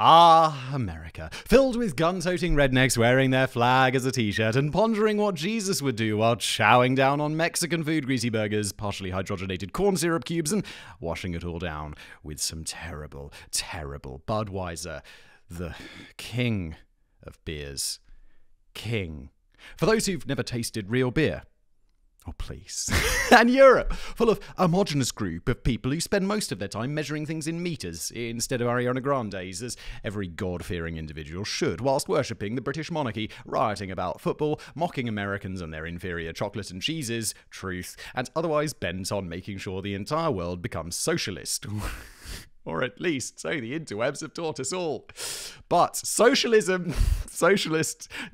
Ah, America, filled with gun-toting rednecks wearing their flag as a t-shirt and pondering what Jesus would do while chowing down on Mexican food, greasy burgers, partially hydrogenated corn syrup cubes, and washing it all down with some terrible, terrible Budweiser, the king of beers. King. For those who've never tasted real beer, oh, please. And Europe, full of a homogeneous group of people who spend most of their time measuring things in meters instead of Ariana Grandes, as every God-fearing individual should, whilst worshipping the British monarchy, rioting about football, mocking Americans and their inferior chocolate and cheeses, truth, and otherwise bent on making sure the entire world becomes socialist. Or at least so the interwebs have taught us all. But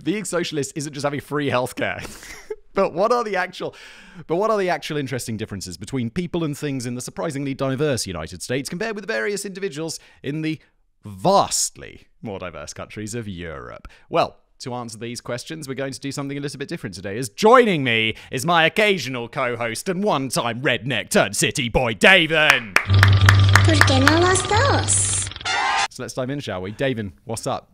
being socialist isn't just having free healthcare. But what are the actual interesting differences between people and things in the surprisingly diverse United States compared with various individuals in the vastly more diverse countries of Europe? Well, to answer these questions, we're going to do something a little bit different today, as joining me is my occasional co-host and one-time redneck turned city boy, Daven. ¿Por qué no los dos? So let's dive in, shall we? Daven, what's up?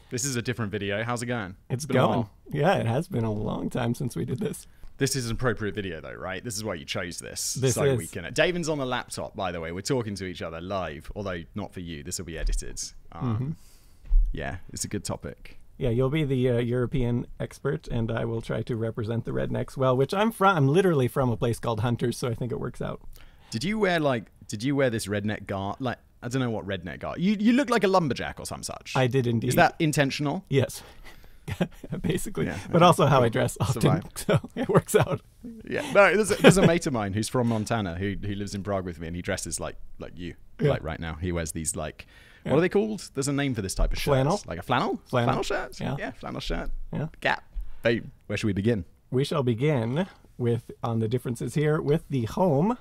This is a different video. How's it going? It's going. Yeah, it has been a long time since we did this. This is an appropriate video, though, right? This is why you chose this. This so is. We can. Daven's on the laptop, by the way. We're talking to each other live, although not for you. This will be edited. Yeah, it's a good topic. Yeah, you'll be the European expert, and I will try to represent the rednecks well, which I'm from. I'm literally from a place called Hunters, so I think it works out. Did you wear this redneck garb? Like, I don't know what redneck garb. You look like a lumberjack or some such. I did indeed. Is that intentional? Yes. Basically. Yeah, but okay, also how cool. I dress often, Survive. so it works out. Yeah. No, there's a mate of mine who's from Montana who lives in Prague with me, and he dresses like you. Yeah. Like right now. He wears these what are they called? There's a name for this type of shirt. Flannel? Like a flannel? Flannel shirt? Yeah. Flannel shirt. Yeah. Gap. Hey, where should we begin? We shall begin on the differences here with the home.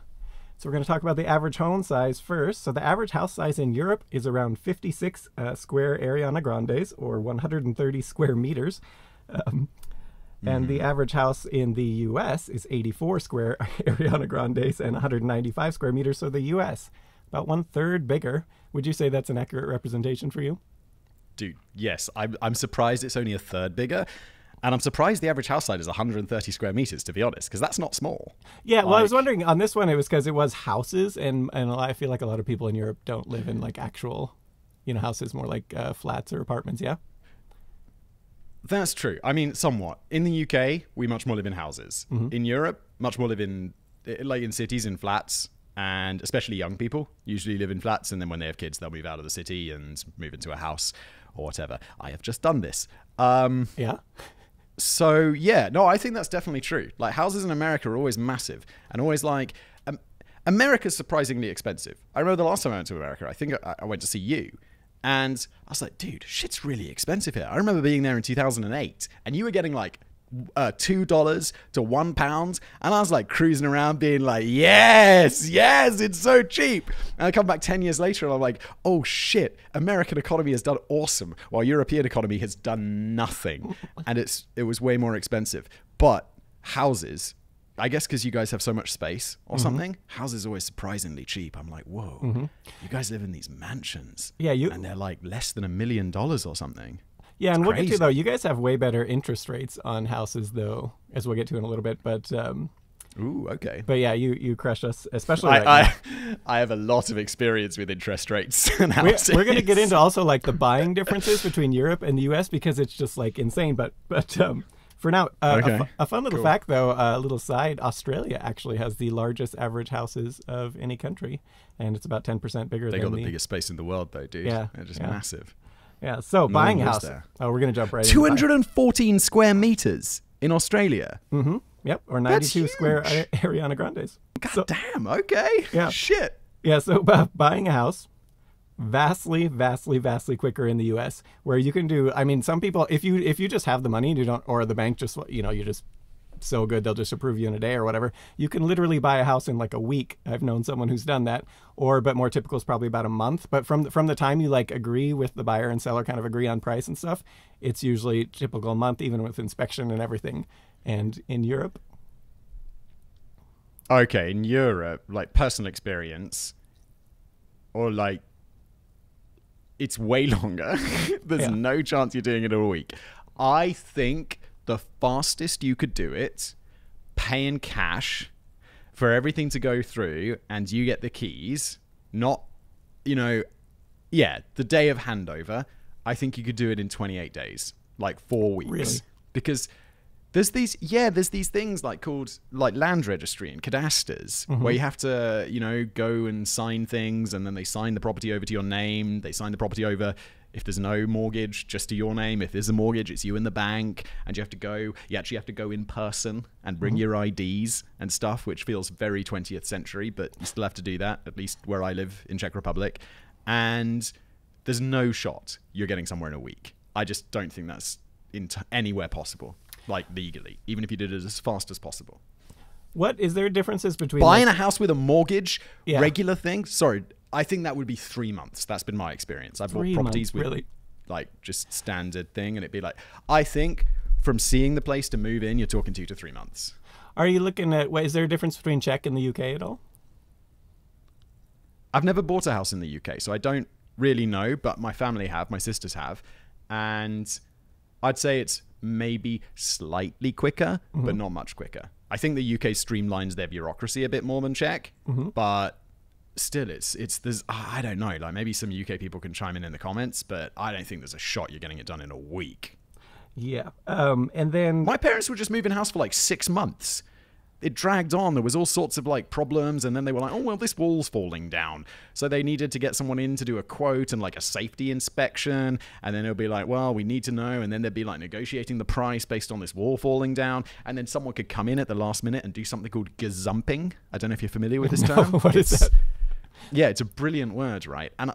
So we're going to talk about the average home size first. So the average house size in Europe is around 56 square Ariana Grandes, or 130 square meters. And the average house in the U.S. is 84 square Ariana Grandes and 195 square meters. So the U.S., about 1/3 bigger. Would you say that's an accurate representation for you? Dude, yes. I'm surprised it's only 1/3 bigger. And I'm surprised the average house size is 130 square meters, to be honest, because that's not small. Yeah, well, I was wondering, on this one, it was because it was houses, and I feel like a lot of people in Europe don't live in, like, actual, houses, more like flats or apartments, yeah? That's true. I mean, somewhat. In the UK, we much more live in houses. In Europe, much more live in cities, in flats, and especially young people usually live in flats, and then when they have kids, they'll move out of the city and move into a house or whatever. I have just done this. Yeah? So, yeah, no, I think that's definitely true. Like, houses in America are always massive and always like, America's surprisingly expensive. I remember the last time I went to America, I think I went to see you, and I was like, dude, shit's really expensive here. I remember being there in 2008 and you were getting like $2 to £1, and I was like cruising around being like, yes, it's so cheap. And I come back 10 years later and I'm like, oh shit, American economy has done awesome while European economy has done nothing. And it was way more expensive. But houses, I guess because you guys have so much space or something, houses are always surprisingly cheap. I'm like, whoa, you guys live in these mansions, and they're like less than $1 million or something. Yeah, and we'll get to, though, you guys have way better interest rates on houses, though, as we'll get to in a little bit. But ooh, okay. But yeah, you crush us, especially I have a lot of experience with interest rates and houses. We're going to get into also like the buying differences between Europe and the U.S. because it's just like insane. But for now, a fun little fact, though, a little side, Australia actually has the largest average houses of any country, and it's about 10% bigger than They got the biggest space in the world, though, dude. Yeah, They're just massive. Yeah, so buying a house. There. Oh, we're going to jump right in. 214 square meters in Australia. Mm-hmm. Yep, or 92 square Ariana Grandes. God damn, okay. Yeah. Shit. Yeah, so buying a house, vastly quicker in the U.S., where you can do, I mean, some people, if you just have the money and you don't, or the bank just, you're just so good they'll just approve you in a day or whatever, you can literally buy a house in like a week. I've known someone who's done that, but more typical is probably about a month. But from the time you like agree with the buyer and seller, kind of agree on price and stuff, it's usually typical month, even with inspection and everything. And in Europe, okay, in Europe, like personal experience, or like it's way longer. There's no chance you're doing it in a week. I think the fastest you could do it, pay in cash for everything to go through, and you get the keys, not, the day of handover, I think you could do it in 28 days, like 4 weeks. Really? Because there's these things called land registry and cadasters where you have to, go and sign things, and then they sign the property over to your name. They sign the property over, if there's no mortgage, just to your name. If there's a mortgage, it's you and the bank, and you actually have to go in person and bring your IDs and stuff, which feels very 20th century, but you still have to do that, at least where I live in Czech Republic. And there's no shot you're getting somewhere in a week. I just don't think that's anywhere possible. Legally, even if you did it as fast as possible. What is there differences between buying a house with a mortgage, regular thing? Sorry, I think that would be 3 months. That's been my experience. I've bought properties with just standard thing, and it'd be I think from seeing the place to move in, you're talking 2 to 3 months. Are you looking at? Is there a difference between Czech and the UK at all? I've never bought a house in the UK, so I don't really know. But my family have, my sisters have, and I'd say it's maybe slightly quicker, but not much quicker. I think the UK streamlines their bureaucracy a bit more than Czech, but still there's, I don't know, maybe some UK people can chime in the comments, but I don't think there's a shot you're getting it done in a week. Yeah. And then my parents were just moving house for 6 months. It dragged on. There was all sorts of problems, and then they were like, oh, well, this wall's falling down. So they needed to get someone in to do a quote and a safety inspection, and then it'll be well, we need to know, and then they'd be negotiating the price based on this wall falling down, and then someone could come in at the last minute and do something called gazumping. I don't know if you're familiar with this term. What is that? Yeah, it's a brilliant word, right? And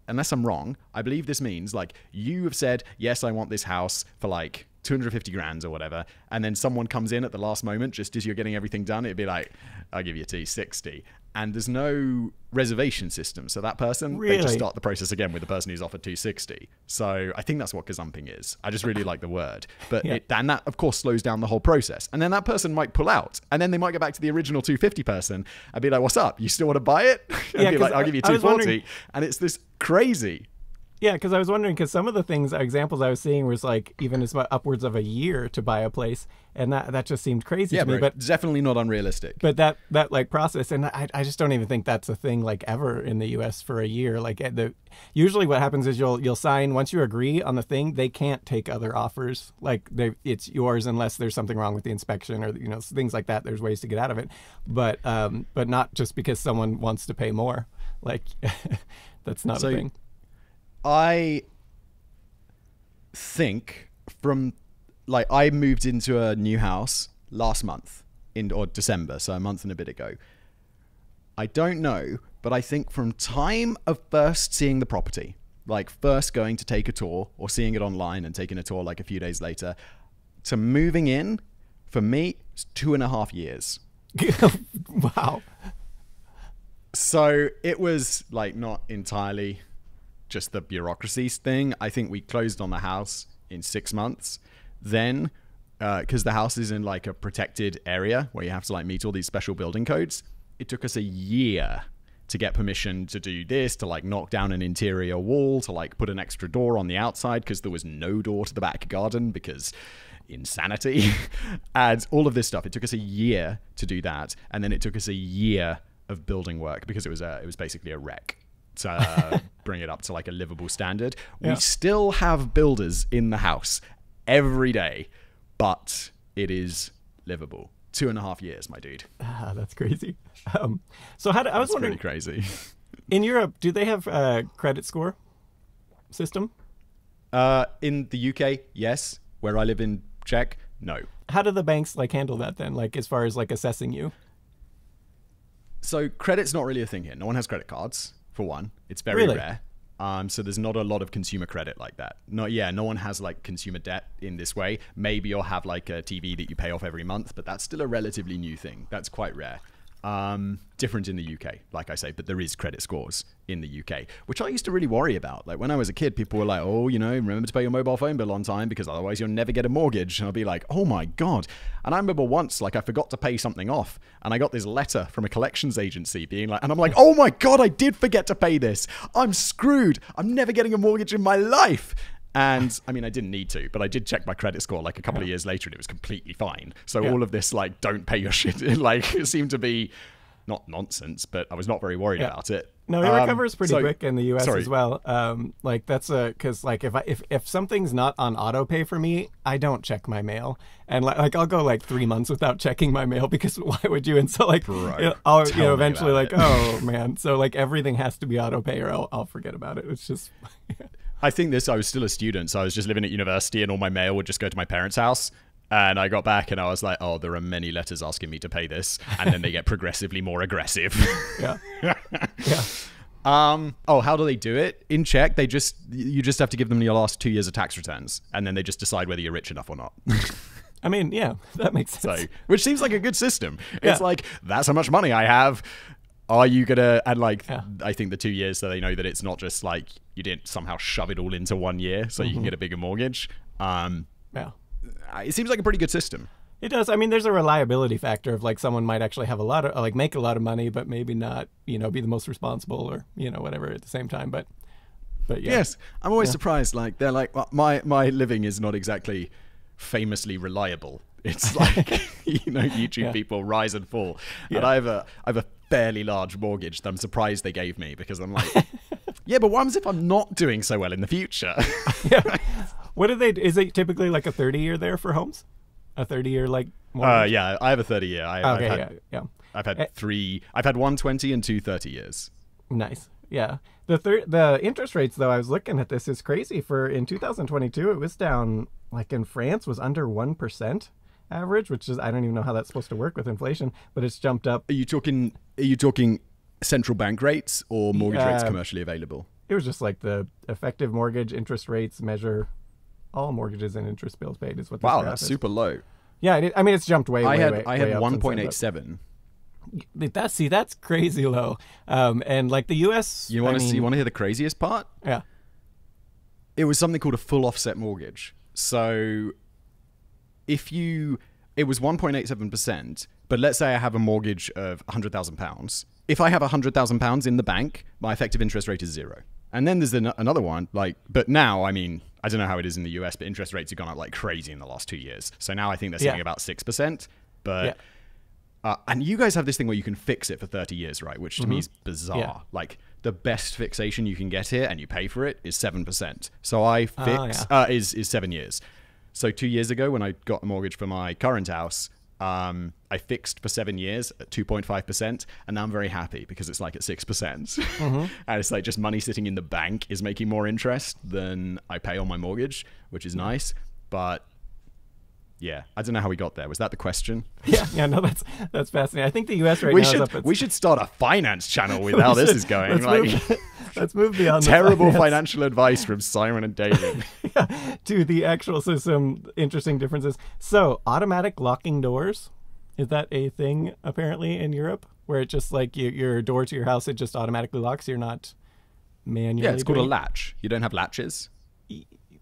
unless I'm wrong, I believe this means you have said, yes, I want this house for 250 grand or whatever, and then someone comes in at the last moment just as you're getting everything done. It'd be I'll give you 260, and there's no reservation system, so that person, they just start the process again with the person who's offered 260. So I think that's what gazumping is. I just really like the word, but and that of course slows down the whole process, and then that person might pull out, and then they might go back to the original 250 person and be what's up, you still want to buy it? And be I'll give you 240, and it's this crazy. Yeah, because I was wondering, because some of the examples I was seeing was even as much upwards of a year to buy a place, and that just seemed crazy to me. But definitely not unrealistic. But that process, and I just don't even think that's a thing ever in the U.S. for a year. Usually what happens is you'll sign, once you agree on the thing, they can't take other offers. It's yours unless there's something wrong with the inspection or things like that. There's ways to get out of it, but not just because someone wants to pay more. That's not a thing. I think I moved into a new house last month or December, so a month and a bit ago. I don't know, but I think from time of first seeing the property, first going to take a tour or seeing it online and taking a tour a few days later, to moving in, for me, it's 2.5 years. Wow. So it was not entirely just the bureaucracies thing. I think we closed on the house in 6 months. Then, because the house is in a protected area where you have to meet all these special building codes, it took us a year to get permission to do this, to knock down an interior wall, to put an extra door on the outside because there was no door to the back garden because insanity. And all of this stuff. It took us a year to do that, and then it took us a year of building work because it was basically a wreck to bring it up to a livable standard. Yeah. We still have builders in the house every day, but it is livable. 2.5 years, my dude. That's crazy. So I was wondering, pretty crazy. In Europe, do they have a credit score system? In the UK, yes. Where I live in Czech, no. How do the banks handle that then? As far as assessing you? So credit's not really a thing here. No one has credit cards. For one, it's very rare. So there's not a lot of consumer credit like that. No one has consumer debt in this way. Maybe you'll have a TV that you pay off every month, but that's still a relatively new thing. That's quite rare. Different in the UK, like I say, but there is credit scores in the UK, which I used to really worry about. Like when I was a kid, people were like, oh, you know, remember to pay your mobile phone bill on time because otherwise you'll never get a mortgage. And I'll be like, oh my God. And I remember once, like I forgot to pay something off and I got this letter from a collections agency being like, and I'm like, oh my God, I did forget to pay this. I'm screwed. I'm never getting a mortgage in my life. And I mean, I didn't need to, but I did check my credit score like a couple of years later and it was completely fine. So all of this, like, don't pay your shit, like, it seemed to be not nonsense, but I was not very worried about it. No, it recovers pretty quick in the U.S. as well. Like that's because like if something's not on auto pay for me, I don't check my mail, and like I'll go like 3 months without checking my mail because why would you? And so like I'll eventually like oh man, so like everything has to be auto pay or I'll forget about it. It's just. I think I was still a student, so I was just living at university, and all my mail would just go to my parents' house. And I got back and I was like, oh, there are many letters asking me to pay this. And then they get progressively more aggressive. Yeah. How do they do it? In Czech, you just have to give them your last 2 years of tax returns. And then they just decide whether you're rich enough or not. I mean, yeah, that makes sense. So, which seems like a good system. It's like, that's how much money I have. Are you going to, and like, I think the 2 years so they know that it's not just like you didn't somehow shove it all into 1 year so you can get a bigger mortgage. It seems like a pretty good system. It does. I mean, there's a reliability factor of like someone might actually have a lot of like make a lot of money, but maybe not, you know, be the most responsible or, you know, whatever at the same time. But yeah. Yes, I'm always surprised. Like they're like, well, my living is not exactly famously reliable. It's like, you know, YouTube people rise and fall. Yeah. And I have a fairly large mortgage that I'm surprised they gave me because I'm like, yeah, but what happens if I'm not doing so well in the future? What do they? Is it typically like a 30-year there for homes? A 30-year like mortgage? Yeah, I have a 30-year. I've had three. I've had 120 and 2 30 years. Nice. Yeah. The interest rates though, I was looking at this, is crazy. In 2022, it was down like in France was under 1% average, which is I don't even know how that's supposed to work with inflation, but it's jumped up. Are you talking central bank rates or mortgage rates commercially available? It was just like the effective mortgage interest rates measure all mortgages and interest bills paid is what this graph that's is. super low. Yeah, I mean it's jumped way I had up 1.87. That's crazy low. And like the US, you want to hear the craziest part? Yeah. It was something called a full offset mortgage. So it was 1.87%, but let's say I have a mortgage of £100,000. If I have £100,000 in the bank, my effective interest rate is 0. And then there's another one, but now, I mean, I don't know how it is in the US, but interest rates have gone up like crazy in the last 2 years. So now I think they're sitting about 6%. But and you guys have this thing where you can fix it for 30 years, right? Which to me is bizarre. Yeah. Like the best fixation you can get here, and you pay for it, is 7%. So I is 7 years. So 2 years ago, when I got a mortgage for my current house, I fixed for 7 years at 2.5%, and now I'm very happy because it's like at 6%. And it's like just money sitting in the bank is making more interest than I pay on my mortgage, which is nice. But yeah, I don't know how we got there. Was that the question? Yeah, no, that's fascinating. I think the US right now is up at... We should start a finance channel with how this is going. Let's move beyond terrible financial advice from Simon and David. To the actual system, interesting differences. So, automatic locking doors, is that a thing apparently in Europe? Where it just like your door to your house, it just automatically locks, you're not manually Yeah, it's called a latch. You don't have latches?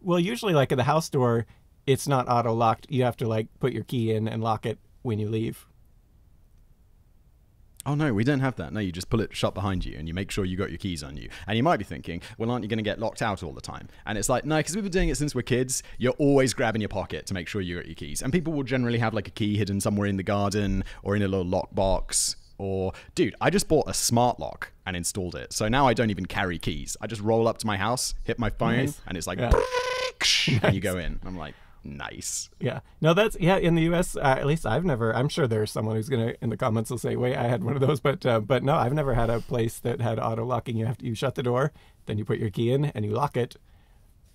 Well, usually like at the house door, it's not auto-locked. You have to like put your key in and lock it when you leave. Oh, no, we don't have that. No, you just pull it shut behind you and you make sure you got your keys on you. And you might be thinking, well, aren't you going to get locked out all the time? And it's like, no, because we've been doing it since we're kids. You're always grabbing your pocket to make sure you got your keys. And people will generally have like a key hidden somewhere in the garden or in a little lock box. Or, dude, I just bought a smart lock and installed it. So now I don't even carry keys. I just roll up to my house, hit my phone, and it's like, and you go in. I'm like, nice. Yeah. No, that's, in the US, at least I'm sure there's someone who's going to, in the comments will say, wait, I had one of those, but no, I've never had a place that had auto locking. You shut the door, then you put your key in and you lock it,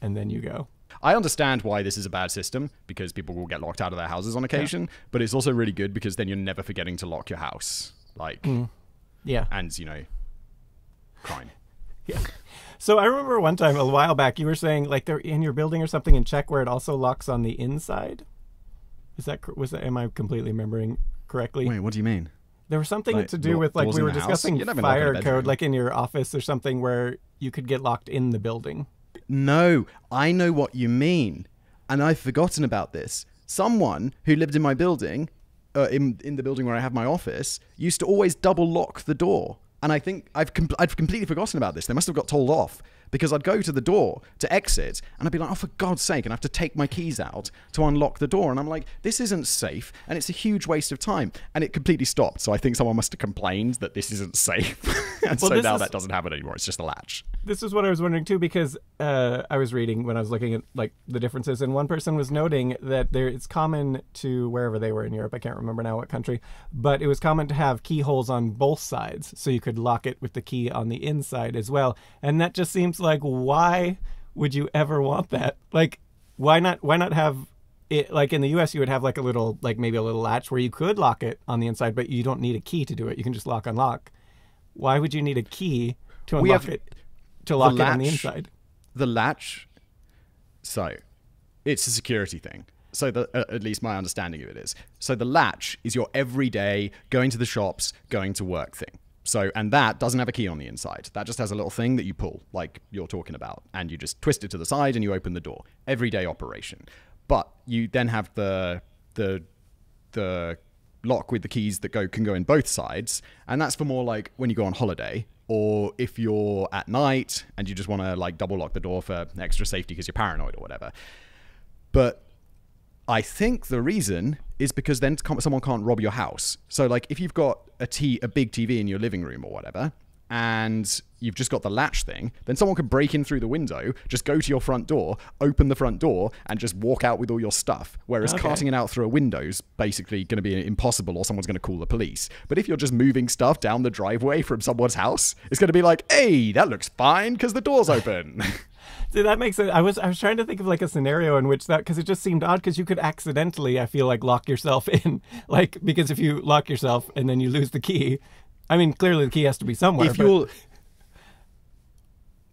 and then you go. I understand why this is a bad system, because people will get locked out of their houses on occasion, but it's also really good because then you're never forgetting to lock your house. Like, and, crime. Yeah. So I remember one time a while back you were saying like they're in your building or something in Czech where it also locks on the inside. Am I completely remembering correctly? Wait, what do you mean? There was something Like, to do with, like, doors we in were the house? discussing You never lock in a fire bedroom. code, like in your office or something, where you could get locked in the building. No, I know what you mean. And I've forgotten about this. Someone who lived in my building, in the building where I have my office, used to always double lock the door. And I think I've completely forgotten about this. They must have got told off, because I'd go to the door to exit and I'd be like, oh, for God's sake, and I have to take my keys out to unlock the door. And I'm like, this isn't safe and it's a huge waste of time. And it completely stopped. So I think someone must have complained that this isn't safe. And Well, so now that doesn't happen anymore. It's just a latch. This is what I was wondering too, because I was reading when I was looking at like the differences, and one person was noting that it's common to, wherever they were in Europe, I can't remember now what country, but it was common to have keyholes on both sides, so you could lock it with the key on the inside as well. And that just seems like, why would you ever want that? Like, why not have it, like in the US you would have like a little, like maybe a little latch where you could lock it on the inside, but you don't need a key to do it. You can just lock unlock. Why would you need a key to unlock it, to lock it on the inside? The latch, so it's a security thing. So at least my understanding of it is. So the latch is your everyday going to the shops, going to work thing. So, and that doesn't have a key on the inside. That just has a little thing that you pull, like you're talking about, and you just twist it to the side and you open the door. Everyday operation. But you then have the lock with the keys that can go in both sides, and that's for more like when you go on holiday, or if you're at night and you just want to like double lock the door for extra safety because you're paranoid or whatever. But I think the reason is because then someone can't rob your house. So like if you've got a big TV in your living room or whatever, and you've just got the latch thing, then someone could break in through the window, just go to your front door, open the front door, and just walk out with all your stuff. Whereas carting it out through a window is basically going to be impossible, or someone's going to call the police. But if you're just moving stuff down the driveway from someone's house, it's going to be like, hey, that looks fine because the door's open. See, that makes sense. I was trying to think of like a scenario in which that, because it just seemed odd, because you could accidentally, I feel like, lock yourself in. Like, because if you lock yourself and then you lose the key, I mean, clearly the key has to be somewhere.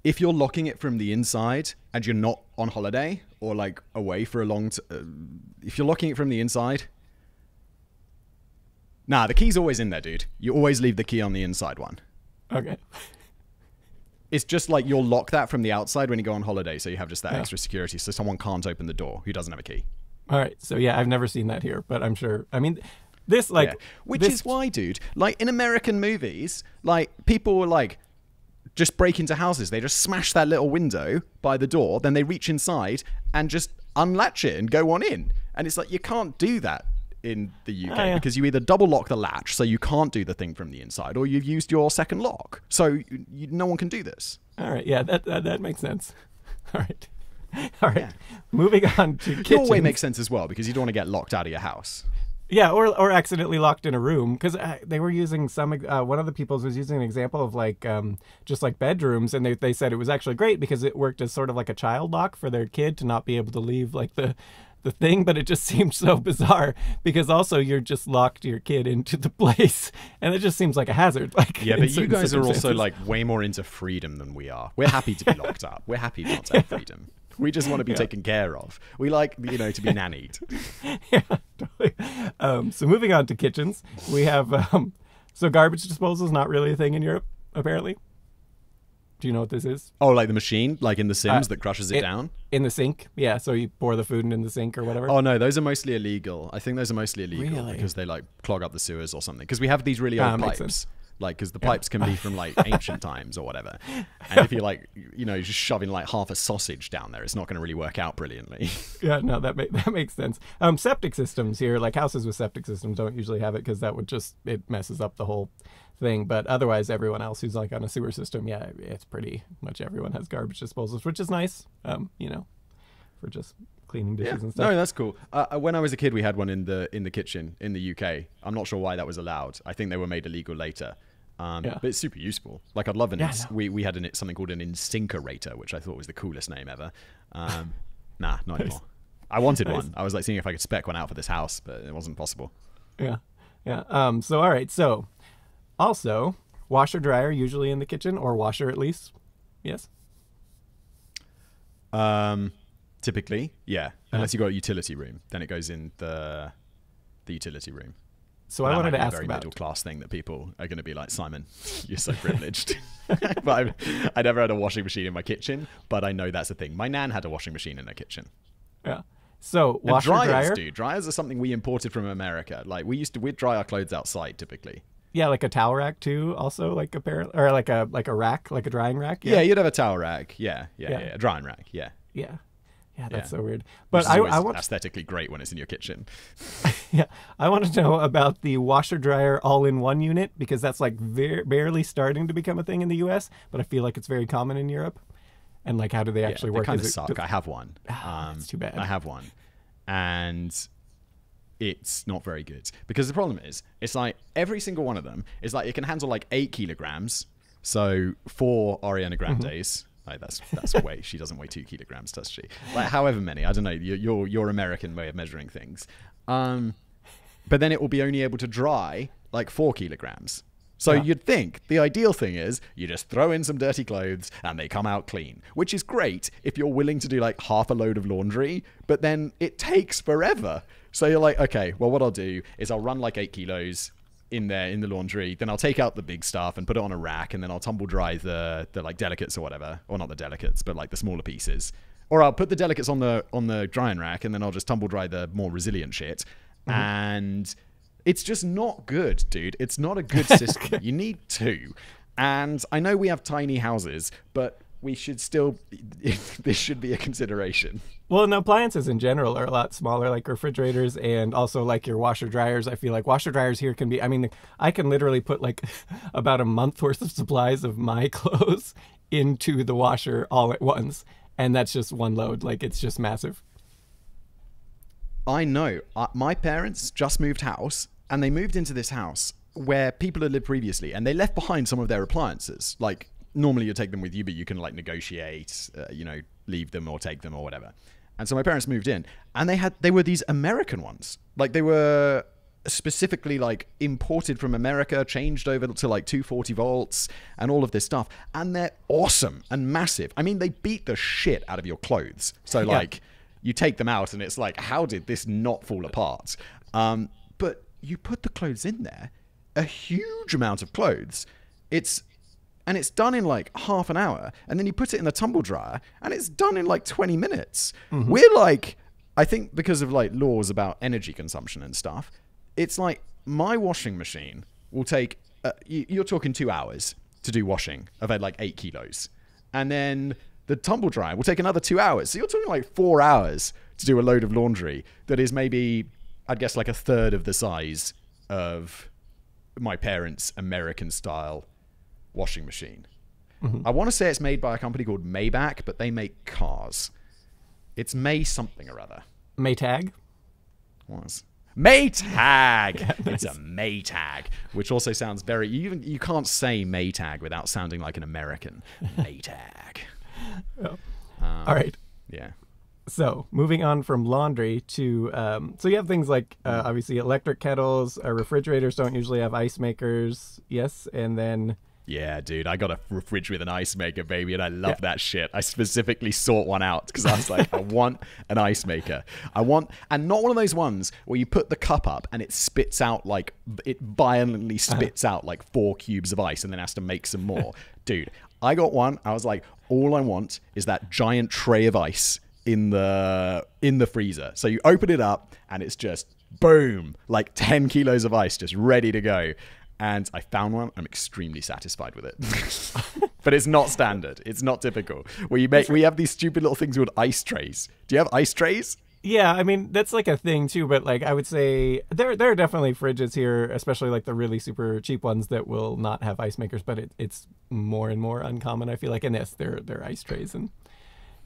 If you're locking it from the inside and you're not on holiday or like away for a long if you're locking it from the inside, nah, the key's always in there, dude. You always leave the key on the inside one. Okay. It's just like you'll lock that from the outside when you go on holiday, so you have just that extra security, so someone can't open the door who doesn't have a key. All right. So yeah, I've never seen that here, but I'm sure. I mean, this like, which is why, dude, like in American movies, like people will like just break into houses. They just smash that little window by the door, then they reach inside and just unlatch it and go on in. And it's like, you can't do that in the UK because you either double lock the latch, so you can't do the thing from the inside, or you've used your second lock, so no one can do this. All right, yeah, that makes sense. All right, yeah. Moving on to kitchens. Your way makes sense as well, because you don't want to get locked out of your house. Yeah, or accidentally locked in a room, because they were using one of the people was using an example of like just like bedrooms, and they said it was actually great because it worked as sort of like a child lock for their kid to not be able to leave like the thing, but it just seemed so bizarre because also you're just locked your kid into the place, and it just seems like a hazard. Like, yeah, but you guys are also like way more into freedom than we are. We're happy to be locked up. We're happy not to have freedom. We just want to be taken care of. We like, to be nannied. Yeah, totally. So moving on to kitchens, we have so garbage disposal is not really a thing in Europe, apparently. Do you know what this is? Oh, like the machine, like in The Sims that crushes it down? In the sink, yeah. So you pour the food in the sink or whatever. Oh no, those are mostly illegal. I think those are mostly illegal because they like clog up the sewers or something. Because we have these really old pipes. Like, because the pipes can be from like ancient times or whatever. And if you like, just shoving like half a sausage down there, it's not going to really work out brilliantly. Yeah, no, that makes sense. Septic systems here, like houses with septic systems don't usually have it because that would it messes up the whole thing. But otherwise, everyone else who's like on a sewer system, yeah, it's pretty much everyone has garbage disposals, which is nice, for just cleaning dishes and stuff. No, that's cool. When I was a kid, we had one in the kitchen in the UK. I'm not sure why that was allowed. I think they were made illegal later. But it's super useful. Like, I'd love we had something called an incinerator, which I thought was the coolest name ever. Nah, not anymore. I wanted one. I was like seeing if I could spec one out for this house, but it wasn't possible. Yeah. So all right. So also washer dryer usually in the kitchen, or washer at least. Yes. Typically, yeah. Unless you got a utility room, then it goes in the utility room. So That I wanted might to be a ask very about. middle class thing that people are going to be like, Simon, you're so privileged. But I never had a washing machine in my kitchen, but I know that's a thing. My nan had a washing machine in her kitchen. Yeah. So And washer dryers, dryer. dude. Dryers are something we imported from America. Like we'd dry our clothes outside typically. Yeah, like a towel rack too. Also, like apparently, or like a rack, like a drying rack. Yeah, you'd have a towel rack. Yeah. A drying rack. Yeah. Yeah. Yeah, that's Yeah. so weird. Which But is I always want aesthetically great when it's in your kitchen. yeah, I want to know about the washer dryer all-in-one unit because that's like barely starting to become a thing in the U.S., but I feel like it's very common in Europe. And like, how do they actually They work? kind of suck. I have one. It's too bad. I have one, and it's not very good because the problem is it's like every single one of them is like it can handle like 8 kilograms. So for Ariana Grandes. Like that's weight. She doesn't weigh 2 kilograms, does she? Like however many, I don't know. Your American way of measuring things. But then it will be only able to dry like 4 kilograms. So you'd think the ideal thing is you just throw in some dirty clothes and they come out clean, which is great if you're willing to do like half a load of laundry, but then it takes forever. So you're like, okay, well, what I'll do is I'll run like 8 kilos in there in the laundry, then I'll take out the big stuff and put it on a rack, and then I'll tumble dry the like delicates or whatever, or not the delicates, but like the smaller pieces, or I'll put the delicates on the drying rack, and then I'll just tumble dry the more resilient shit. And it's just not good, dude. It's not a good system. You need two. And I know we have tiny houses, but we should still, this should be a consideration. Well, and appliances in general are a lot smaller, like refrigerators and also like your washer dryers. I feel like washer dryers here can be, I mean, I can literally put like about a month worth of supplies of my clothes into the washer all at once. And that's just one load. Like, it's just massive. I know. My parents just moved house, and they moved into this house where people had lived previously, and they left behind some of their appliances. Like, normally you take them with you, but you can like negotiate, leave them or take them or whatever. And so my parents moved in, and they were these American ones. Like, they were specifically like imported from America, changed over to like 240 volts and all of this stuff. And they're awesome and massive. I mean, they beat the shit out of your clothes. So like you take them out and it's like, how did this not fall apart? But you put the clothes in there, a huge amount of clothes. It's done in like half an hour, and then you put it in the tumble dryer and it's done in like 20 minutes. Mm-hmm. We're like, I think because of like laws about energy consumption and stuff, it's like my washing machine will take, you're talking 2 hours to do washing of like 8 kilos. And then the tumble dryer will take another 2 hours. So you're talking like 4 hours to do a load of laundry that is maybe, I'd guess, like a third of the size of my parents' American style washing machine. Mm-hmm. I want to say it's made by a company called Maybach, but they make cars. It's May something or other. Maytag? Was Maytag. Yeah, nice. It's a Maytag, which also sounds very. You can't say Maytag without sounding like an American. Maytag. Oh. All right. Yeah. So moving on from laundry to so you have things like obviously electric kettles. Refrigerators don't usually have ice makers. Yes, and then. Yeah, dude, I got a fridge with an ice maker, baby, and I love that shit. I specifically sought one out because I was like, I want an ice maker. And not one of those ones where you put the cup up and it spits out like, it violently spits out like 4 cubes of ice and then has to make some more. Dude, I got one. I was like, all I want is that giant tray of ice in the freezer. So you open it up and it's just boom, like 10 kilos of ice just ready to go. And I found one. I'm extremely satisfied with it. But it's not standard. It's not typical. We have these stupid little things called ice trays. Do you have ice trays? Yeah, I mean, that's like a thing too, but like I would say there are definitely fridges here, especially like the really super cheap ones that will not have ice makers, but it's more and more uncommon, I feel like. And yes, there are ice trays and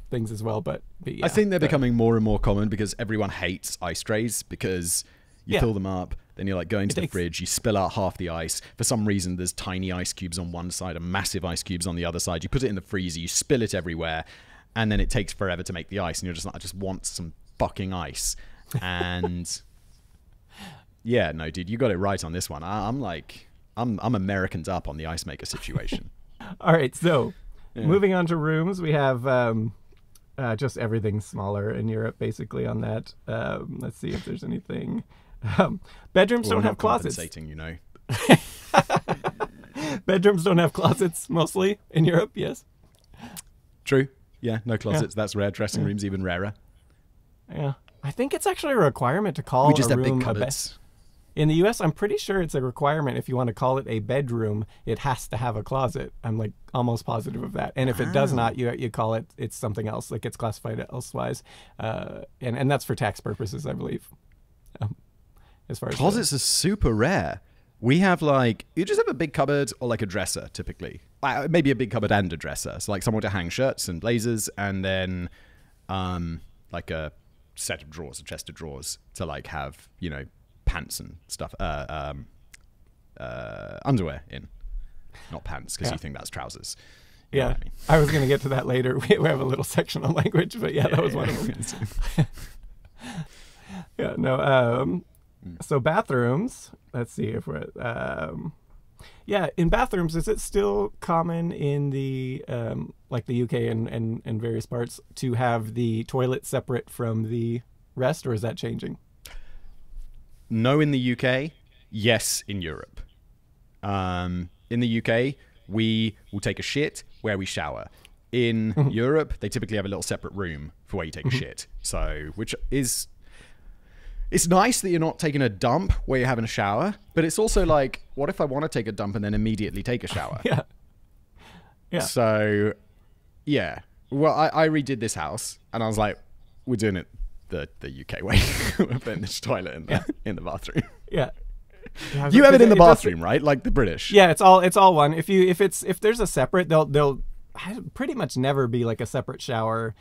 things as well, but yeah, I think they're becoming more and more common because everyone hates ice trays because you fill them up, then you're like going to the fridge, you spill out half the ice. For some reason, there's tiny ice cubes on one side and massive ice cubes on the other side. You put it in the freezer, you spill it everywhere, and then it takes forever to make the ice. And you're just like, I just want some fucking ice. And yeah, no, dude, you got it right on this one. I'm Americaned up on the ice maker situation. All right, so moving on to rooms, we have just everything smaller in Europe, basically, on that. Let's see if there's anything. Bedrooms Well, don't not have closets. compensating, you know. Bedrooms don't have closets mostly in Europe. Yes. True. Yeah, no closets. That's rare. Dressing rooms even rarer. Yeah. I think it's actually a requirement to call We just a have room big a bed. cupboards. In the U.S., I'm pretty sure it's a requirement. If you want to call it a bedroom, it has to have a closet. I'm like almost positive of that. And if it does not, you call it, it's something else. Like it's classified elsewise. And that's for tax purposes, I believe. As far as Closets are super rare. We have like, you just have a big cupboard or like a dresser typically. Maybe a big cupboard and a dresser. So like somewhere to hang shirts and blazers, and then like a set of drawers, a chest of drawers to like have, you know, pants and stuff, underwear in. Not pants, because you think that's trousers. You know what I mean? I was going to get to that later. We have a little section on language, but that was one of them. So bathrooms, let's see if we're in bathrooms, is it still common in the like the UK and various parts to have the toilet separate from the rest, or is that changing? No, in the UK. Yes, in Europe. In the UK, we will take a shit where we shower. In Europe, they typically have a little separate room for where you take a shit. So, which is... It's nice that you're not taking a dump where you're having a shower, but it's also like, what if I want to take a dump and then immediately take a shower? Yeah. So, yeah. Well, I redid this house, and I was like, we're doing it the UK way. We're putting this toilet in the bathroom. Yeah. You have it in the bathroom, right? Like the British. Yeah, it's all one. If there's a separate, they'll pretty much never be like a separate shower,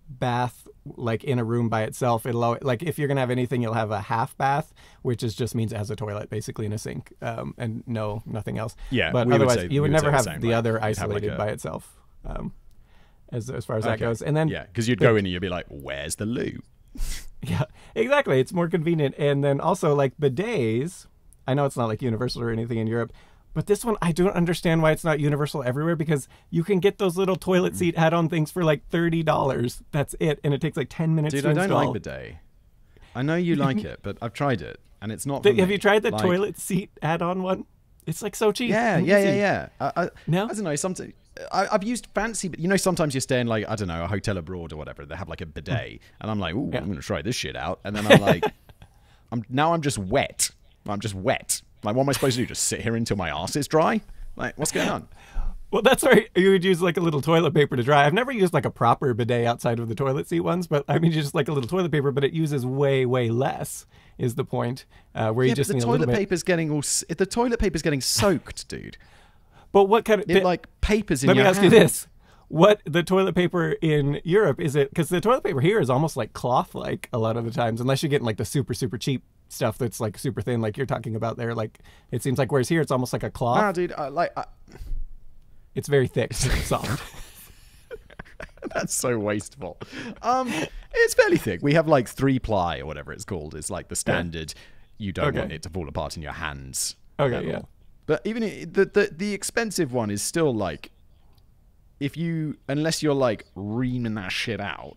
bath, like in a room by itself. It'll like if you're gonna have anything, you'll have a half bath, which just means it has a toilet basically in a sink, and nothing else. Yeah, but otherwise you would never have the other isolated like by itself. As far as that goes, and then because you'd go in and you'd be like, "Where's the loo?" Yeah, exactly. It's more convenient, and then also like bidets. I know it's not like universal or anything in Europe, but this one, I don't understand why it's not universal everywhere, because you can get those little toilet seat add-on things for like $30. That's it. And it takes like 10 minutes to install. Dude, I don't like bidet. I know you like it, but I've tried it, and it's not Have you tried the toilet seat add-on one? It's like so cheap. Yeah. No? I don't know. Sometimes I've used fancy, but you know, sometimes you're staying like, I don't know, a hotel abroad or whatever. They have like a bidet, and I'm like, ooh, I'm going to try this shit out. And then I'm like, I'm just wet. I'm just wet. Like, what am I supposed to do? Just sit here until my arse is dry? Like, what's going on? Well, that's why you would use like a little toilet paper to dry. I've never used like a proper bidet outside of the toilet seat ones, but I mean, just like a little toilet paper, but it uses way, way less is the point. Where you just need a little bit. The toilet paper's getting soaked, dude. But what kind of... It like papers in your Let me hand. ask you this. What the toilet paper in Europe, is it... Because the toilet paper here is almost like cloth-like a lot of the times, unless you're getting like the super, super cheap stuff that's like super thin, like you're talking about there. Like, it seems like, whereas here it's almost like a cloth. Ah, dude, It's very thick, soft. That's so wasteful. It's fairly thick. We have like 3-ply or whatever it's called. It's like the standard. You don't want it to fall apart in your hands. Okay, level. yeah. But even the expensive one is still like, unless you're like reaming that shit out,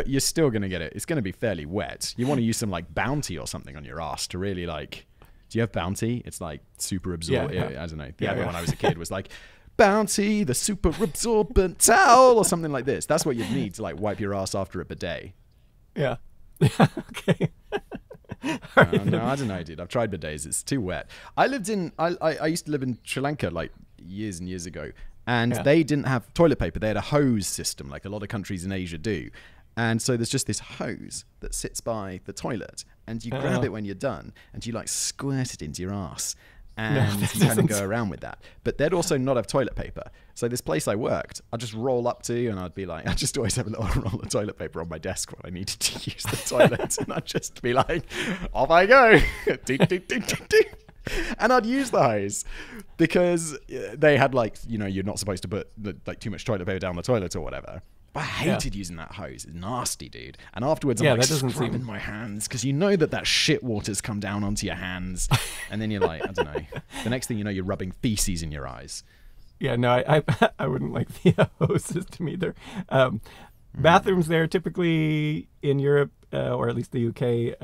you're still gonna get it. It's gonna be fairly wet. You want to use some like Bounty or something on your ass to really like. Do you have Bounty? It's like super absorbent. Yeah. I don't know. The other one I was a kid was like, Bounty, the super absorbent towel, or something like this. That's what you'd need to like wipe your ass after a bidet. Yeah. Okay. No, I don't know, dude. I've tried bidets. It's too wet. I used to live in Sri Lanka like years and years ago, and they didn't have toilet paper. They had a hose system, like a lot of countries in Asia do. And so there's just this hose that sits by the toilet, and you grab it when you're done, and you like squirt it into your ass. And you kind of go around with that. But they'd also not have toilet paper. So this place I worked, I'd just roll up to, and I'd be like, I just always have a little roll of toilet paper on my desk when I needed to use the toilet. And I'd just be like, off I go. Ding, ding, ding, ding, ding. And I'd use the hose because they had like, you know, you're not supposed to put like too much toilet paper down the toilet or whatever. But I hated using that hose. It's nasty, dude. And afterwards, I'm like scrubbing my hands because you know that shit water's come down onto your hands. And then you're like, I don't know. The next thing you know, you're rubbing feces in your eyes. Yeah, no, I wouldn't like the hose system either. Bathrooms there typically in Europe, or at least the UK,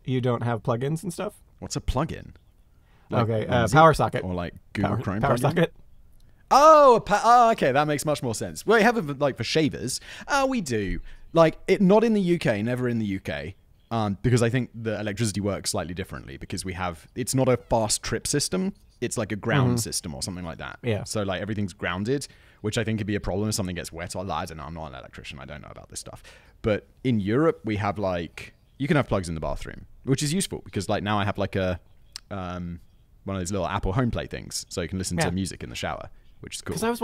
you don't have plugins and stuff? What's a plug-in? Okay, Music? power socket. Or like Google Chrome Power plug-in? socket. Oh, okay, that makes much more sense. Well, you have it like for shavers. We do. Like, not in the UK, never in the UK. Because I think the electricity works slightly differently because it's not a fast trip system. It's like a ground system or something like that. Yeah. So like everything's grounded, which I think could be a problem if something gets wet. I don't know. I'm not an electrician. I don't know about this stuff. But in Europe, we have you can have plugs in the bathroom, which is useful because like now I have like a, one of those little Apple HomePlay things. So you can listen to music in the shower, which is cool. Because I was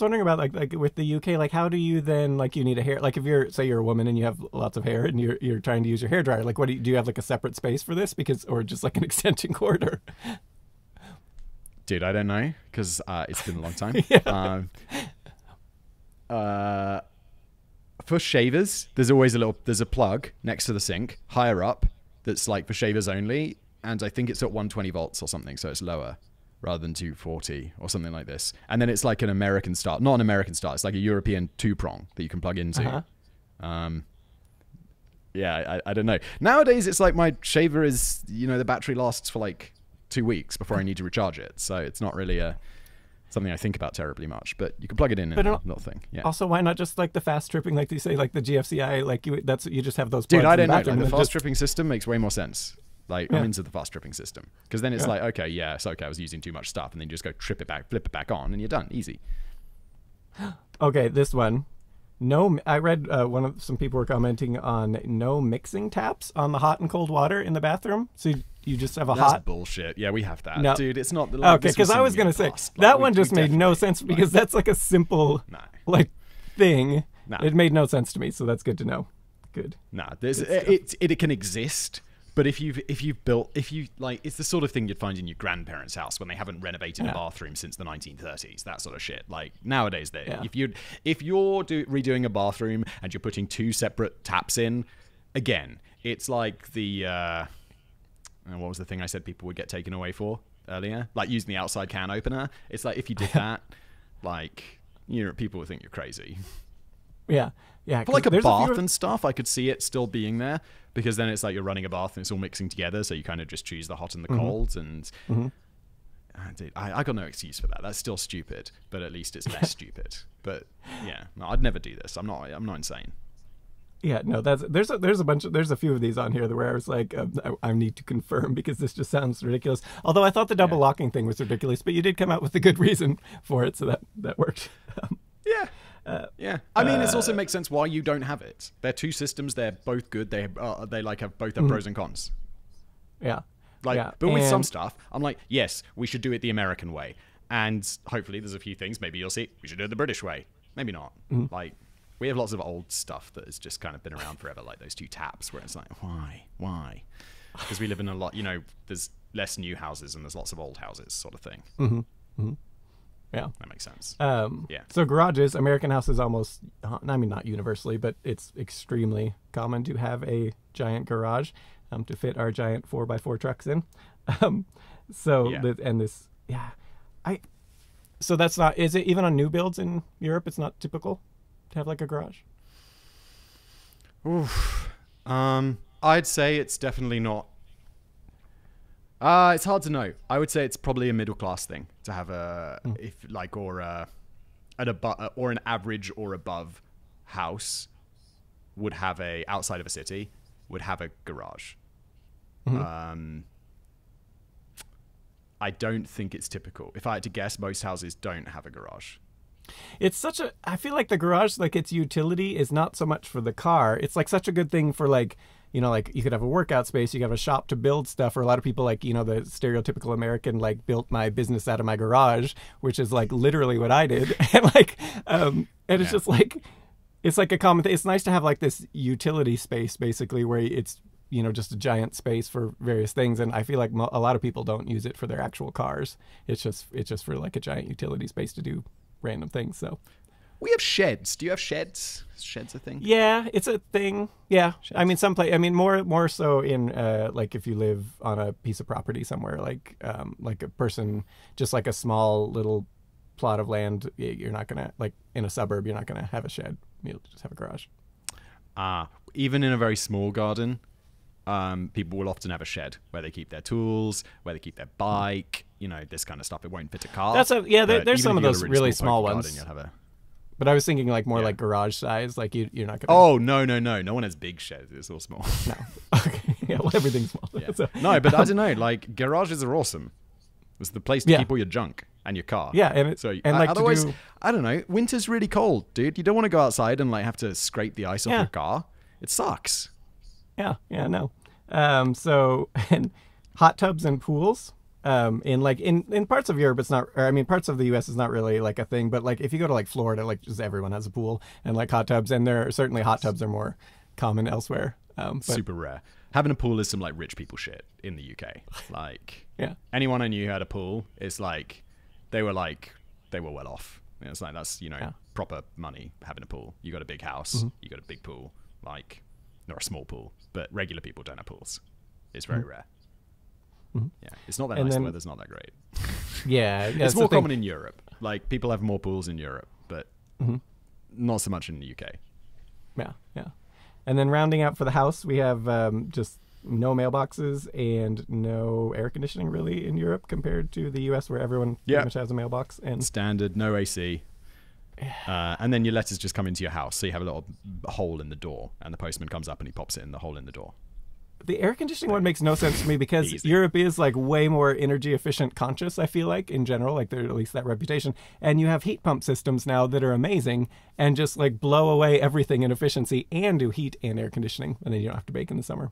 wondering about like with the UK, like how do you then like you need a hair, like if you're a woman and you have lots of hair and you're trying to use your hairdryer, like what do you have like a separate space for this or just like an extension cord or? Dude, I don't know because it's been a long time. For shavers, there's a plug next to the sink higher up that's like for shavers only, and I think it's at 120 volts or something, so it's lower rather than 240 or something like this. And then it's like an American style, not an American style. It's like a European 2-prong that you can plug into. I don't know. Nowadays, it's like my shaver is, the battery lasts for like 2 weeks before I need to recharge it. So it's not really something I think about terribly much, but you can plug it in and little thing. Yeah. Also, why not just like the fast tripping, like you say, like the GFCI, like you just have those. Dude, plugs I don't know. in the Like, the bathroom fast tripping system makes way more sense. Like I'm into the fast tripping system because then it's like, okay, yeah, it's okay. I was using too much stuff, and then you just go flip it back on, and you're done. Easy. Okay, this one. No, I read some people were commenting on no mixing taps on the hot and cold water in the bathroom. So you just have That's hot. bullshit. Yeah, we have that. No. Dude, it's not. Like, okay, because I was gonna say that one just made no sense because that's like a simple thing. It made no sense to me, so that's good to know. Good. Nah, it can exist. But if you it's the sort of thing you'd find in your grandparents' house when they haven't renovated a bathroom since the 1930s, that sort of shit. Like nowadays, if you're redoing a bathroom and you're putting 2 separate taps in, again, it's like the what was the thing I said people would get taken away for earlier? Like using the outside can opener. It's like if you did that, people would think you're crazy. Yeah. For like a bath and stuff, I could see it still being there because then it's like you're running a bath and it's all mixing together. So you kind of just choose the hot and the cold. And dude, I got no excuse for that. That's still stupid, but at least it's less stupid. But yeah, no, I'd never do this. I'm not insane. Yeah, no, there's a few of these on here where I was like, I need to confirm because this just sounds ridiculous. Although I thought the double locking thing was ridiculous, but you did come out with a good reason for it, so that worked. I mean, it also makes sense why you don't have it. They're 2 systems. They're both good. They have both have pros and cons. Yeah. But with some stuff, I'm like, yes, we should do it the American way. And hopefully there's a few things. Maybe you'll see we should do it the British way. Maybe not. Like, we have lots of old stuff that has just kind of been around forever, like those 2 taps where it's like, why? Because we live in a lot, there's less new houses and there's lots of old houses sort of thing. Yeah. That makes sense. So garages, American houses almost, I mean, not universally, but it's extremely common to have a giant garage to fit our giant 4x4 trucks in. So that's not, is it even on new builds in Europe? It's not typical to have like a garage? I'd say it's definitely not. It's hard to know. I would say it's probably a middle class thing to have or an average or above house would have outside of a city would have a garage. I don't think it's typical. If I had to guess, most houses don't have a garage. I feel like the garage, like its utility is not so much for the car. It's like such a good thing for like you could have a workout space, you could have a shop to build stuff, or a lot of people the stereotypical American, like built my business out of my garage, which is like literally what I did. And it's just like, it's like a common thing. It's nice to have like this utility space basically where it's, just a giant space for various things. And I feel like a lot of people don't use it for their actual cars. It's just for like a giant utility space to do random things. So we have sheds. Do you have sheds? Is sheds a thing? Yeah, it's a thing. Yeah, sheds. I mean, more so in like if you live on a piece of property somewhere, like a person, just like a small little plot of land. You're not gonna, like in a suburb, you're not gonna have a shed. You'll just have a garage. Even in a very small garden, people will often have a shed where they keep their tools, where they keep their bike, this kind of stuff. It won't fit a car. There's some of those really small ones. Garden, but I was thinking like more like garage size. Like you're not gonna. Oh no! No one has big sheds. It's all small. No. Okay. Yeah. Well, everything's small. Yeah. So, no, but I don't know. Like garages are awesome. It's the place to keep all your junk and your car. Yeah, otherwise, I don't know. Winter's really cold, dude. You don't want to go outside and like have to scrape the ice off your car. It sucks. Yeah. No. So and hot tubs and pools. In parts of Europe, it's not. Or, I mean, parts of the U.S. is not really like a thing. But like if you go to like Florida, like just everyone has a pool and like hot tubs, and there certainly hot tubs are more common elsewhere. Super rare. Having a pool is some like rich people shit in the UK. Like anyone I knew who had a pool, it's like they were well off. It's like that's proper money having a pool. You got a big house, you got a big pool, like or a small pool. But regular people don't have pools. It's very rare. Mm-hmm. Yeah, it's not that nice. The weather's not that great. Yeah, it's more common in Europe. Like people have more pools in Europe, but not so much in the UK. Yeah. And then rounding out for the house, we have just no mailboxes and no air conditioning really in Europe compared to the US, where everyone pretty much has a mailbox and standard, no AC. And then your letters just come into your house, so you have a little hole in the door, and the postman comes up and he pops it in the hole in the door. The air conditioning one makes no sense to me because Europe is like way more energy efficient conscious, I feel like, in general, like there's at least that reputation. And you have heat pump systems now that are amazing and just like blow away everything in efficiency and do heat and air conditioning. And then you don't have to bake in the summer.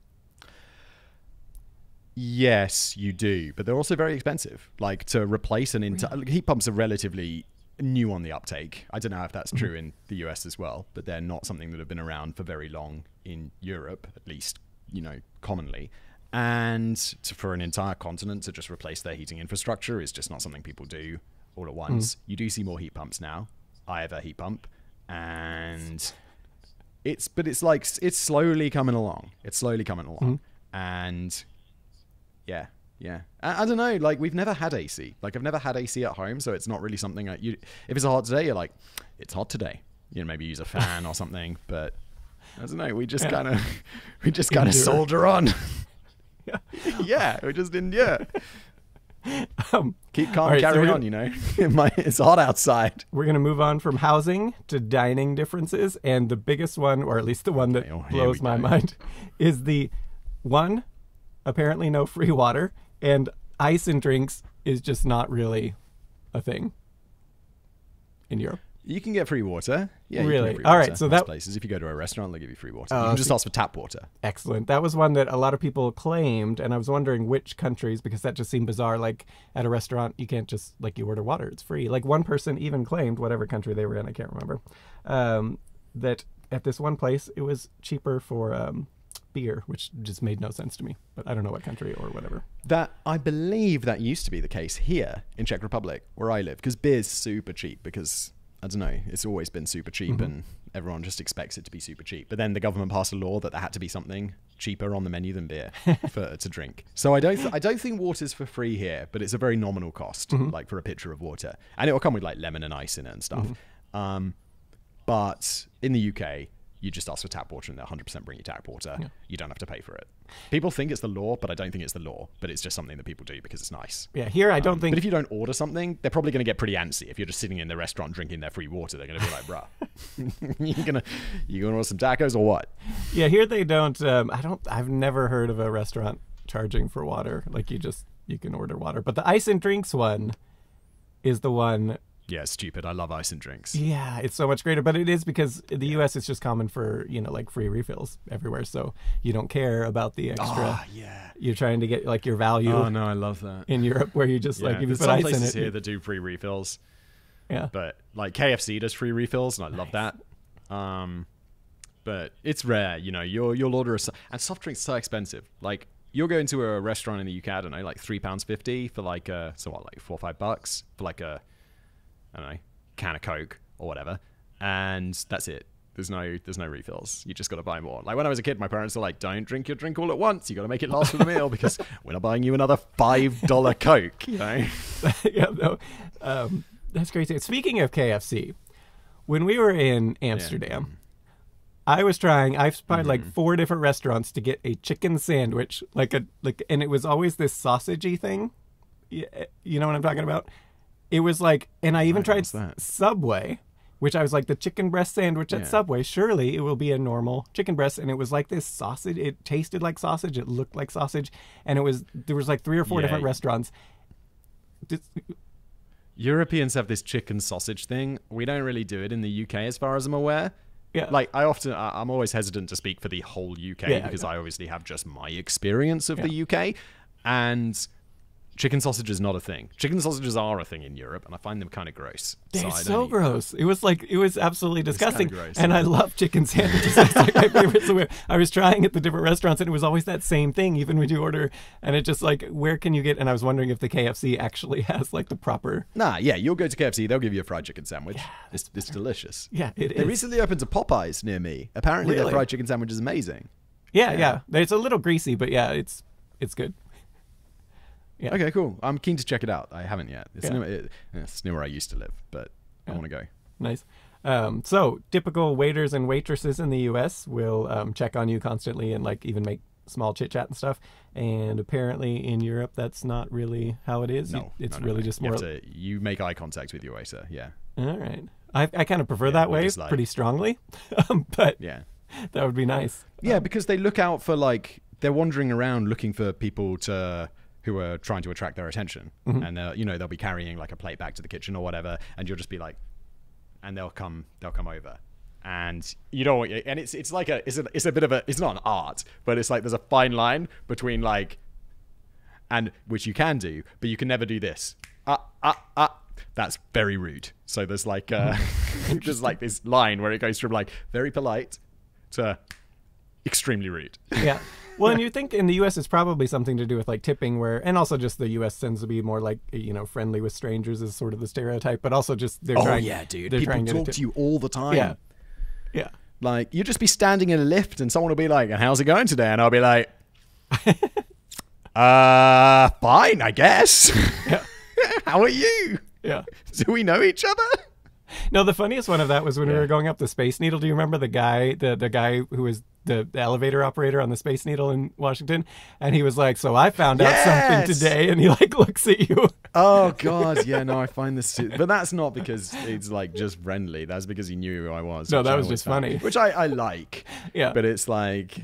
Yes, you do. But they're also very expensive. Like to replace an entire heat pumps are relatively new on the uptake. I don't know if that's true in the US as well, but they're not something that have been around for very long in Europe, at least commonly. And for an entire continent to just replace their heating infrastructure is just not something people do all at once. You do see more heat pumps now. I have a heat pump, and it's slowly coming along. And yeah. I don't know. Like we've never had AC. Like I've never had AC at home, so it's not really something that if it's a hot day, you're like, it's hot today. Maybe use a fan or something, but. I don't know. We just kind of soldier on. We just didn't. Keep calm, right, carry on. It's hot outside. We're gonna move on from housing to dining differences, and the biggest one, or at least the one that blows my mind, is the one. Apparently, no free water, and ice in drinks is just not really a thing in Europe. You can get free water. Yeah, really? Free all water. right. So most places, if you go to a restaurant, they'll give you free water. You can just ask for tap water. Excellent. That was one that a lot of people claimed, and I was wondering which countries, because that just seemed bizarre. Like at a restaurant, you can't just you order water; it's free. Like one person even claimed, whatever country they were in, I can't remember, that at this one place it was cheaper for beer, which just made no sense to me. But I don't know what country or whatever. That I believe that used to be the case here in Czech Republic, where I live, because beer's super cheap because. I don't know, it's always been super cheap and everyone just expects it to be super cheap. But then the government passed a law that there had to be something cheaper on the menu than beer to drink. So I don't think water's for free here, but it's a very nominal cost, like for a pitcher of water. And it will come with like lemon and ice in it and stuff. But in the UK, you just ask for tap water and they'll 100% bring you tap water. Yeah. You don't have to pay for it. People think it's the law, but I don't think it's the law. But it's just something that people do because it's nice. Yeah, here I don't think... But if you don't order something, they're probably going to get pretty antsy. If you're just sitting in the restaurant drinking their free water, they're going to be like, bruh, you gonna order some tacos or what? Yeah, here they don't... I've never heard of a restaurant charging for water. Like you can order water. But the ice and drinks one is the one... Yeah, it's stupid. I love ice and drinks. Yeah, it's so much greater. But it is because in the U.S. it's just common for, like free refills everywhere. So you don't care about the extra. Oh, yeah. You're trying to get like your value. Oh, no, I love that. In Europe where you just if you put ice in it. There's some places here that do free refills. Yeah. But like KFC does free refills and I love that. But it's rare, you'll order and soft drinks are so expensive. Like you'll go into a restaurant in the UK, I don't know, like £3.50 for like $4 or $5 for like a, I don't know, can of Coke or whatever, and that's it. There's no refills. You just got to buy more. Like when I was a kid, my parents were like, "Don't drink your drink all at once. You got to make it last for the meal because we're not buying you another $5 Coke." Yeah, no, that's crazy. Speaking of KFC, when we were in Amsterdam, I was trying. I've tried like 4 different restaurants to get a chicken sandwich, and it was always this sausagey thing. You know what I'm talking about? It was like, and I even tried Subway, which I was like, the chicken breast sandwich at Subway, surely it will be a normal chicken breast. And it was like this sausage. It tasted like sausage. It looked like sausage. And there was like 3 or 4 different restaurants. Europeans have this chicken sausage thing. We don't really do it in the UK as far as I'm aware. Yeah. Like, I'm always hesitant to speak for the whole UK because I obviously have just my experience of the UK. And chicken sausage is not a thing. Chicken sausages are a thing in Europe, and I find them kind of gross. They're so gross. It was absolutely disgusting. Gross, and I love chicken sandwiches. That's like my favorite. So I was trying at the different restaurants, and it was always that same thing, even when you order. And it just like, where can you get? And I was wondering if the KFC actually has like the proper. Nah, yeah, you'll go to KFC, they'll give you a fried chicken sandwich. Yeah, it's delicious. Yeah, it is. They recently opened a Popeyes near me. Apparently, their fried chicken sandwich is amazing. Yeah. It's a little greasy, but yeah, it's good. Yeah. Okay, cool. I'm keen to check it out. I haven't yet. It's near where I used to live, but I want to go. Nice. So typical waiters and waitresses in the U.S. will check on you constantly and like even make small chit chat and stuff. And apparently in Europe, that's not really how it is. No, it's really just more. You make eye contact with your waiter. Yeah. All right. I kind of prefer that way pretty strongly, but yeah, that would be nice. Yeah, because they look out for they're wandering around looking for people who are trying to attract their attention, and they'll be carrying like a plate back to the kitchen or whatever, and you'll just be like, and they'll come over, and you don't want, and it's a bit of it's not an art, but it's like there's a fine line between and which you can do, but you can never do this. That's very rude. So there's there's like this line where it goes from like very polite to extremely rude. Yeah. Well, and you think in the U.S. it's probably something to do with like tipping, and also just the U.S. tends to be more like friendly with strangers is sort of the stereotype, but also just they're trying. Oh yeah, dude. People talk to you all the time. Yeah. Yeah. Like you just be standing in a lift and someone will be like, "And how's it going today?" And I'll be like, fine, I guess. Yeah. How are you? Yeah. Do we know each other? No, the funniest one of that was when we were going up the Space Needle. Do you remember the guy, the guy who was the elevator operator on the Space Needle in Washington? And he was like, "So I found out something today," and he like looks at you. Oh God, yeah, no, I find this, but that's not because it's like just friendly. That's because he knew who I was. No, that was just funny, which I like. Yeah, but it's like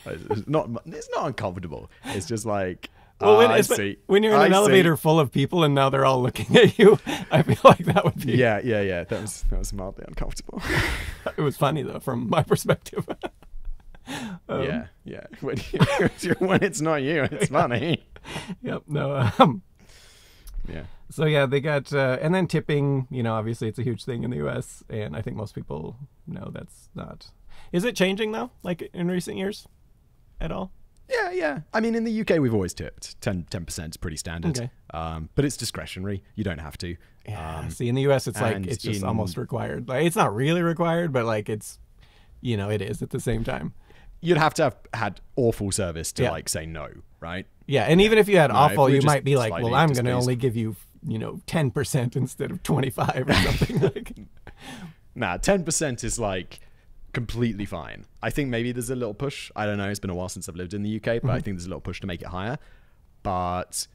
it's not uncomfortable. It's just like. Well, when you're in an elevator full of people and now they're all looking at you, I feel like that would be... Yeah. That was mildly uncomfortable. It was funny, though, from my perspective. Yeah. When it's not you, it's funny. Yep, no. Yeah. So, yeah, they got... and then tipping, obviously it's a huge thing in the U.S., and I think most people know that's not... Is it changing, though, like in recent years at all? Yeah. I mean, in the UK, we've always tipped. 10% is pretty standard. Okay. But it's discretionary. You don't have to. Yeah. See, in the US, it's like, it's just almost required. Like, it's not really required, but like it's, it is at the same time. You'd have to have had awful service to say no, right? Yeah. And even if you had awful, you might be like, well, I'm going to only give you, 10% instead of 25 or something. Like. Nah, 10% is like... completely fine. I think maybe there's a little push. I don't know. It's been a while since I've lived in the UK, but I think there's a little push to make it higher. But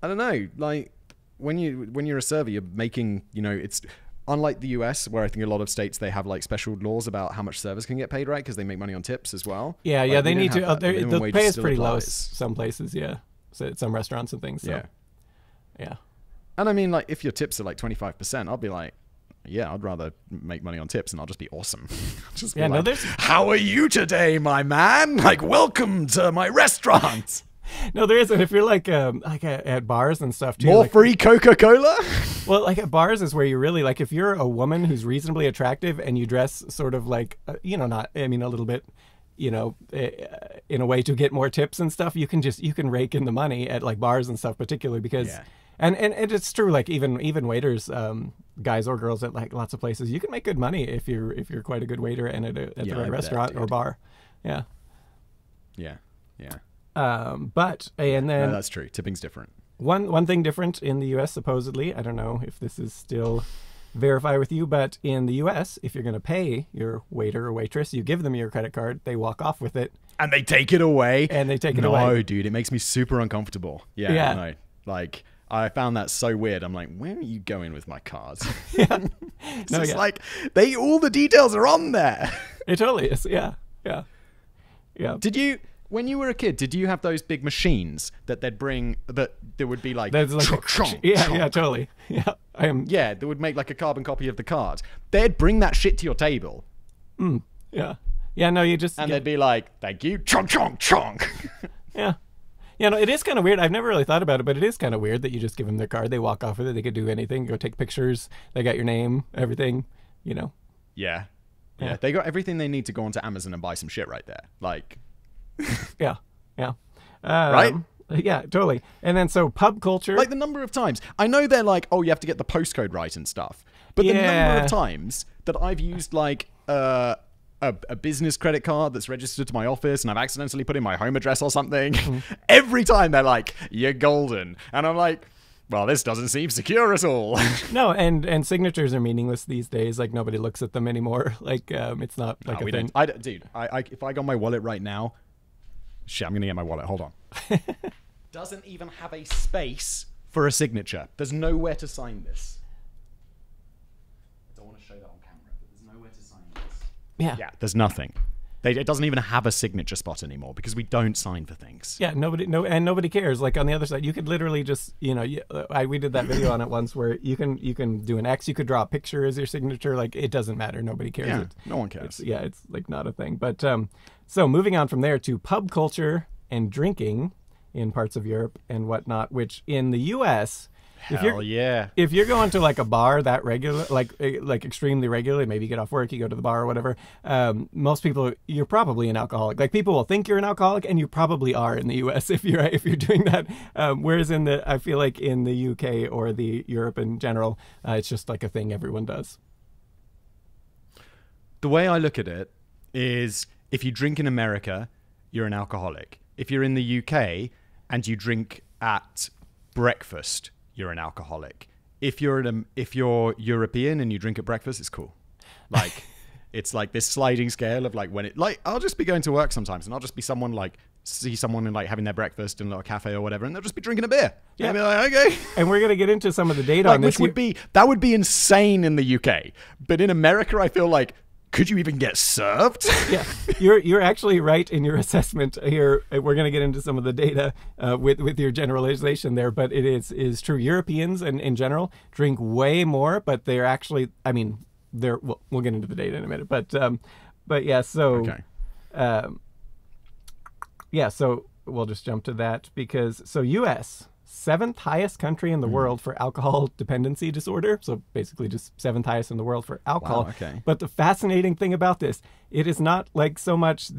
I don't know. Like when you're a server, you're making, it's unlike the US where I think a lot of states, they have like special laws about how much servers can get paid, right? Because they make money on tips as well. Yeah. Like, they need to. The pay is pretty low some places. Yeah. So at some restaurants and things. So. Yeah. And I mean, like if your tips are like 25%, I'll be like, yeah, I'd rather make money on tips and I'll just be awesome. Just be how are you today, my man? Like, welcome to my restaurant. No, there isn't. If you're like at bars and stuff too. More free Coca-Cola? Well, like at bars is where you really like, if you're a woman who's reasonably attractive and you dress sort of like, a little bit, in a way to get more tips and stuff, you can rake in the money at like bars and stuff, particularly because... Yeah. And it's true, like even waiters, guys or girls at like lots of places, you can make good money if you're quite a good waiter and at the right restaurant or bar. Yeah. But and then no, that's true. Tipping's different. One thing different in the U.S. supposedly. I don't know if this is still verify with you. But in the U.S., if you're going to pay your waiter or waitress, you give them your credit card. They walk off with it. And they take it away. No, dude, it makes me super uncomfortable. Yeah. No. Like, I found that so weird. I'm like, where are you going with my cards? Yeah. It's like, all the details are on there. It totally is. Yeah. When you were a kid, did you have those big machines that they'd bring, that there would be like... Yeah, totally. Yeah. Yeah, that would make like a carbon copy of the card. They'd bring that shit to your table. Yeah. Yeah, no, you just... And they'd be like, thank you, chonk, chonk, chonk. Yeah. Yeah, no, it is kind of weird. I've never really thought about it, but it is kind of weird that you just give them their card. They walk off with it. They could do anything. Go take pictures. They got your name, everything, you know. Yeah. They got everything they need to go onto Amazon and buy some shit right there. Like... Yeah. Right? Yeah, totally. And then so pub culture... Like the number of times... I know they're like, oh, you have to get the postcode right and stuff. But the number of times that I've used like... a business credit card that's registered to my office and I've accidentally put in my home address or something. Every time they're like, you're golden. And I'm like, well, this doesn't seem secure at all. No, and signatures are meaningless these days. Like, nobody looks at them anymore. Like, it's not like a thing. Dude, if I got my wallet right now... Shit, I'm going to get my wallet. Hold on. Doesn't even have a space for a signature. There's nowhere to sign this. I don't want to show that on camera, but there's nowhere to sign this. Yeah, there's nothing. It doesn't even have a signature spot anymore because we don't sign for things. Yeah, nobody cares. Like on the other side, you could literally just, we did that video on it once where you can do an X, you could draw a picture as your signature. Like it doesn't matter. Nobody cares. Yeah, no one cares. It's like not a thing. But so moving on from there to pub culture and drinking in parts of Europe and whatnot, which in the U.S. If you're going to like a bar that regular, like extremely regularly, maybe you get off work, you go to the bar or whatever. Most people, you're probably an alcoholic. Like people will think you're an alcoholic, and you probably are in the U.S. if you're doing that. Whereas I feel like in the U.K. or the Europe in general, it's just like a thing everyone does. The way I look at it is, if you drink in America, you're an alcoholic. If you're in the UK and you drink at breakfast, you're an alcoholic. If you're European and you drink at breakfast, it's cool. Like, it's like this sliding scale of like when it, like, I'll just be going to work sometimes and I'll just be see someone and like having their breakfast in a little cafe or whatever, and they'll just be drinking a beer. Yeah. And I'll be like, okay. And we're going to get into some of the data on this. That would be insane in the UK. But in America, I feel like, could you even get served? Yeah, you're actually right in your assessment here. We're going to get into some of the data with your generalization there, but it is true. Europeans and in general drink way more, but they're actually, we'll get into the data in a minute, but yeah, so okay. So we'll just jump to that because U.S. 7th highest country in the world for alcohol dependency disorder. So basically just 7th highest in the world for alcohol. Wow, okay. But the fascinating thing about this, it is not like so much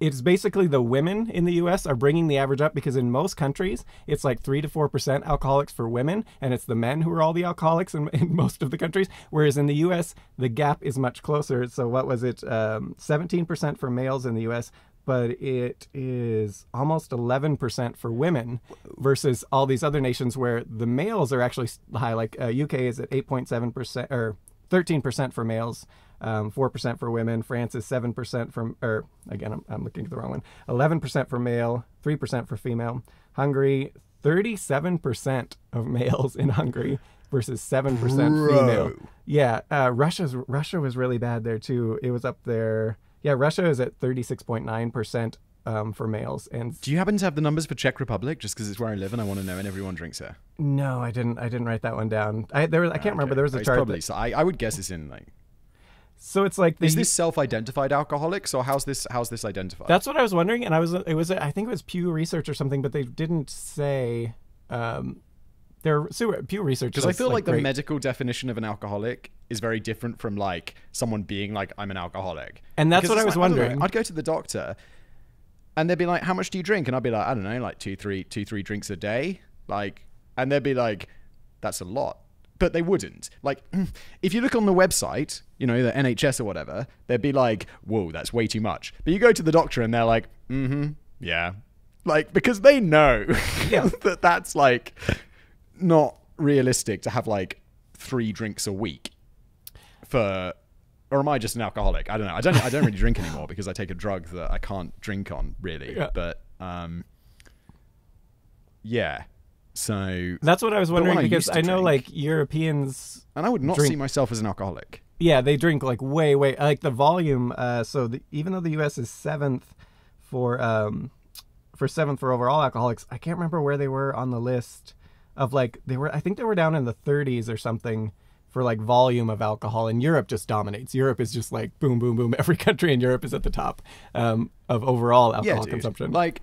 it's basically the women in the U.S. are bringing the average up, because in most countries, it's like 3 to 4% alcoholics for women, and it's the men who are all the alcoholics in most of the countries. Whereas in the U.S., the gap is much closer. So what was it? 17% for males in the U.S., but it is almost 11% for women versus all these other nations where the males are actually high. Like UK is at 8.7% or 13% for males, 4% for women. France is 7% from, or again, I'm looking at the wrong one. 11% for male, 3% for female. Hungary, 37% of males in Hungary versus 7% female. Yeah, Russia was really bad there too. It was up there. Yeah, Russia is at 36.9% for males. And do you happen to have the numbers for Czech Republic? Just because it's where I live and I want to know, and everyone drinks here. No, I didn't write that one down. I can't remember. There was a chart. Probably. So I would guess it's in like. So it's like is this self-identified alcoholics, or how's this identified? That's what I was wondering, and I think it was Pew Research or something, but they didn't say. Pew Research, because I feel like the medical definition of an alcoholic is very different from like someone being like, I'm an alcoholic. And that's what I was wondering. I'd go to the doctor and they'd be like, how much do you drink? And I'd be like, I don't know, like two, three drinks a day. Like, and they'd be like, that's a lot. But they wouldn't. Like, if you look on the website, the NHS or whatever, they'd be like, whoa, that's way too much. But you go to the doctor and they're like, yeah. Like, because they know yeah. that's like not realistic to have like 3 drinks a week or am I just an alcoholic? I don't know. I don't really drink anymore because I take a drug that I can't drink on really. Yeah. But yeah. So that's what I was wondering, because I know like Europeans, and I would not see myself as an alcoholic. Yeah, they drink like way like the volume. Even though the U.S. is 7th for 7th for overall alcoholics, I can't remember where they were on the list of like I think they were down in the 30s or something for like volume of alcohol, and Europe just dominates. Europe is just like boom, boom, boom. Every country in Europe is at the top of overall alcohol consumption. Like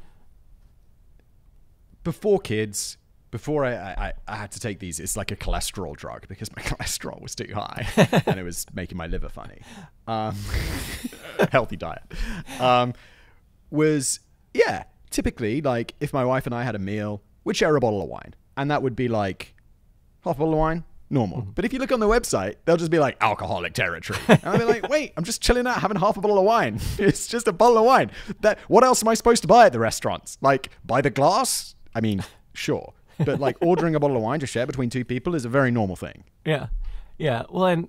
before I had to take these, it's like a cholesterol drug because my cholesterol was too high and it was making my liver funny. Healthy diet. Typically like if my wife and I had a meal, we'd share a bottle of wine, and that would be like half a bottle of wine. Normal. But if you look on the website, they'll just be like alcoholic territory. And I'll be like, wait, I'm just chilling out having half a bottle of wine. It's just a bottle of wine. What else am I supposed to buy at the restaurants? Like, buy the glass? I mean, sure. But like ordering a bottle of wine to share between 2 people is a very normal thing. Yeah. Yeah. Well, and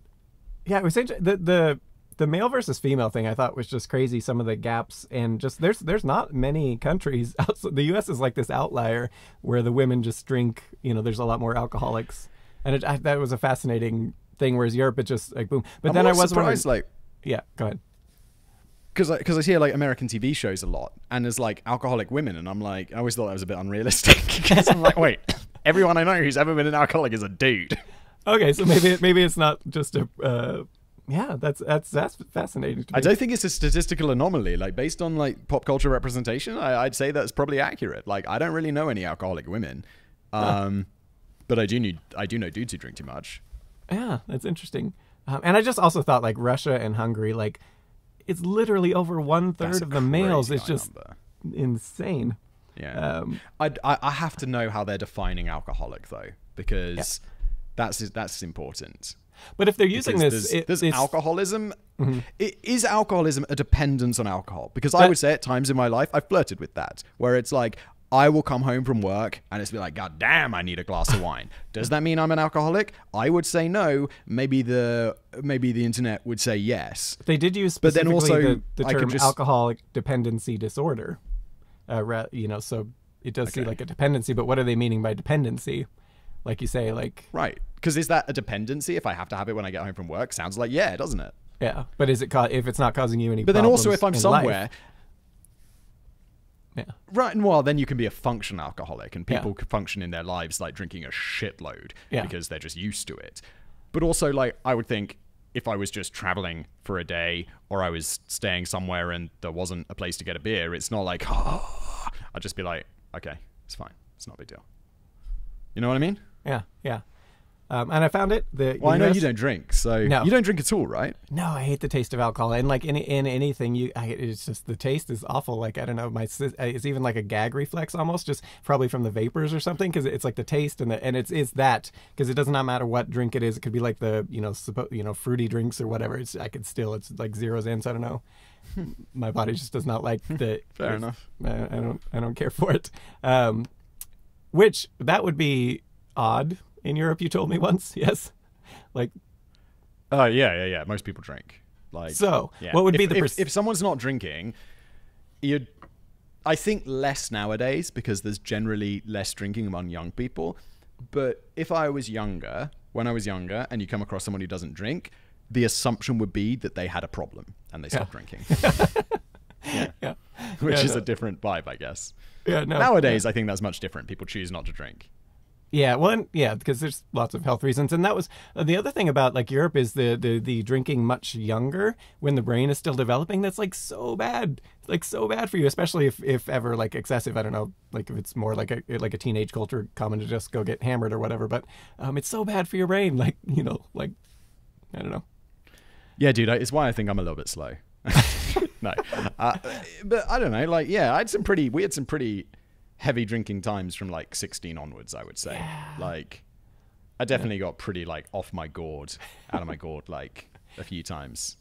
yeah, it was interesting. The male versus female thing I thought was just crazy. Some of the gaps, and just there's not many countries outside. The U.S. is like this outlier where the women just drink, there's a lot more alcoholics. And that was a fascinating thing, whereas Europe, it just like boom. But then I was surprised, yeah, go ahead. Because I hear like American TV shows a lot, and there's like alcoholic women, and I'm like, I always thought that was a bit unrealistic. Because I'm like, wait, everyone I know who's ever been an alcoholic is a dude. Okay, so maybe it's not just a. Yeah, that's fascinating to me. I don't think it's a statistical anomaly. Like based on like pop culture representation, I'd say that's probably accurate. Like I don't really know any alcoholic women. But I do know dudes who drink too much. Yeah, that's interesting. And I just also thought like Russia and Hungary, like it's literally over 1/3 of the males. It's just insane. Yeah. I have to know how they're defining alcoholic though, because that's important. But if they're using there's alcoholism. Mm-hmm. Is alcoholism a dependence on alcohol? Because I would say at times in my life I've flirted with that, where it's like I will come home from work and it's be like, God damn, I need a glass of wine. Does that mean I'm an alcoholic? I would say no. Maybe the internet would say yes. They did use specifically the term alcoholic dependency disorder. So it does see like a dependency, but what are they meaning by dependency? Like you say, like... Right. Because is that a dependency if I have to have it when I get home from work? Sounds like, yeah, doesn't it? Yeah. But is it if it's not causing you any problems? But then also if I'm somewhere... Life, yeah. Right, and well, then you can be a functional alcoholic, and people could function in their lives like drinking a shitload because they're just used to it. But also, like, I would think if I was just traveling for a day, or I was staying somewhere and there wasn't a place to get a beer, it's not like, I'd just be like, okay, it's fine. It's not a big deal. You know what I mean? Yeah, yeah. And I found it. I know you don't drink, so you don't drink at all, right? No, I hate the taste of alcohol, and like in anything, it's just the taste is awful. Like I don't know, it's even like a gag reflex almost, just probably from the vapors or something, because it's like the taste and it's that, because it does not matter what drink it is. It could be like the fruity drinks or whatever. It's like zeros in. So I don't know. My body just does not like the. Fair enough. I don't care for it. Which that would be odd. In Europe, you told me once, yes? Like, yeah. Most people drink. Like, so what would be if someone's not drinking, I think less nowadays because there's generally less drinking among young people. But if I was younger, when I was younger, and you come across someone who doesn't drink, the assumption would be that they had a problem and they stopped drinking. Which is a different vibe, I guess. Yeah. No. Nowadays, I think that's much different. People choose not to drink. Yeah, well, because there's lots of health reasons, and that was the other thing about like Europe is the drinking much younger when the brain is still developing. That's like so bad for you, especially if ever like excessive. I don't know, like if it's more like a teenage culture common to just go get hammered or whatever. But it's so bad for your brain, like like I don't know. Yeah, dude, it's why I think I'm a little bit slow. No, but I don't know. Like, we had some pretty heavy drinking times from like 16 onwards, I would say. Like I definitely got pretty like out of my gourd like a few times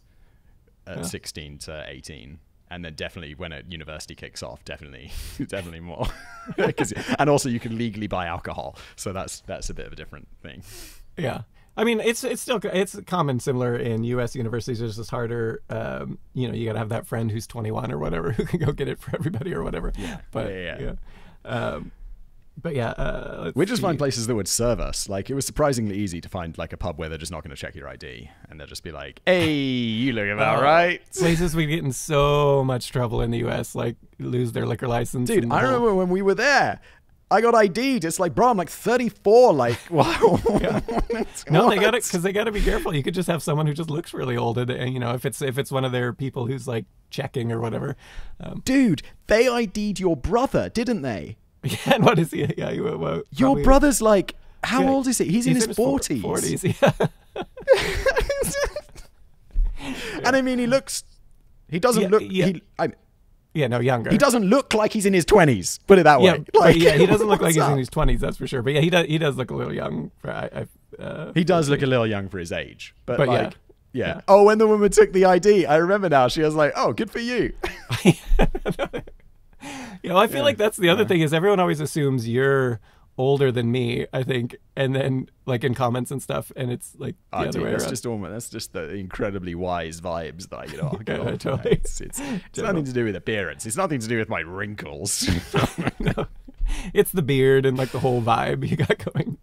at 16 to 18, and then definitely when a university kicks off, definitely more. And also you can legally buy alcohol, so that's a bit of a different thing. I mean, it's still it's common, similar in U.S. universities. It's just harder. You got to have that friend who's 21 or whatever who can go get it for everybody or whatever. Yeah. But but yeah, we just find places that would serve us. Like, it was surprisingly easy to find like a pub where they're just not going to check your ID, and they'll just be like, "Hey, you look about right." Places we get in so much trouble in the U.S. like lose their liquor license. Dude, I remember when we were there. I got ID'd. It's like, bro, I'm like 34. Like, wow. No, they got it because they got to be careful. You could just have someone who just looks really old, and if it's one of their people who's like checking or whatever. Dude, they ID'd your brother, didn't they? Yeah, and what is he? Yeah, your brother's like, how old is he? He's in his 40s. 40s, yeah. And I mean, he doesn't look. Yeah, no, younger. He doesn't look like he's in his 20s. Put it that way. He doesn't look like he's in his 20s. That's for sure. But yeah, he does look a little young. He does look a little young for his age. But like, yeah. Oh, when the woman took the ID, I remember now. She was like, "Oh, good for you." I feel like that's the other thing is everyone always assumes you're older than me, I think, and then like in comments and stuff, and it's like the other way around. That's just the incredibly wise vibes that I get off. Totally. It's nothing to do with appearance. It's nothing to do with my wrinkles. No, it's the beard and like the whole vibe you got going.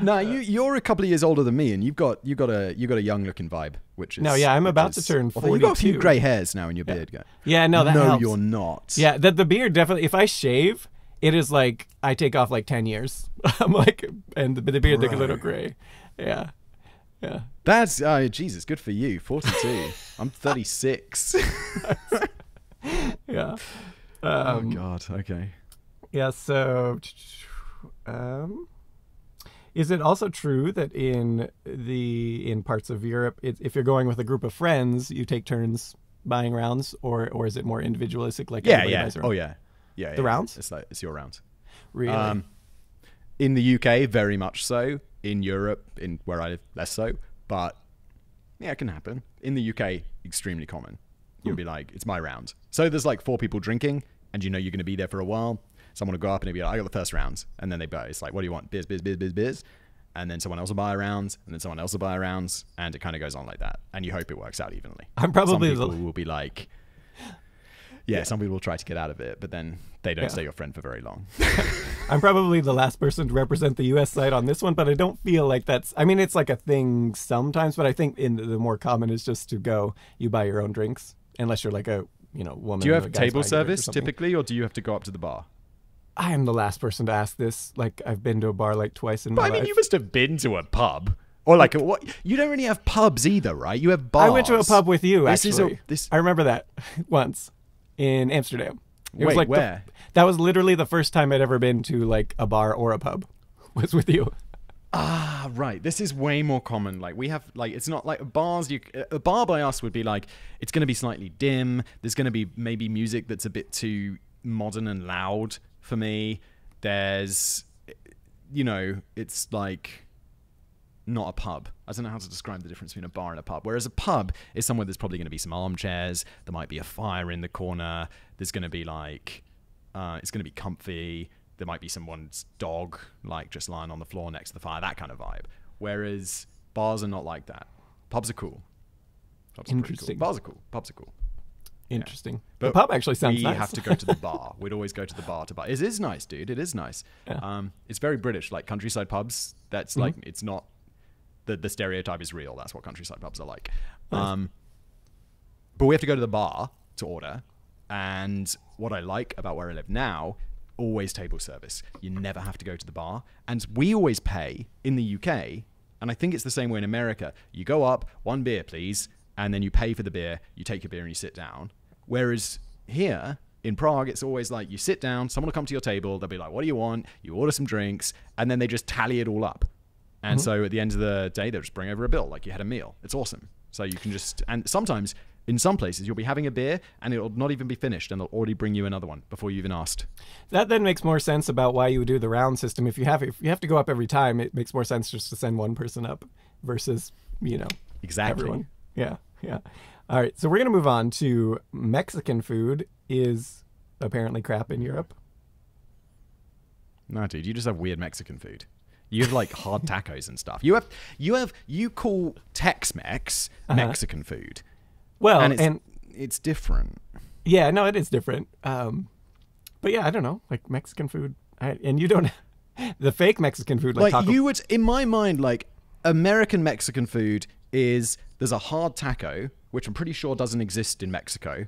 No, you're a couple of years older than me, and you've got a young looking vibe, which is I'm about to turn 42. You've got a few grey hairs now in your beard, guy. Yeah, no, that helps. You're not. Yeah, the beard definitely. If I shave, it is like I take off like 10 years. I'm like, and the beard like a little gray. Yeah. That's Jesus, good for you. 42. I'm 36. Yeah. Oh God. Okay. Yeah. So. Is it also true that in parts of Europe, if you're going with a group of friends, you take turns buying rounds, or is it more individualistic? Like Oh yeah. The rounds? It's your rounds. Really? In the UK, very much so. In Europe, where I live, less so. But yeah, it can happen. In the UK, extremely common. You'll be like, it's my round. So there's like 4 people drinking, and you're going to be there for a while. Someone will go up and they'll be like, I got the first round. And then they buy. It's like, what do you want? Beers, beers, beers, beers, beers. And then someone else will buy a round, and then someone else will buy a round, and it kind of goes on like that. And you hope it works out evenly. I'm probably some people will be like, some people will try to get out of it, but then they don't stay your friend for very long. I'm probably the last person to represent the U.S. side on this one, but I don't feel like that's. I mean, it's like a thing sometimes, but I think the more common is just to go. You buy your own drinks, unless you're like a woman. Do you have table service typically, or do you have to go up to the bar? I am the last person to ask this. Like, I've been to a bar like twice in my life. I mean, you must have been to a pub. Or like, what? You don't really have pubs either, right? You have bars. I went to a pub with you, actually. This I remember that once in Amsterdam. Wait, was where? That was literally the first time I'd ever been to like a bar or a pub. Was with you. Ah, right. This is way more common. Like, we have, like, it's not like bars. A bar by us would be like, it's going to be slightly dim. There's going to be maybe music that's a bit too modern and loud for me. There's, it's like not a pub. I don't know how to describe the difference between a bar and a pub. Whereas a pub is somewhere there's probably going to be some armchairs. There might be a fire in the corner. There's going to be like, it's going to be comfy. There might be someone's dog, like, just lying on the floor next to the fire, that kind of vibe. Whereas bars are not like that. Pubs are cool. Interesting. Bars are cool. Pubs are cool. Interesting. Yeah. But the pub actually sounds nice. We have to go to the bar. We'd always go to the bar to buy. It is nice, dude. It is nice. Yeah. It's very British, like countryside pubs. That's like, it's not, the stereotype is real. That's what countryside pubs are like. Nice. But we have to go to the bar to order. And what I like about where I live now, always table service. You never have to go to the bar. And we always pay in the UK, and I think it's the same way in America. You go up, 1 beer, please, and then you pay for the beer, you take your beer and you sit down. Whereas here in Prague, it's always like you sit down, someone will come to your table, they'll be like, what do you want? You order some drinks, and then they just tally it all up. And so at the end of the day, they'll just bring over a bill like you had a meal. It's awesome. So you can just, and sometimes in some places you'll be having a beer and it'll not even be finished and they'll already bring you another one before you even asked. That then makes more sense about why you would do the round system. If you have to go up every time, it makes more sense just to send one person up versus, exactly. Everyone. Yeah. All right. So we're going to move on to Mexican food is apparently crap in Europe. No, dude, you just have weird Mexican food. You have like hard tacos and stuff. You call Tex-Mex Mexican food. Well, and it's different. Yeah, no, it is different. But yeah, I don't know, like Mexican food, and you don't the fake Mexican food like taco. You would, in my mind, like American Mexican food is there's a hard taco, which I'm pretty sure doesn't exist in Mexico,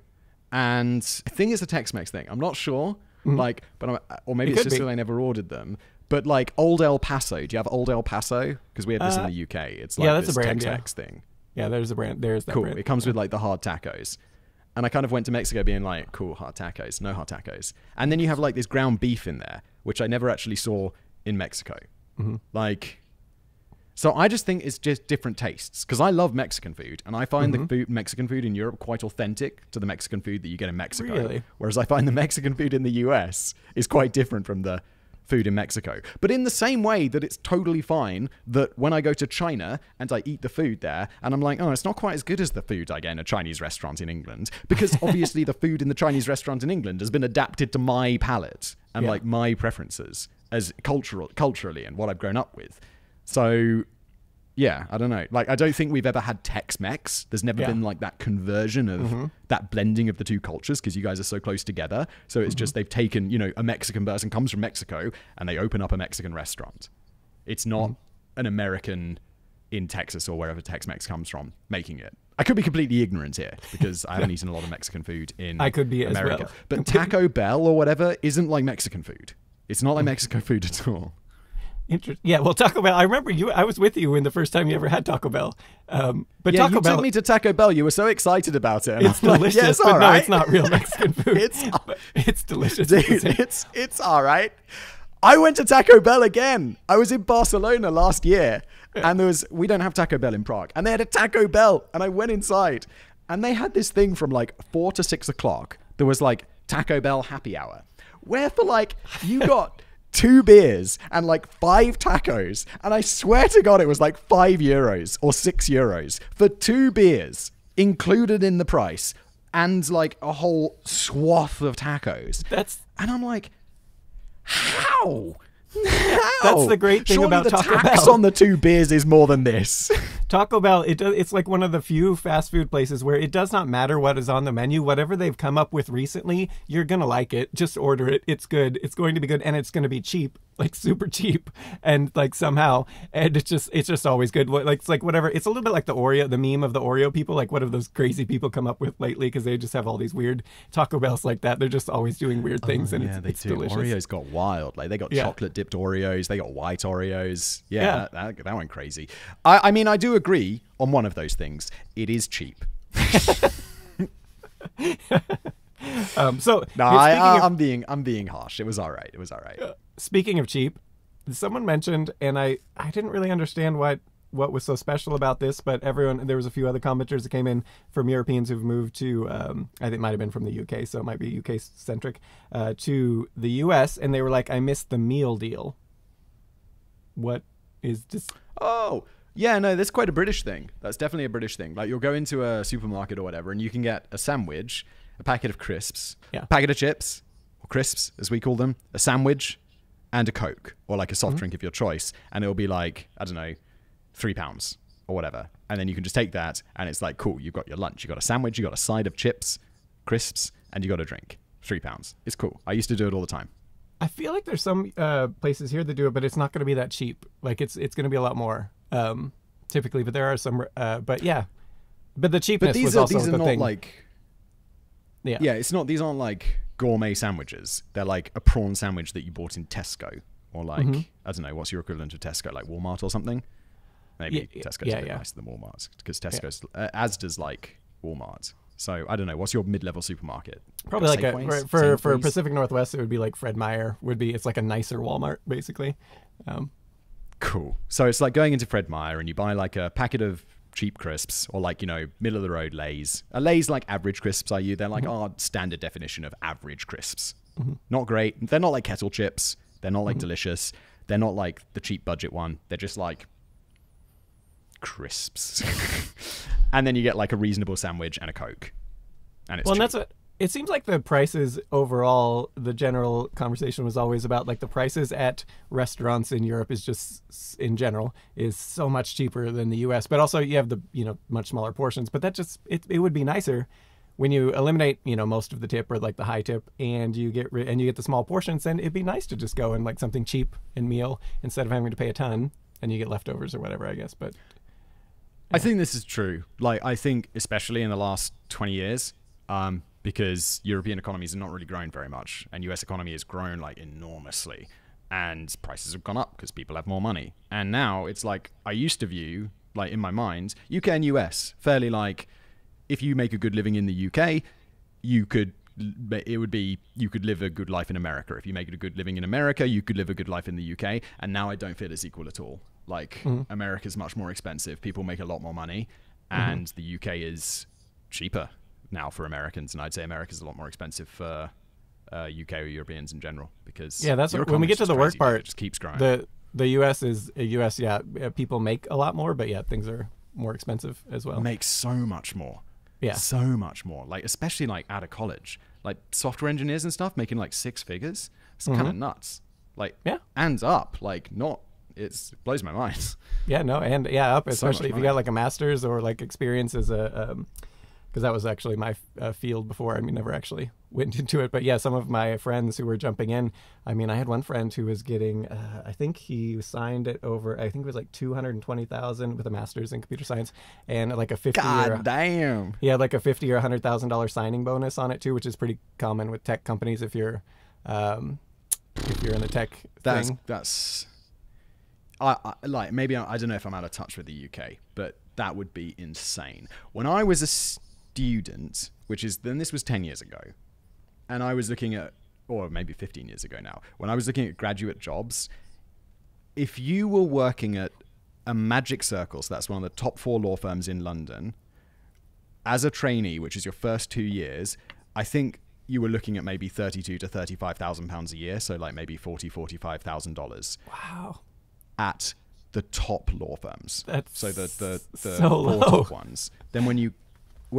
and I think it's a Tex-Mex thing. I'm not sure, or maybe it's just because I never ordered them. But like Old El Paso, do you have Old El Paso? Because we have this in the UK. It's like that's this a brand, Tex-Mex thing. Yeah, there's a brand. There's that cool. brand. It comes with like the hard tacos. And I kind of went to Mexico being like, cool, hard tacos, no hard tacos. And then you have like this ground beef in there, which I never actually saw in Mexico. Like, so I just think it's just different tastes. Because I love Mexican food, and I find the Mexican food in Europe quite authentic to the Mexican food that you get in Mexico. Really? Whereas I find the Mexican food in the US is quite different from the food in Mexico. But in the same way that it's totally fine that when I go to China and I eat the food there and I'm like, oh, it's not quite as good as the food I get in a Chinese restaurant in England, because obviously the food in the Chinese restaurant in England has been adapted to my palate and like my preferences as culturally and what I've grown up with. So yeah, I don't know. Like, I don't think we've ever had Tex-Mex. There's never been like that conversion of that blending of the two cultures, because you guys are so close together. So it's just they've taken, you know, a Mexican person comes from Mexico and they open up a Mexican restaurant. It's not an American in Texas or wherever Tex-Mex comes from making it. I could be completely ignorant here because I haven't eaten a lot of Mexican food in I could be America. as well. But Taco Bell or whatever isn't like Mexican food. It's not like Mexican food at all. Yeah, well, Taco Bell. I remember you. I was with you when the first time you ever had Taco Bell. But yeah, Taco you Bell, took me to Taco Bell. You were so excited about it. And it's I'm like, delicious. yeah, it's but all no, right. it's not real Mexican food. it's delicious, dude. It's all right. I went to Taco Bell again. I was in Barcelona last year, and we don't have Taco Bell in Prague, and they had a Taco Bell, and I went inside, and they had this thing from like 4 to 6 o'clock. There was like Taco Bell happy hour, where for like you got 2 beers and like 5 tacos, and I swear to God it was like €5 or €6 for 2 beers included in the price, and like a whole swath of tacos. And I'm like, how? That's the great thing about Taco Bell. The tax on the 2 beers is more than this. Taco Bell, it's like one of the few fast food places where it does not matter what is on the menu. Whatever they've come up with recently, you're going to like it. Just order it. It's good. It's going to be good. And it's going to be cheap, like super cheap. And like somehow, and it's just always good. It's like whatever. It's a little bit like the meme of the Oreo people. Like what have those crazy people come up with lately? Because they just have all these weird Taco Bells like that. They're just always doing weird things. And it's delicious. Oreos got wild. Like they got chocolate dipped Oreos. They got white Oreos. Yeah. That went crazy. I mean, I do agree on one of those things. It is cheap. I'm being harsh. It was all right. Speaking of cheap, someone mentioned, and I didn't really understand what was so special about this, but there was a few other commenters that came in from Europeans who've moved to, I think it might have been from the UK, so it might be UK centric, to the US, and they were like, I missed the meal deal. What is this? Oh, yeah, no, that's quite a British thing. That's definitely a British thing. Like, you'll go into a supermarket or whatever, and you can get a sandwich, a packet of crisps, a packet of chips, or crisps, as we call them, a sandwich, and a Coke, or like a soft drink of your choice. And it'll be like, I don't know, £3 or whatever. And then you can just take that, and it's like, cool, you've got your lunch. You've got a sandwich, you've got a side of chips, crisps, and you got a drink. £3. It's cool. I used to do it all the time. I feel like there's some places here that do it, but it's not going to be that cheap. Like it's going to be a lot more typically. But there are some. But yeah, but the cheapness was also the thing. These are not like. Yeah, it's not. These aren't like gourmet sandwiches. They're like a prawn sandwich that you bought in Tesco, or like I don't know, what's your equivalent of Tesco, like Walmart or something. Maybe Tesco's a bit nicer than Walmart, because Tesco's Asda's like Walmart. So I don't know. What's your mid-level supermarket? Probably like for Pacific Northwest, it would be like Fred Meyer. It's like a nicer Walmart, basically. Cool. So it's like going into Fred Meyer and you buy like a packet of cheap crisps, or like, you know, middle of the road Lay's. A Lay's like average crisps are you? They're like our standard definition of average crisps. Not great. They're not like kettle chips. They're not like delicious. They're not like the cheap budget one. They're just like crisps. And then you get like a reasonable sandwich and a Coke, and it's cheap. It seems like the prices overall, the general conversation was always about like the prices at restaurants in Europe is just, in general, is so much cheaper than the U.S. But also you have the, much smaller portions. But that just, it would be nicer when you eliminate, most of the tip or like the high tip and you get the small portions, then it'd be nice to just go and like something cheap and meal instead of having to pay a ton and you get leftovers or whatever, I guess. But I think this is true. Like, I think especially in the last 20 years, because European economies are not really growing very much, and US economy has grown like enormously, and prices have gone up because people have more money. And now it's like, I used to view, like in my mind, UK and US fairly like, if you make a good living in the UK, you could live a good life in America. If you make a good living in America, you could live a good life in the UK. And now I don't feel it's equal at all. Like, America's much more expensive. People make a lot more money, and the UK is cheaper now for Americans, and I'd say America's a lot more expensive for UK or Europeans in general, because that's when we get to the work part, it just keeps growing. The US is US, people make a lot more, but things are more expensive as well. Make so much more. Yeah, so much more. Like, especially like out of college, like software engineers and stuff making like 6 figures. It's kind of nuts. Like, and up, like not. It blows my mind. Yeah, no, and up, especially if you got like a master's or like experience as a, because that was actually my field before. I mean, never actually went into it, but some of my friends who were jumping in. I mean, I had one friend who was getting, I think he signed it over. I think it was like $220,000 with a master's in computer science, and like a 50. God damn. He had like a $50,000 or $100,000 signing bonus on it too, which is pretty common with tech companies if you're in the tech thing. That's. I maybe I don't know if I'm out of touch with the UK, but that would be insane. When I was a student, this was 10 years ago, and I was looking at, or maybe 15 years ago now, when I was looking at graduate jobs, if you were working at a Magic Circle, so that's one of the top 4 law firms in London, as a trainee, which is your first 2 years, I think you were looking at maybe £32,000 to £35,000 a year, so like maybe $45,000. Wow. At the top law firms. That's so the so 4 low. top ones. Then when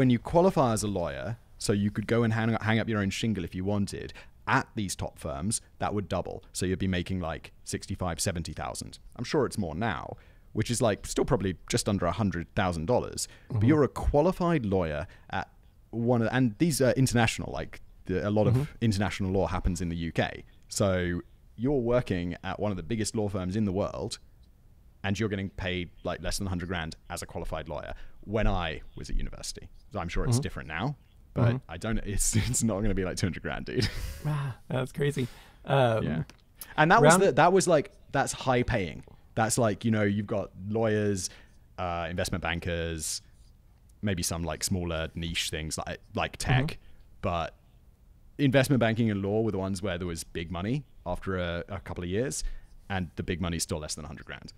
you qualify as a lawyer, so you could go and hang up your own shingle if you wanted at these top firms, that would double. So you'd be making like 65, 70,000. I'm sure it's more now, which is like still probably just under $100,000. But you're a qualified lawyer at and these are international, like a lot of international law happens in the UK. So you're working at one of the biggest law firms in the world, and you're getting paid like less than 100 grand as a qualified lawyer when I was at university. So I'm sure it's different now, but I don't, it's not going to be like 200 grand, dude. That's crazy. And that's high paying. That's like, you've got lawyers, investment bankers, maybe some like smaller niche things like tech, but investment banking and law were the ones where there was big money after a couple of years, and the big money is still less than 100 grand.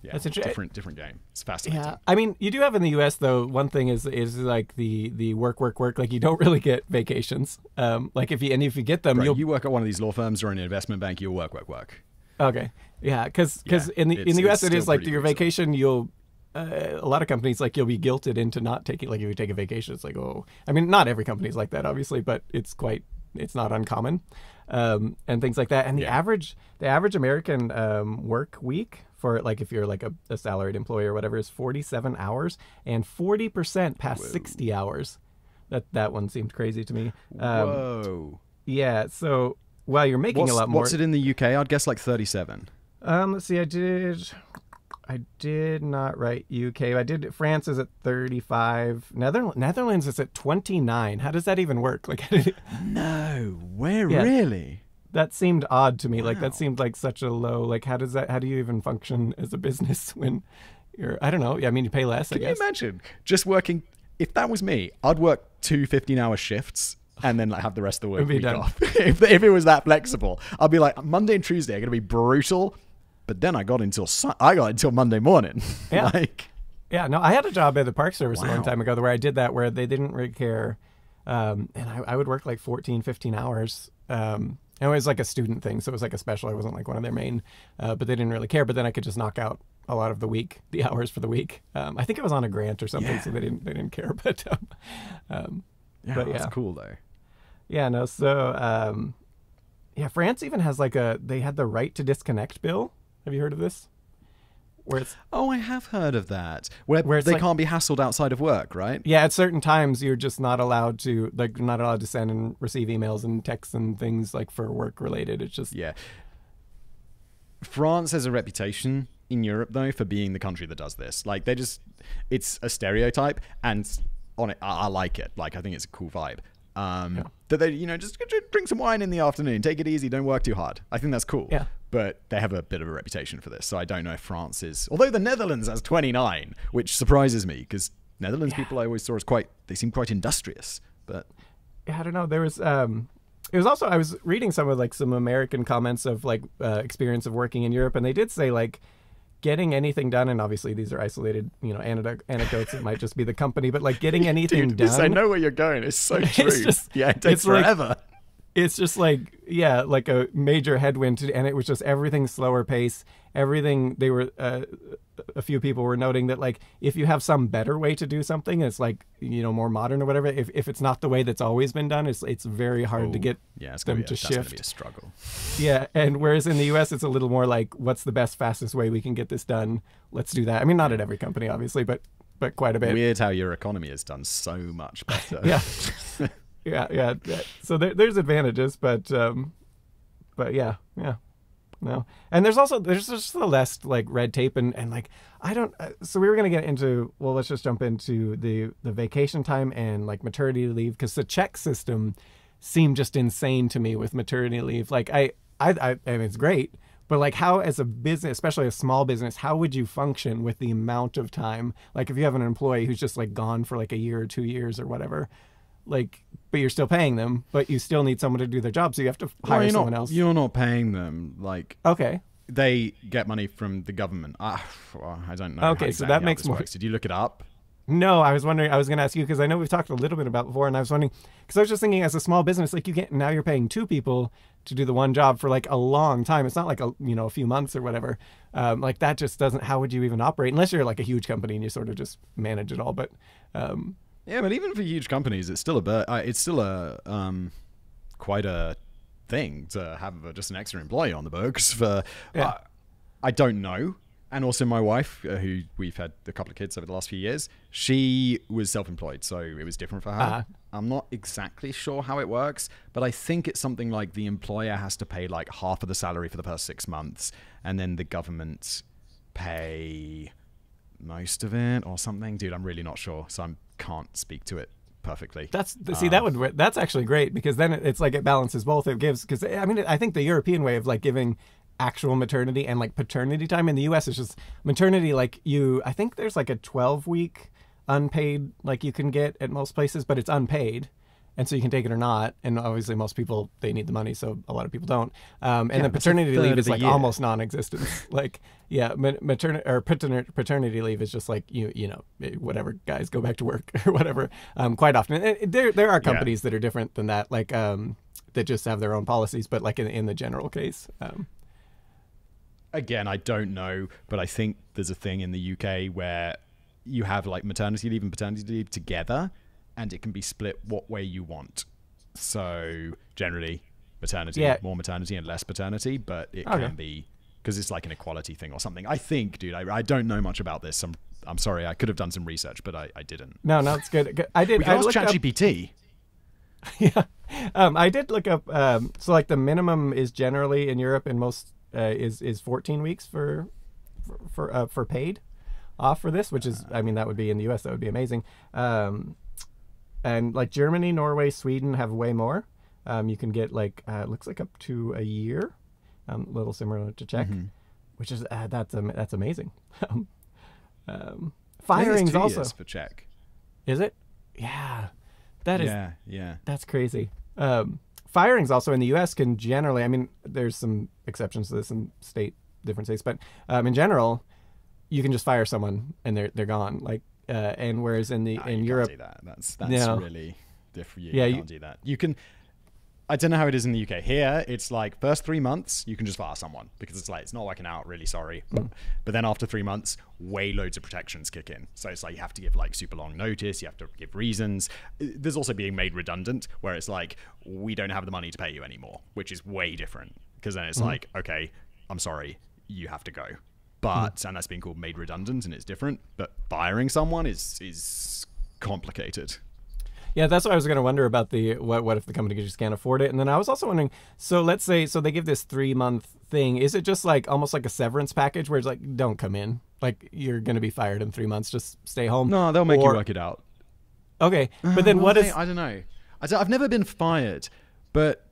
Yeah, that's different game. It's fascinating. Yeah, I mean, you do have in the U.S. though. One thing is like the work. Like you don't really get vacations. Like if you get them, you work at one of these law firms or in an investment bank, you'll work. Okay, yeah, because in the U.S. it is like your vacation. A lot of companies like you'll be guilted into not taking, like if you take a vacation, it's like, oh, I mean, not every company's like that, obviously, but it's not uncommon, and things like that. And the average American work week for like if you're like a salaried employee or whatever is 47 hours, and 40% past 60 hours. That one seemed crazy to me. Whoa. Yeah. So while you're making a lot more, what's it in the UK? I'd guess like 37. Let's see. I did not write UK. I did. France is at 35. Netherlands is at 29. How does that even work? Like, really? That seemed odd to me. Wow. Like that seemed like such a low. Like, how do you even function as a business when you're? I don't know. I mean, you pay less. Can you imagine just working? If that was me, I'd work 2 15-hour shifts and then like have the rest of the week off. if it was that flexible, I'd be like, Monday and Tuesday are going to be brutal. But then I got until Monday morning. Yeah. No, I had a job at the Park Service a long time ago where I did that, where they didn't really care. And I would work like 14, 15 hours. And it was like a student thing. So it was like a special. I wasn't like one of their main, but they didn't really care. But then I could just knock out a lot of the hours for the week. I think it was on a grant or something. So they didn't care. But Yeah, But that's yeah. cool though. Yeah, no. So, yeah, France even has like they had the right to disconnect bill. Have you heard of this? Where it's Oh, I have heard of that. Where Where it's they like- can't be hassled outside of work, right? yeah, at certain times you're just not allowed to not allowed to send and receive emails and texts and things like for work related. It's just Yeah. France has a reputation in Europe though for being the country that does this. Like it's a stereotype, and on it, I like it. Like I think it's a cool vibe. That they, just drink some wine in the afternoon, take it easy, don't work too hard. I think that's cool. Yeah. But they have a bit of a reputation for this, so I don't know if France is. Although the Netherlands has 29, which surprises me because Netherlands people I always saw as they seem quite industrious. But yeah, I don't know. There was it was also I was reading some American comments of experience of working in Europe, and they did say like getting anything done, and obviously these are isolated, anecdotes. It might just be the company, but like getting anything done. I know where you're going. It's so true. It takes it's like- forever. It's just like a major headwind, and it was just everything slower pace. Everything they were, a few people were noting that like if you have some better way to do something, it's like more modern or whatever. If it's not the way that's always been done, it's very hard to get it's them gonna to that's gonna shift. be a struggle. Yeah, and whereas in the U.S. it's a little more like, what's the best, fastest way we can get this done? Let's do that. I mean, not at every company, obviously, but quite a bit. Weird how your economy is done so much better. Yeah. Yeah. So there's advantages, but yeah. No. And there's just the less like red tape and like I don't. So we were gonna get into let's just jump into the vacation time and like maternity leave, because the Czech system seemed just insane to me with maternity leave. Like I mean it's great, but like how as a business, especially a small business, how would you function with the amount of time? Like if you have an employee who's just like gone for like a year or 2 years or whatever. Like, but you're still paying them, but you still need someone to do their job, so you have to hire someone else. You're not paying them. Like, okay, they get money from the government. I don't know. Okay, so that makes more. Works. Did you look it up? No, I was wondering. I was going to ask you because I know we've talked a little bit about before, and I was wondering because I was just thinking, as a small business, like now you're paying 2 people to do the one job for like a long time. It's not like a few months or whatever. Like that just doesn't. How would you even operate unless you're like a huge company and you sort of just manage it all? But yeah, but even for huge companies, it's still quite a thing to have just an extra employee on the books for. Yeah. I don't know. And also my wife, who we've had a couple of kids over the last few years, she was self-employed, so it was different for her. Uh-huh. I'm not exactly sure how it works, but I think it's something like the employer has to pay like half of the salary for the first 6 months, and then the government pay most of it or something. Dude, I'm really not sure, so I can't speak to it perfectly. That's actually great, because then it's like it balances both. It gives, because I mean I think the European way of like giving actual maternity and like paternity time in the US is just maternity, like I think there's like a 12-week unpaid like you can get at most places, but it's unpaid, and so you can take it or not, and obviously most people, they need the money, so a lot of people don't, and then paternity leave is like almost non-existent. Like paternity leave is just like whatever, guys, go back to work or whatever. Quite often there are companies that are different than that, like that just have their own policies, but like in the general case, again, I don't know, but I think there's a thing in the UK where you have like maternity leave and paternity leave together, and it can be split what way you want. So generally more maternity and less paternity, but it can be, because it's like an equality thing or something. I think, dude, I don't know much about this. I'm sorry, I could have done some research, but I didn't. No, it's good. I did. We can ask ChatGPT. Yeah, I did look up. So like the minimum is generally in Europe and most is 14 weeks for paid off for this, which is, I mean, that would be in the US, that would be amazing. And like Germany, Norway, Sweden have way more. You can get like looks like up to a year, a little similar to Czech, which is that's amazing. Firing's also for Czech. Is it? Yeah, that is. Yeah. That's crazy. Firings also in the U.S. can generally, I mean, there's some exceptions to this in different states, but in general, you can just fire someone and they're gone. Like, and whereas in Europe, can't do that. That's no. really different. You can't do that. You can. I don't know how it is in the UK. Here, it's like first 3 months, you can just fire someone because it's like, it's not working out, really sorry. But then after 3 months, way loads of protections kick in. So it's like you have to give like super long notice. You have to give reasons. There's also being made redundant where it's like, we don't have the money to pay you anymore, which is way different. Because then it's like, okay, I'm sorry, you have to go. But, and that's being called made redundant and it's different. But firing someone is complicated. Yeah, that's what I was going to wonder about the what if the company just can't afford it. And then I was also wondering, so let's say, so they give this 3-month thing. Is it just like almost like a severance package where it's like, don't come in. Like you're going to be fired in 3 months. Just stay home. No, they'll make you work it out. Okay. But then what is... I don't know. I've never been fired, but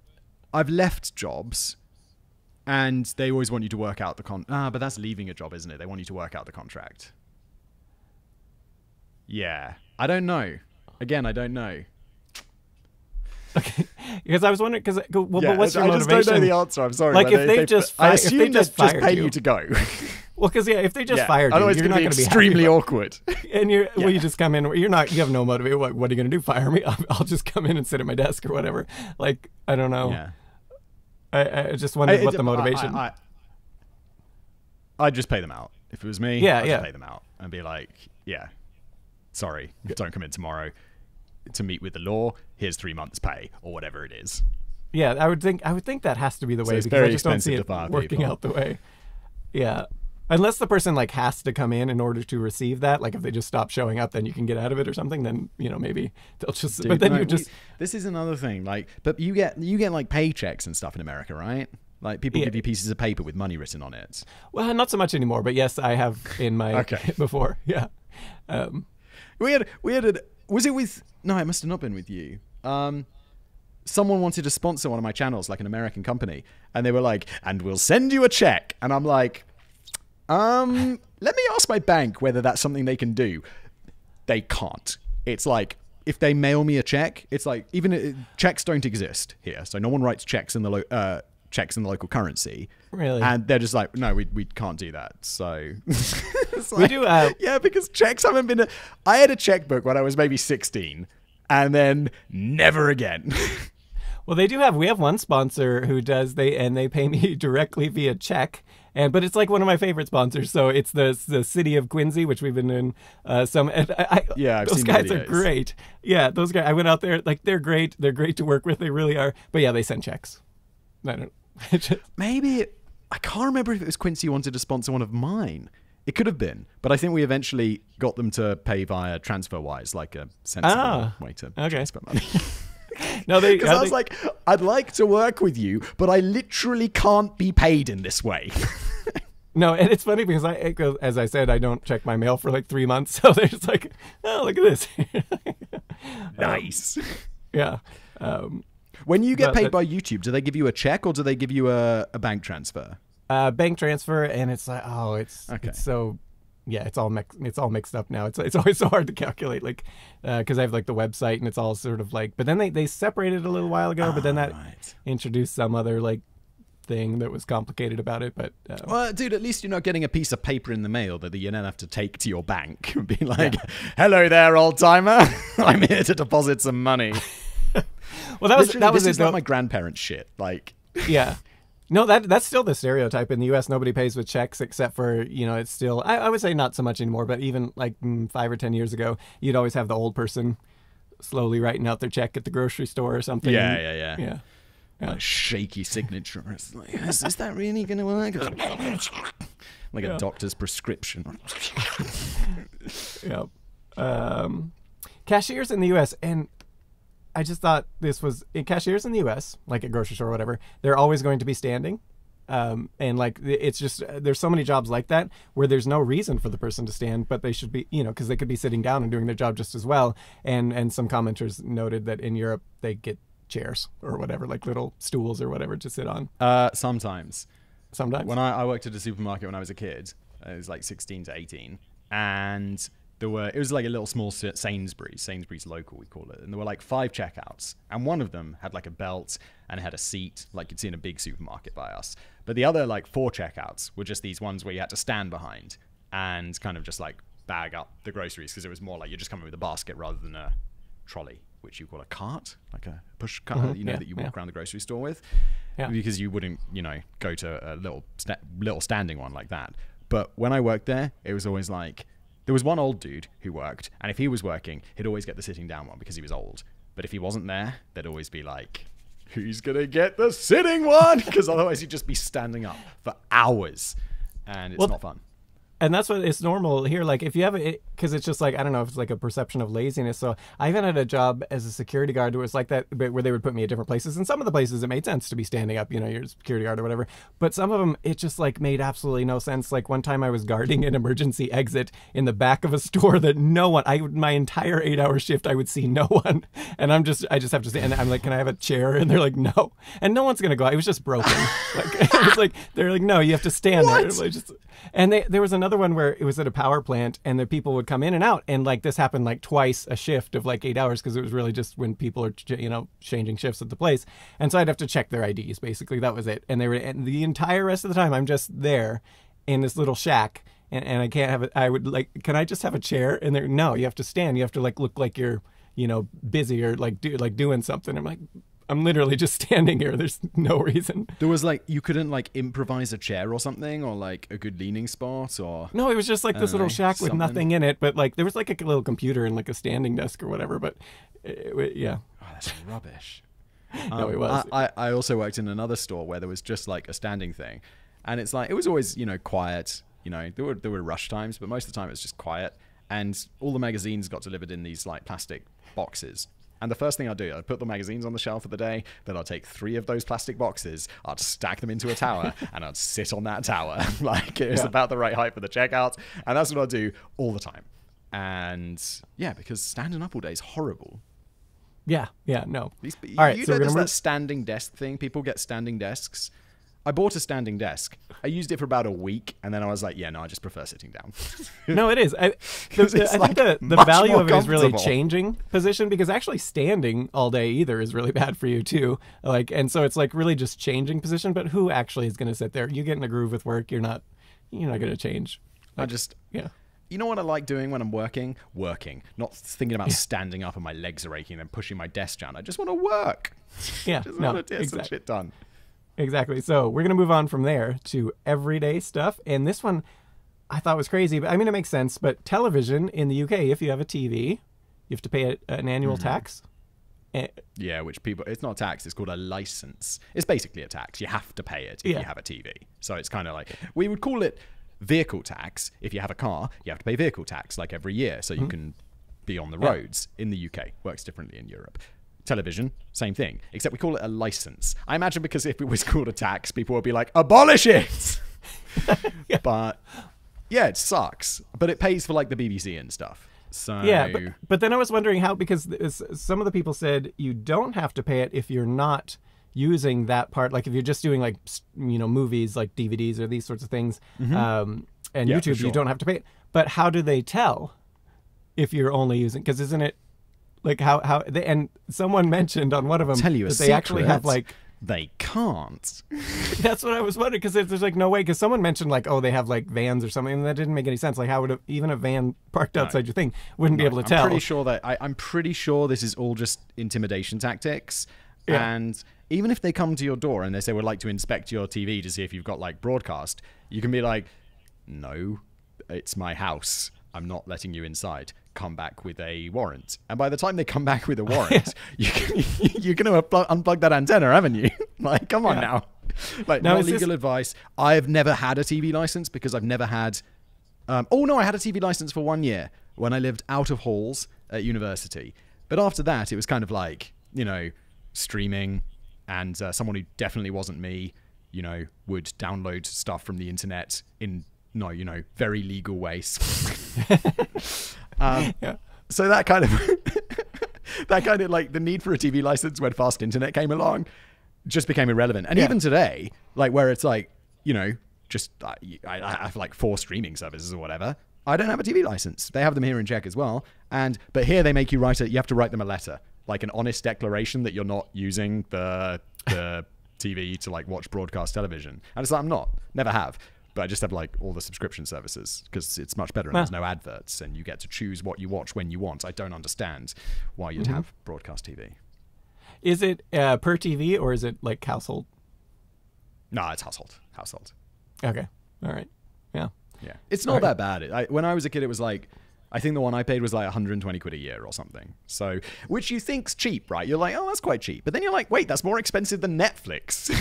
I've left jobs and they always want you to work out the but that's leaving a job, isn't it? They want you to work out the contract. Yeah. I don't know. Again, I don't know. Okay, because I was wondering, because but what's your motivation? I just don't know the answer. I'm sorry. Like if they just pay you to go. Well, because if they just fired you, you're not going to be extremely awkward. And you just come in. You have no motivation. What are you going to do? Fire me? I'll just come in and sit at my desk or whatever. Like I don't know. Yeah. I just wondered what the motivation. I'd just pay them out if it was me. I'd just pay them out and be like, yeah, sorry, don't come in tomorrow to meet with the law. Here's 3 months' pay or whatever it is. Yeah, I would think that has to be the way because I just don't see it working out the way. Yeah, unless the person like has to come in order to receive that. Like if they just stop showing up, then you can get out of it or something. Then maybe they'll just. Dude, but then this is another thing. Like, but you get like paychecks and stuff in America, right? Like people give you pieces of paper with money written on it. Well, not so much anymore, but yes, I have in my before. Yeah. We had was it with no, it must have not been with you. Someone wanted to sponsor one of my channels, like an American company, and they were like, and we'll send you a check. And I'm like, let me ask my bank whether that's something they can do. They can't. It's like, if they mail me a check, it's like, checks don't exist here. So no one writes checks in the local currency. Really? And they're just like, no, we can't do that. So we do. Yeah, because checks haven't been. I had a checkbook when I was maybe 16, and then never again. Well, we have one sponsor who does they pay me directly via check. But it's like one of my favorite sponsors. So it's the city of Quincy, which we've been in I've those seen guys videos. are great. Yeah, those guys. I went out there, like they're great. They're great to work with. They really are. But yeah, they send checks. I don't. I can't remember if it was Quincy who wanted to sponsor one of mine. It could have been, but I think we eventually got them to pay via TransferWise, like a sensible way to transfer money. No, because I was like, I'd like to work with you, but I literally can't be paid in this way. No, and it's funny because as I said, I don't check my mail for like 3 months, so they're just like, oh, look at this. Nice. Yeah. When you get paid by YouTube, do they give you a check or do they give you a bank transfer? Bank transfer, and it's like, it's so, yeah, it's all mixed up now. It's always so hard to calculate, like, because I have like the website and it's all sort of like, but then they separated a little while ago, but then that introduced some other like thing that was complicated about it. But well, dude, at least you're not getting a piece of paper in the mail that you then have to take to your bank and be like, hello there, old timer, I'm here to deposit some money. Well, that was like my grandparents' shit. Like, yeah, no, that's still the stereotype in the U.S. Nobody pays with checks except for it's still. I would say not so much anymore, but even like 5 or 10 years ago, you'd always have the old person slowly writing out their check at the grocery store or something. Yeah. Like shaky signature. It's like, is that really going to work? Like a doctor's prescription. Yeah. Cashiers in the U.S. and. I just thought this was cashiers in the U.S., like at grocery store or whatever, they're always going to be standing. And like, it's just, there's so many jobs like that where there's no reason for the person to stand, but they should be, because they could be sitting down and doing their job just as well. And some commenters noted that in Europe, they get chairs or whatever, like little stools or whatever to sit on. Sometimes. When I worked at a supermarket when I was a kid, I was like 16 to 18. And it was like a little small Sainsbury's local, we call it. And there were like 5 checkouts. And one of them had like a belt and it had a seat, like you'd see in a big supermarket by us. But the other like 4 checkouts were just these ones where you had to stand behind and kind of just like bag up the groceries, because it was more like you're just coming with a basket rather than a trolley. which you call a cart, like a push cart, that you walk around the grocery store with, because you wouldn't, go to a little standing one like that. But when I worked there, it was always like, there was one old dude who worked, and if he was working, he'd always get the sitting down one because he was old. But if he wasn't there, there'd always be like, who's going to get the sitting one? Because otherwise he'd just be standing up for hours, and it's not fun. And that's what it's normal here. Like if you have it, because it's just like, I don't know if it's like a perception of laziness. So I even had a job as a security guard where it was like that, where they would put me at different places. And some of the places it made sense to be standing up, you're a security guard or whatever. But some of them, it just like made absolutely no sense. Like one time I was guarding an emergency exit in the back of a store that no one, my entire 8-hour shift, I would see no one. And I just have to say, and I'm like, can I have a chair? And they're like, no. And no one's going to go out. It was just broken. It was like, they're like, no, you have to stand there. Like, and there was another one where it was at a power plant and the people would come in and out. And like this happened like twice a shift of like 8 hours because it was really just when people are, changing shifts at the place. And so I'd have to check their IDs. Basically, that was it. And and the entire rest of the time, I'm just there in this little shack and I can't have it. I would like, can I just have a chair? And they're, no, you have to stand. You have to like look like you're, busy or like doing something. I'm like, I'm literally just standing here. There's no reason. There was like, you couldn't like improvise a chair or something, or like a good leaning spot, or no, it was just like this little shack with nothing in it. But like there was like a little computer and like a standing desk or whatever. But yeah. Oh, that's rubbish. No, it was. I also worked in another store where there was just like a standing thing, and it's like it was always quiet. There were rush times, but most of the time it was just quiet. And all the magazines got delivered in these like plastic boxes. And the first thing I'd do, I'd put the magazines on the shelf for the day, then I'd take 3 of those plastic boxes, I'd stack them into a tower, and I'd sit on that tower. Like, it was about the right height for the checkout, and that's what I'd do all the time. And, yeah, because standing up all day is horrible. Yeah, no. All right, so there's that standing desk thing. People get standing desks. I bought a standing desk. I used it for about a week, and then I was like, yeah, no, I just prefer sitting down. No, it is. I think the value of it is really changing position, because actually standing all day either is really bad for you too. Like, and so it's like really just changing position, but who actually is going to sit there? You get in a groove with work, you're not going to change. Like, You know what I like doing when I'm working? Working. Not thinking about standing up and my legs are aching and pushing my desk down. I just want to work. Yeah. Just want to get some shit done. Exactly. So we're going to move on from there to everyday stuff. And this one I thought was crazy, but I mean, it makes sense. But television in the UK, if you have a TV, you have to pay an annual tax. Yeah, which it's not a tax, it's called a license. It's basically a tax. You have to pay it if you have a TV. So it's kind of like, we would call it vehicle tax. If you have a car, you have to pay vehicle tax like every year so you can be on the roads. In the UK, works differently in Europe. Television, same thing, except we call it a license. I imagine because if it was called a tax, people would be like, abolish it. But yeah, it sucks, but it pays for like the BBC and stuff. So yeah, but then I was wondering how, because some of the people said you don't have to pay it if you're not using that part, like if you're just doing like movies like DVDs or these sorts of things, and YouTube, you don't have to pay it. But how do they tell if you're only using, because isn't it like how they, and someone mentioned on one of them that they actually have like, they can't. That's what I was wondering, because there's like no way, because someone mentioned like, oh, they have like vans or something, and that didn't make any sense. Like, how would even a van parked outside your thing wouldn't be able to tell? I'm pretty sure this is all just intimidation tactics. And even if they come to your door and they say, we'd like to inspect your TV to see if you've got like broadcast, you can be like, no, it's my house. I'm not letting you inside. Come back with a warrant. And by the time they come back with a warrant, you're going to unplug that antenna, haven't you? Like, come on now. Like, no legal advice. I've never had a TV license because I've never had... I had a TV license for 1 year when I lived out of halls at university. But after that, it was kind of like, streaming, and someone who definitely wasn't me, would download stuff from the internet in... very legal ways. So that kind of like the need for a TV license when fast internet came along just became irrelevant. And even today, like where it's like, just I have like 4 streaming services or whatever. I don't have a TV license. They have them here in Czech as well. But here they make you you have to write them a letter, like an honest declaration that you're not using the TV to like watch broadcast television. And it's like, I'm not, never have. but I just have like all the subscription services because it's much better and there's no adverts and you get to choose what you watch when you want. I don't understand why you'd have broadcast TV. Is it per TV or is it like household? No, it's household. Okay. All right. Yeah. Yeah. It's not that bad. When I was a kid, it was like, I think the one I paid was like 120 quid a year or something. So, which you think's cheap, right? You're like, oh, that's quite cheap. But then you're like, wait, that's more expensive than Netflix.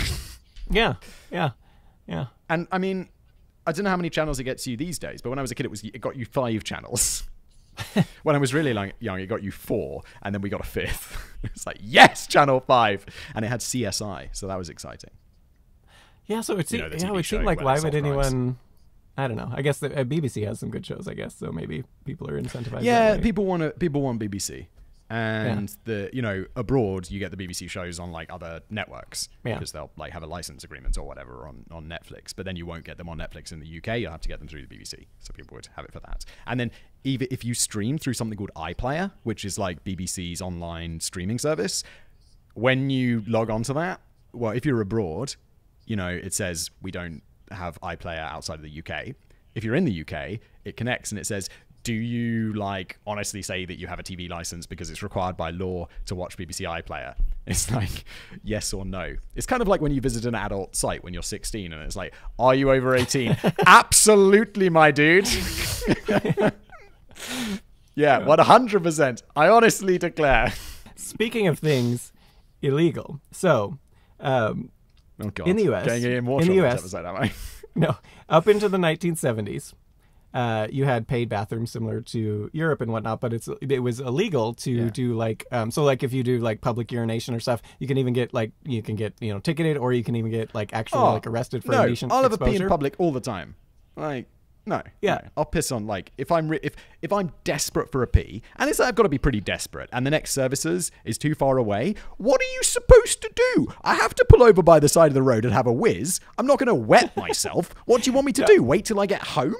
Yeah. And I mean, I don't know how many channels it gets you these days, but when I was a kid, it got you 5 channels. When I was really young, it got you 4, and then we got a 5th. It's like, yes, channel 5. And it had CSI, so that was exciting. Yeah, so it seemed like, why would anyone... I don't know. I guess the BBC has some good shows, I guess, so maybe people are incentivized. Yeah, people want BBC. And abroad you get the BBC shows on like other networks because they'll like have a license agreement or whatever on Netflix, but then you won't get them on Netflix in the UK. You'll have to get them through the BBC, so people would have it for that. And then even if you stream through something called iPlayer, which is like BBC's online streaming service, when you log on to that, well, if you're abroad, it says we don't have iPlayer outside of the UK. If you're in the UK, it connects and it says, do you like honestly say that you have a TV license because it's required by law to watch BBC iPlayer? It's like yes or no. It's kind of like when you visit an adult site when you're 16 and it's like, are you over 18? Absolutely, my dude. Yeah, 100%. I honestly declare. Speaking of things illegal, so oh God. in the US, episode, am I? No, up into the 1970s. You had paid bathrooms similar to Europe and whatnot, but it was illegal to do like so like if you do like public urination or stuff, you can even get ticketed, or you can even get like actually arrested for indecent exposure. I'll have a pee in public all the time. Like no, I'll piss on like if I'm desperate for a pee, and it's I've got to be pretty desperate, and the next services is too far away. What are you supposed to do? I have to pull over by the side of the road and have a whiz. I'm not going to wet myself. What do you want me to do? Wait till I get home?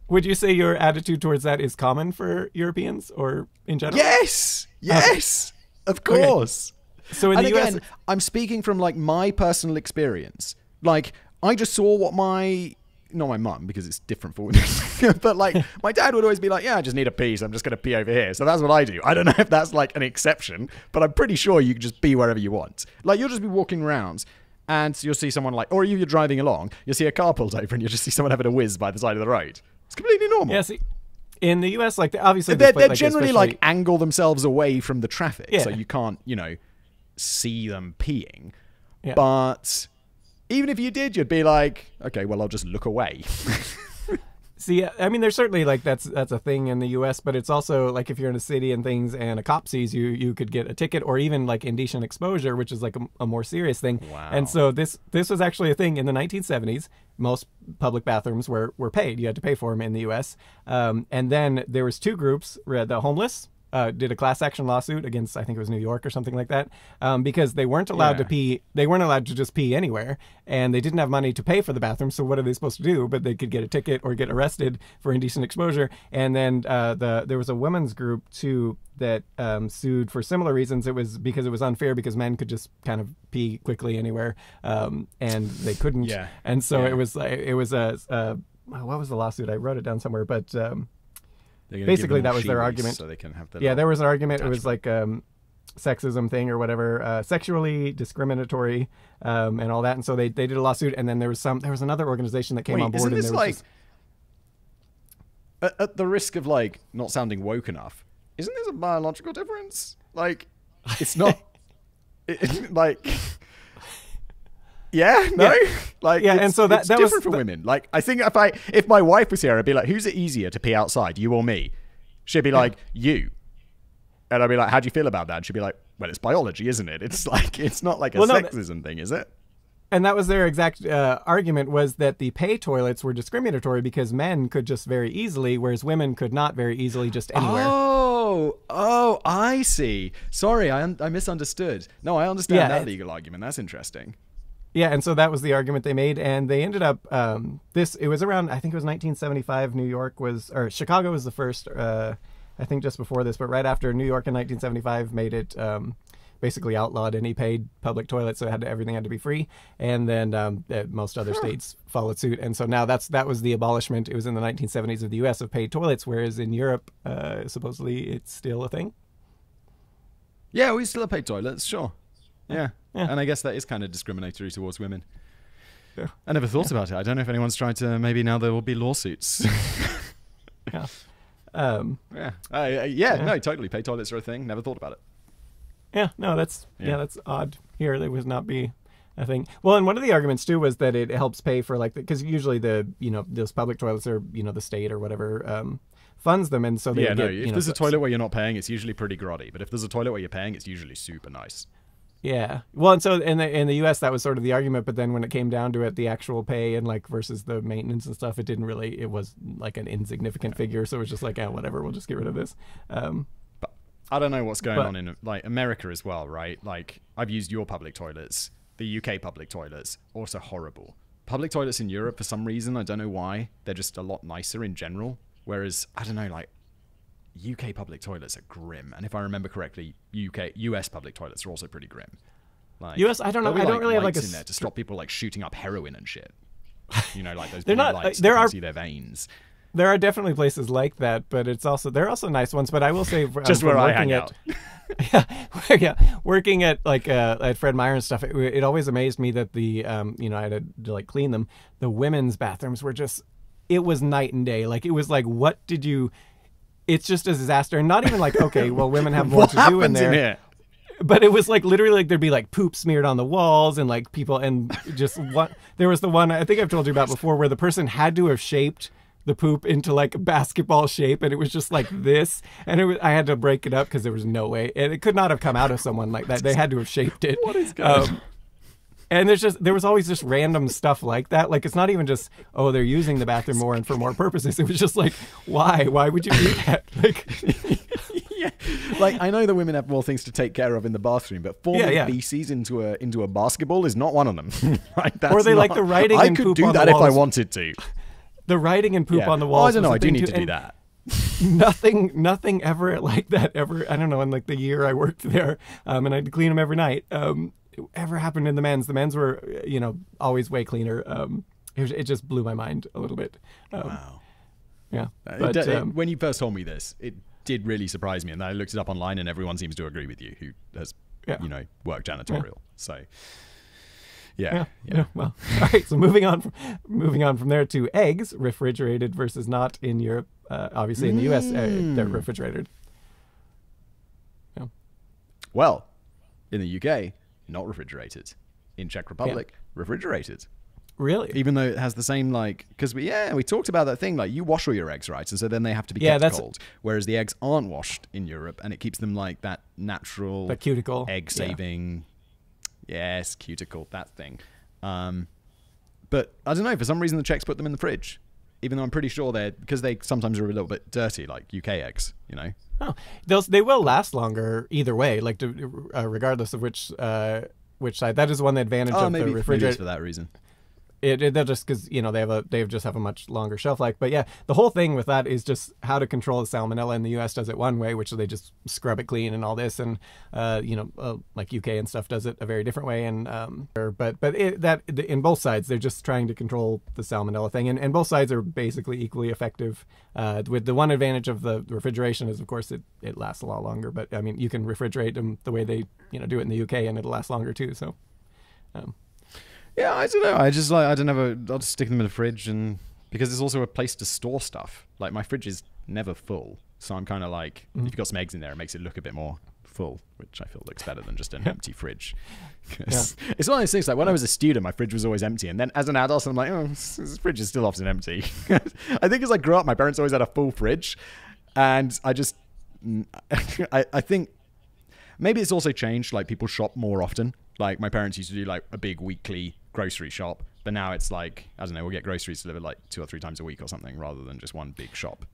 Would you say your attitude towards that is common for Europeans or in general? Yes, of course. Okay. So in the US, I'm speaking from like my personal experience. Like I just saw what not my mum because it's different for women, but like my dad would always be like, yeah, I just need a pee, so I'm just going to pee over here. So that's what I do. I don't know if that's like an exception, but I'm pretty sure you can just pee wherever you want. Like you'll just be walking around and you'll see someone or you're driving along, you'll see a car pulled over and you'll just see someone having a whiz by the side of the road. It's completely normal. Yeah, see, in the US, like obviously they're generally like angle themselves away from the traffic, so you can't, see them peeing. Yeah. But even if you did, you'd be like, okay, well, I'll just look away. See, I mean, there's certainly like that's a thing in the U.S., but it's also like if you're in a city and things and a cop sees you, you could get a ticket or even like indecent exposure, which is like a more serious thing. Wow. And so this was actually a thing in the 1970s. Most public bathrooms were paid. You had to pay for them in the U.S. And then there was 2 groups, the homeless. Did a class action lawsuit against, I think it was New York or something like that, because they weren't allowed to pee. They weren't allowed to just pee anywhere, and they didn't have money to pay for the bathroom. So what are they supposed to do? But they could get a ticket or get arrested for indecent exposure. And then there was a women's group too that sued for similar reasons. It was because it was unfair because men could just kind of pee quickly anywhere, and they couldn't. Yeah. And so it was a what was the lawsuit? I wrote it down somewhere, but. Basically, that was their argument. So they can have there was an argument. It was like sexism thing or whatever, sexually discriminatory, and all that. And so they did a lawsuit. And then there was another organization that came on board. Isn't and this like at the risk of like not sounding woke enough? Isn't this a biological difference? Like, it's not like. Yeah, no, and so that's different for women. Like, I think if my wife was here, I'd be like, "Who's it easier to pee outside, you or me?" She'd be like, "You," and I'd be like, "How do you feel about that?" And she'd be like, "Well, it's biology, isn't it? It's like it's not like a sexism thing, is it?" And that was their exact argument, was that the pay toilets were discriminatory because men could just very easily, whereas women could not very easily just anywhere. Oh, I see. Sorry, I misunderstood. No, I understand that legal argument. That's interesting. Yeah, and so that was the argument they made, and they ended up it was around, I think it was 1975. Chicago was the first, I think just before this, but right after New York in 1975 made it basically outlawed any paid public toilets, so everything had to be free. And then most other states followed suit. And so now that was the abolishment. It was in the 1970s of the U.S. of paid toilets, whereas in Europe, supposedly it's still a thing. Yeah, we still have paid toilets, sure. Yeah. And I guess that is kind of discriminatory towards women. Yeah. I never thought about it. I don't know if anyone's tried to. Maybe now there will be lawsuits. Yeah. No, totally. Paid toilets are a thing. Never thought about it. Yeah. No, that's odd. Here, that would not be a thing. Well, and one of the arguments too was that it helps pay for because usually those public toilets are the state or whatever funds them, and so they if there's a toilet where you're not paying, it's usually pretty grotty. But if there's a toilet where you're paying, it's usually super nice. Yeah. Well, and so in the U.S. that was sort of the argument, but then when it came down to it, the actual pay and versus the maintenance and stuff, it was like an insignificant figure. So it was just like, whatever, we'll just get rid of this. But I don't know what's going on in America as well, right? Like I've used your public toilets, the UK public toilets, also horrible. Public toilets in Europe, for some reason, I don't know why, they're just a lot nicer in general. Whereas, I don't know, UK public toilets are grim, and if I remember correctly, US public toilets are also pretty grim. US, I don't know. I don't really have in there to stop people shooting up heroin and shit. Those they're blue not. lights. There are see their veins. There are definitely places like that, but there are also nice ones. But I will say, just where I hang out. Working at at Fred Meyer and stuff, it always amazed me that the I had to clean them. The women's bathrooms were just. It was night and day. It was what did you? It's just a disaster. And not even okay, well, women have more to do in there. Here? But it was literally there'd be poop smeared on the walls and people and just what there was the one I think I've told you about before where the person had to have shaped the poop into a basketball shape, and it was just this, and I had to break it up because there was no way, and it could not have come out of someone like that. They had to have shaped it. What is going on? And there was always just random stuff like that. It's not even just, they're using the bathroom more and for more purposes. It was just why? Why would you do that? Yeah. I know the women have more things to take care of in the bathroom, but forming feces into a basketball is not one of them. Or they the writing and poop on the walls. I could do that if I wanted to. The writing and poop on the walls. I don't know. I do need to do that. Nothing ever like that ever. I don't know. In the year I worked there, and I had to clean them every night. Ever happened in the men's? The men's were, always way cleaner. It just blew my mind a little bit. Wow. Yeah. When you first told me this, it did really surprise me, and then I looked it up online, and everyone seems to agree with you who has, worked janitorial. So. Yeah. Well, all right. So moving on from there to eggs, refrigerated versus not in Europe. Obviously, in the U.S., they're refrigerated. Yeah. Well, in the UK, not refrigerated. In Czech Republic, refrigerated. Really? Even though it has the same because we talked about that thing you wash all your eggs, right? And so then they have to be kept cold. Whereas the eggs aren't washed in Europe, and it keeps them that natural cuticle egg saving. Yes, cuticle, that thing. But I don't know, for some reason the Czechs put them in the fridge, even though I'm pretty sure because they sometimes are a little bit dirty, like UK eggs, Oh, they will last longer either way, regardless of which side. That is one advantage of the refrigerator. Maybe it's for that reason. They're just because they just have a much longer shelf life. But yeah, the whole thing with that is just how to control the salmonella. In the U.S. does it one way, which they just scrub it clean and all this, and UK and stuff does it a very different way. And in both sides, they're just trying to control the salmonella thing, and both sides are basically equally effective. With the one advantage of the refrigeration is, of course, it lasts a lot longer. But I mean, you can refrigerate them the way they do it in the UK, and it'll last longer too. So. Yeah, I don't know. I'll just stick them in the fridge, and because there's also a place to store stuff. My fridge is never full, so I'm kind of if you've got some eggs in there, it makes it look a bit more full, which I feel looks better than just an empty fridge. It's one of those things. When I was a student, my fridge was always empty, and then as an adult, I'm this fridge is still often empty. I think as I grew up, my parents always had a full fridge, and I think maybe it's also changed. People shop more often. My parents used to do a big weekly grocery shop, but now it's I don't know, we'll get groceries delivered 2 or 3 times a week or something rather than just one big shop.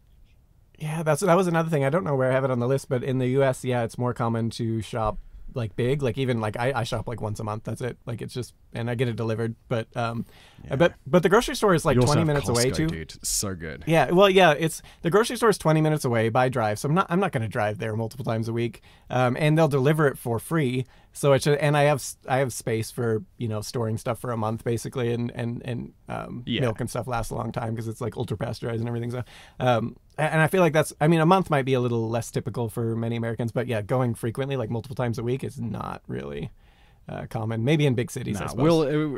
Yeah, that was another thing. I don't know where I have it on the list, but in the US, it's more common to shop like big. Like even like I shop like once a month. That's it. Like it's just, and I get it delivered. But but the grocery store is like You also 20 have minutes away Costco, too. dude. It's so good. Yeah, well, yeah, it's the grocery store is 20 minutes away by drive, so I'm not going to drive there multiple times a week. And they'll deliver it for free, so it should, and I have space for storing stuff for a month basically, and milk and stuff lasts a long time because it's like ultra pasteurized and everything. So, and I feel like a month might be a little less typical for many Americans, but yeah, going frequently like multiple times a week is not really common. Maybe in big cities, I suppose.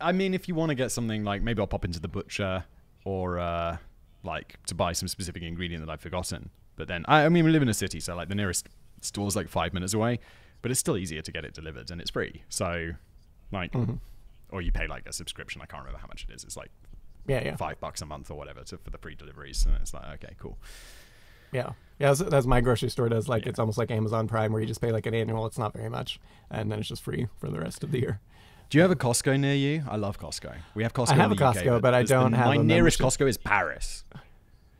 I mean, if you want to get something like, maybe I'll pop into the butcher or like to buy some specific ingredient that I've forgotten. But then, I mean, we live in a city, so like the nearest store's like 5 minutes away, but it's still easier to get it delivered and it's free. So like, or you pay like a subscription. I can't remember how much it is. It's like $5 a month or whatever for the free deliveries. And it's like, okay, cool. Yeah. Yeah, that's my grocery store does. Like it's almost like Amazon Prime where you just pay like an annual. It's not very much. And then it's just free for the rest of the year. Do you have a Costco near you? I love Costco. We have Costco. I have in the a UK, Costco, but I don't have my a nearest membership. Costco is Paris.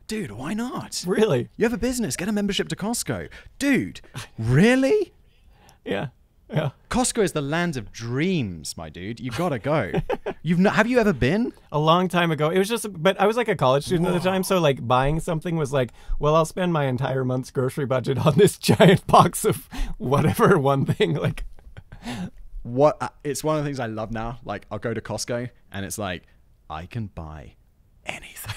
Dude, why not? Really? You have a business. Get a membership to Costco. Dude, really? Yeah. Yeah. Costco is the land of dreams, my dude. You gotta go. Have you ever been? A long time ago. It was just, but I was like a college student at the time, so like buying something was like, well, I'll spend my entire month's grocery budget on this giant box of whatever one thing. Like, it's one of the things I love now. Like, I'll go to Costco and it's like, I can buy anything.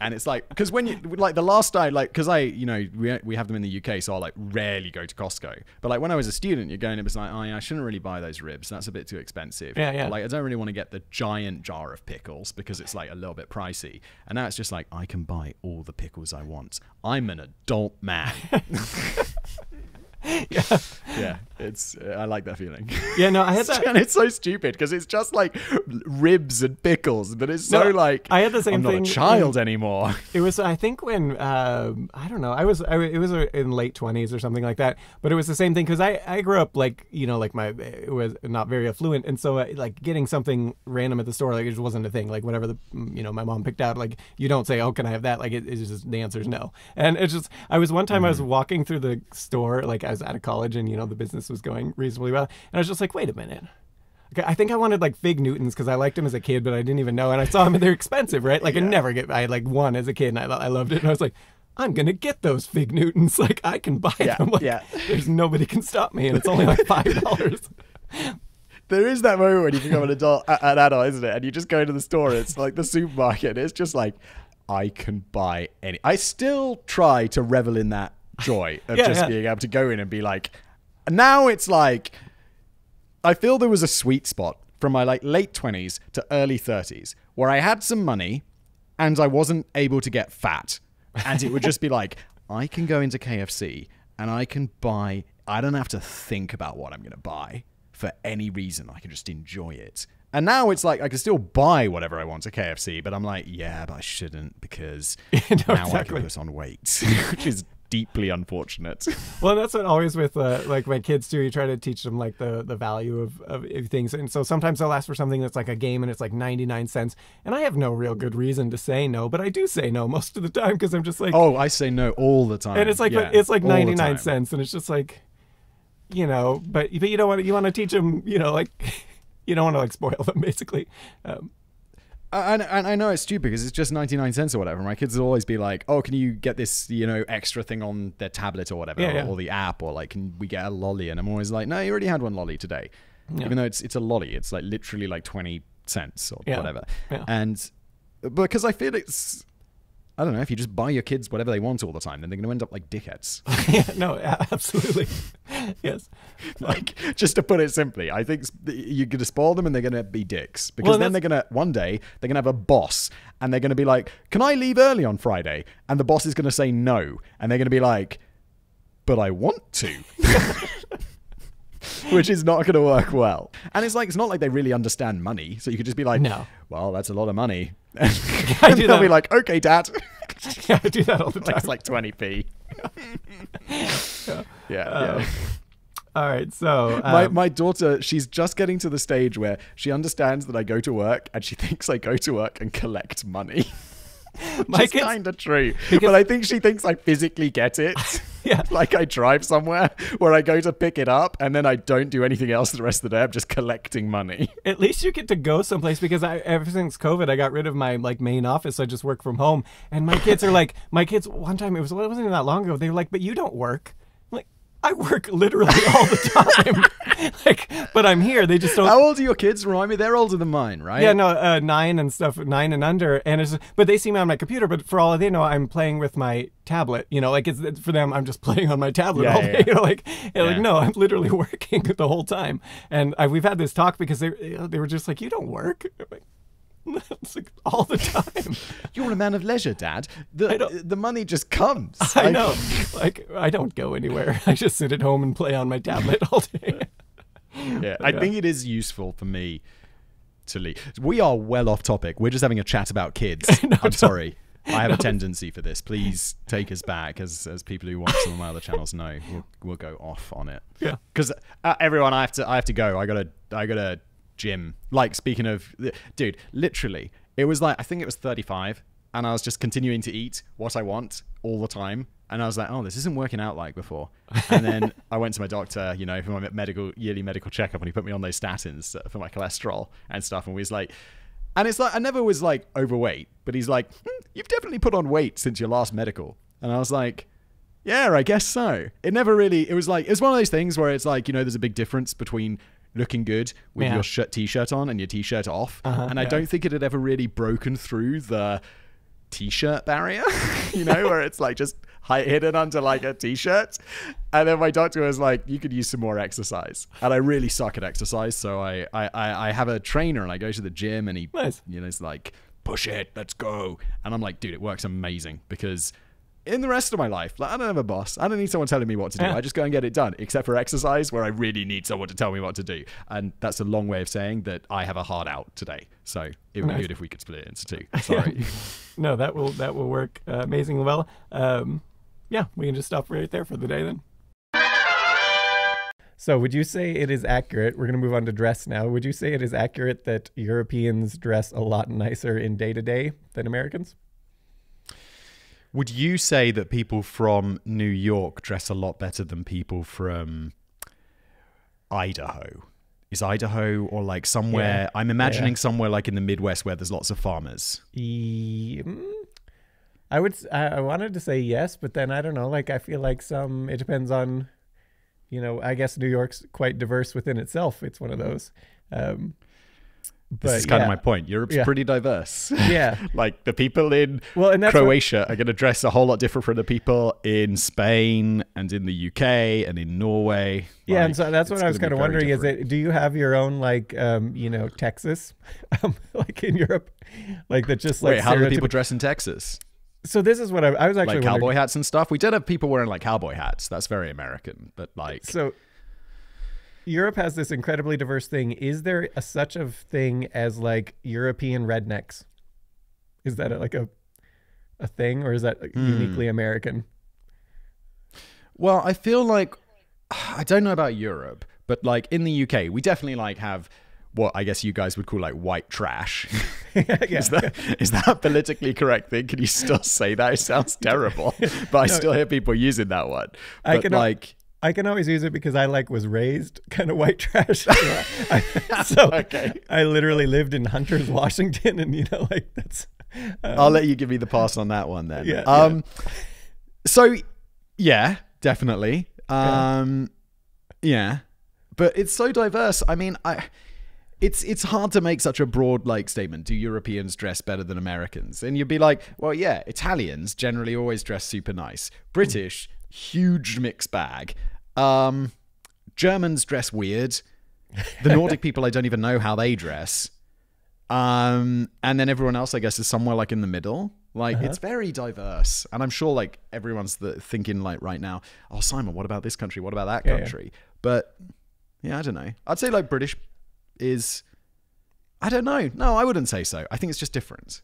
And it's like, because when you, like the last time, like, because we have them in the UK, so I like rarely go to Costco. But like when I was a student, you're going, it was like, oh yeah, I shouldn't really buy those ribs. That's a bit too expensive. Yeah. Or, like, I don't really want to get the giant jar of pickles because it's like a little bit pricey. And now it's just like, I can buy all the pickles I want. I'm an adult man. Yeah, it's I like that feeling. Yeah, no, I had that, and it's so stupid because it's just like ribs and pickles, but it's so like I had the same I'm thing. not a child anymore. It was, I think, when I don't know, it was in late 20s or something like that. But it was the same thing because I grew up like it was not very affluent, and so like getting something random at the store, like it just wasn't a thing. Like whatever my mom picked out, like you don't say, oh, can I have that? Like it's just, the answer is no. And it's just, I was one time I was walking through the store, like I was out of college and the business was going reasonably well, and I was just like, wait a minute. Okay, I think I wanted like Fig Newtons because I liked them as a kid, but I didn't even know, and I saw them and they're expensive, right? Like I had like one as a kid and I loved it, and I was like, I'm gonna get those Fig Newtons. Like I can buy them. Like, there's nobody can stop me, and it's only like $5. There is that moment when you become an adult, isn't it? And you just go to the store. It's like the supermarket. It's just like, I can buy any. I still try to revel in that joy of being able to go in and be like, now it's like, I feel there was a sweet spot from my like late 20s to early 30s where I had some money and I wasn't able to get fat, and it would just be like, I can go into KFC and I can buy, I don't have to think about what I'm going to buy for any reason. I can just enjoy it. And now it's like, I can still buy whatever I want at KFC, but I'm like, yeah, but I shouldn't because now I can put on weight, which is deeply unfortunate. Well, that's what always with like my kids too. You try to teach them like the value of things, and so sometimes they'll ask for something that's like a game and it's like 99 cents, and I have no real good reason to say no, but I do say no most of the time because I'm just like, oh, I say no all the time, and it's like it's like 99 cents, and it's just like, but you don't want to teach them, like. You don't want to like spoil them, basically. And I know it's stupid because it's just 99 cents or whatever. My kids will always be like, oh, can you get this, extra thing on their tablet or whatever, or the app, or like, can we get a lolly? And I'm always like, no, you already had one lolly today. Yeah. Even though it's a lolly, it's like literally like 20 cents or whatever. Yeah. And because I feel it's, I don't know, if you just buy your kids whatever they want all the time, then they're going to end up like dickheads. Absolutely. Yes. Like, just to put it simply, I think you're going to spoil them and they're going to be dicks. Because then they're going to, one day, they're going to have a boss and they're going to be like, can I leave early on Friday? And the boss is going to say no. And they're going to be like, but I want to. Which is not going to work well. And it's like, it's not like they really understand money. So you could just be like, no, well, that's a lot of money. And they'll be like, okay, Dad. Yeah, I do that all the time. It's like 20p. Yeah. All right, so my daughter, she's just getting to the stage where she understands that I go to work and she thinks I go to work and collect money. Which is kind of true. But I think she thinks I physically get it. Yeah. Like I drive somewhere where I go to pick it up and then I don't do anything else the rest of the day. I'm just collecting money. At least you get to go someplace, because ever since COVID, I got rid of my like main office. I just work from home. And my kids are like, one time, it wasn't even that long ago. They were like, but you don't work. I'm like, I work literally all the time. Like, but I'm here. They just don't. How old are your kids? Remind me. They're older than mine, right? Yeah, no, 9 and stuff, 9 and under. And but they see me on my computer. But for all they know, I'm playing with my tablet. You know, like it's for them, I'm just playing on my tablet all day. You know, like no, I'm literally working the whole time. And we've had this talk because they were just like, you don't work. I'm like, it's like all the time. You're a man of leisure, Dad. The money just comes. I know. Like, I don't go anywhere. I just sit at home and play on my tablet all day. Yeah, I think it is useful for me to leave. We are well off topic. We're just having a chat about kids. I'm sorry. I have a tendency for this. Please take us back, as people who watch some of my other channels know. We'll go off on it. Yeah. Because everyone, I have to go. I gotta gym. Like, speaking of, dude, literally, it was like, I think it was 35, and I was just continuing to eat what I want all the time, and I was like, oh, this isn't working out like before. And then I went to my doctor, you know, for my yearly medical checkup, and he put me on those statins for my cholesterol and stuff, and we was like, and it's like, I never was like overweight, but he's like, you've definitely put on weight since your last medical. And I was like, yeah, I guess so. It never really, it was one of those things where it's like, you know, there's a big difference between looking good with your t-shirt on and your t-shirt off. And I don't think it had ever really broken through the t-shirt barrier, you know, where it's like just hidden under like a t-shirt. And then my doctor was like, you could use some more exercise. And I really suck at exercise. So I have a trainer and I go to the gym and he, you know, it's like, push it, let's go. And I'm like, dude, it works amazing, because in the rest of my life, like, I don't have a boss. I don't need someone telling me what to do. I just go and get it done, except for exercise, where I really need someone to tell me what to do. And that's a long way of saying that I have a hard out today. So it would be good if we could split it into two. Sorry. No, that will work amazingly well. Yeah, we can just stop right there for the day then. So would you say it is accurate, we're going to move on to dress now, would you say it is accurate that Europeans dress a lot nicer in day-to-day than Americans? Would you say that people from New York dress a lot better than people from Idaho? Is Idaho or like somewhere, I'm imagining somewhere like in the Midwest where there's lots of farmers. I wanted to say yes, but then I don't know, like I feel like it depends on, you know, I guess New York's quite diverse within itself. It's one of those. But this is kind of my point. Europe's pretty diverse. Yeah. Like the people in Croatia are going to dress a whole lot different from the people in Spain and in the UK and in Norway. Yeah, like, and so that's what I was kind of wondering do you have your own like, you know, Texas, like in Europe? Like that just like... Wait, how do people dress in Texas? So this is what I was actually like cowboy hats and stuff. We did have people wearing like cowboy hats. That's very American, but like... So... Europe has this incredibly diverse thing. Is there such a thing as like European rednecks? Is that like a thing, or is that uniquely American? Well, I feel like, I don't know about Europe, but like in the UK, we definitely like have what I guess you guys would call like white trash. Is that politically correct thing? Can you still say that? It sounds terrible, but I still hear people using that one. But I can always use it because I was raised kind of white trash. I literally lived in Hunters, Washington, and you know, like that's. I'll let you give me the pass on that one then. Yeah. So yeah, definitely. Yeah, but it's so diverse. I mean, it's hard to make such a broad like statement. Do Europeans dress better than Americans? And you'd be like, well, yeah, Italians generally always dress super nice. British, huge mixed bag. Germans dress weird. The Nordic people, I don't even know how they dress. And then everyone else, I guess, is somewhere like in the middle. Like it's very diverse, and I'm sure like everyone's thinking like right now, oh Simon, what about this country? What about that country? But yeah, I don't know. I'd say like British is, I don't know. No, I wouldn't say so. I think it's just different.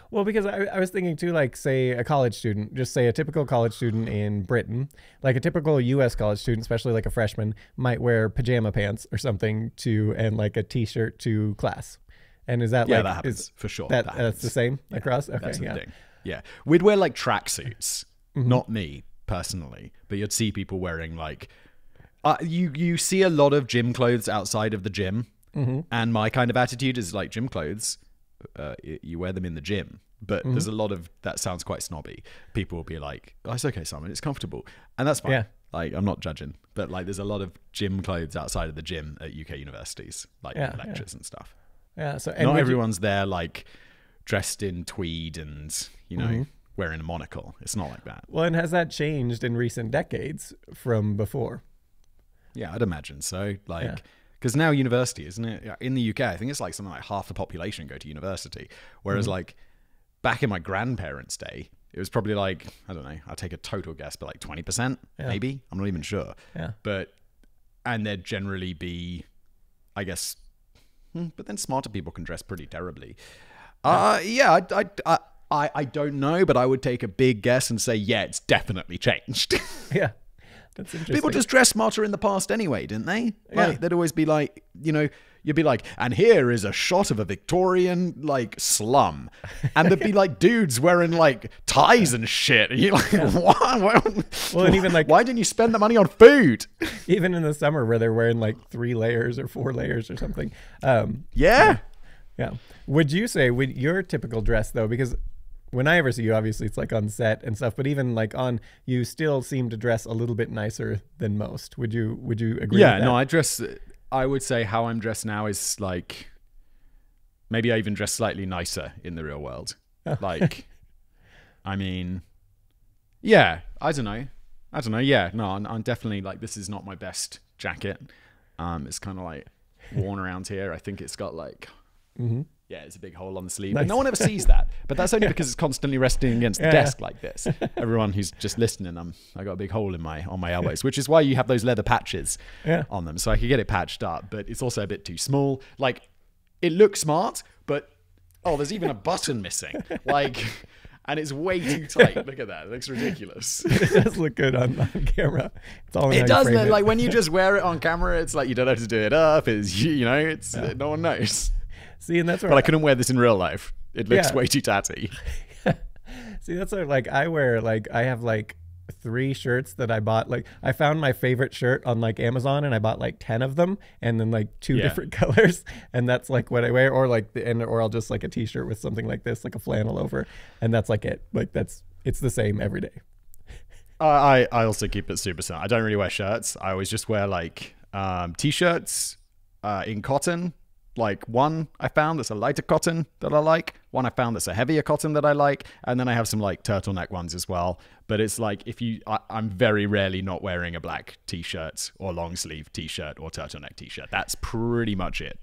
Well, because I was thinking too, like, say a college student, just say a typical college student in Britain, like a typical US college student, especially like a freshman, might wear pajama pants or something and like a t-shirt to class. And is that that happens for sure. That's the same across? Okay, that's the thing. Yeah. We'd wear like tracksuits, not me, personally, but you'd see people wearing like you see a lot of gym clothes outside of the gym, and my kind of attitude is like gym clothes, you wear them in the gym. But there's a lot of that sounds quite snobby. People will be like, "Oh, it's okay, Simon. It's comfortable," and that's fine. Yeah. Like, I'm not judging, but like, there's a lot of gym clothes outside of the gym at UK universities, like lectures and stuff. Yeah. So not everyone's there like dressed in tweed and wearing a monocle. It's not like that. Well, and has that changed in recent decades from before? Yeah, I'd imagine so. Like, because now university, isn't it? In the UK, I think it's like something like half the population go to university, whereas like back in my grandparents' day, it was probably like, I don't know, I'll take a total guess, but like 20%, maybe. I'm not even sure. Yeah. And there'd generally be, I guess, but then smarter people can dress pretty terribly. I don't know, but I would take a big guess and say, yeah, it's definitely changed. Yeah. That's interesting. People just dress smarter in the past anyway, didn't they? Like, they'd always be like, you'd be like, and here is a shot of a Victorian, like, slum. And there'd be, like, dudes wearing, like, ties and shit. And you're like, what? Well, and even, like... Why didn't you spend the money on food? Even in the summer where they're wearing, like, 3 layers or 4 layers or something. Yeah. Would you say, with your typical dress, though, because... When I ever see you, obviously it's like on set and stuff, but even like you still seem to dress a little bit nicer than most. Would you agree with that? Yeah, no, I would say how I'm dressed now is like, maybe I even dress slightly nicer in the real world. Like, I mean, yeah, I don't know. Yeah, no, I'm definitely like, this is not my best jacket. It's kind of like worn around here. I think it's got like... Yeah, it's a big hole on the sleeve. Nice. But no one ever sees that. But that's only because it's constantly resting against the desk like this. Everyone who's just listening, I got a big hole on my elbows, which is why you have those leather patches on them. So I could get it patched up, but it's also a bit too small. Like, it looks smart, but there's even a button missing. Like, and it's way too tight. Look at that. It looks ridiculous. It does look good on camera. It's all it does. Like, when you just wear it on camera, it's like you don't have to do it up. It's no one knows. See, and that's where but I couldn't wear this in real life. It looks way too tatty. See, that's where, like, I wear, like, I have like 3 shirts that I bought. Like, I found my favorite shirt on like Amazon, and I bought like 10 of them, and then like 2 different colors, and that's like what I wear. Or like or I'll just like a t-shirt with something like this, like a flannel over, and that's like it. Like it's the same every day. I also keep it super simple. I don't really wear shirts. I always just wear like t-shirts in cotton. Like, one I found that's a lighter cotton that I like, one I found that's a heavier cotton that I like, and then I have some like turtleneck ones as well. But it's like, I'm very rarely not wearing a black t-shirt or long sleeve t-shirt or turtleneck t-shirt. That's pretty much it.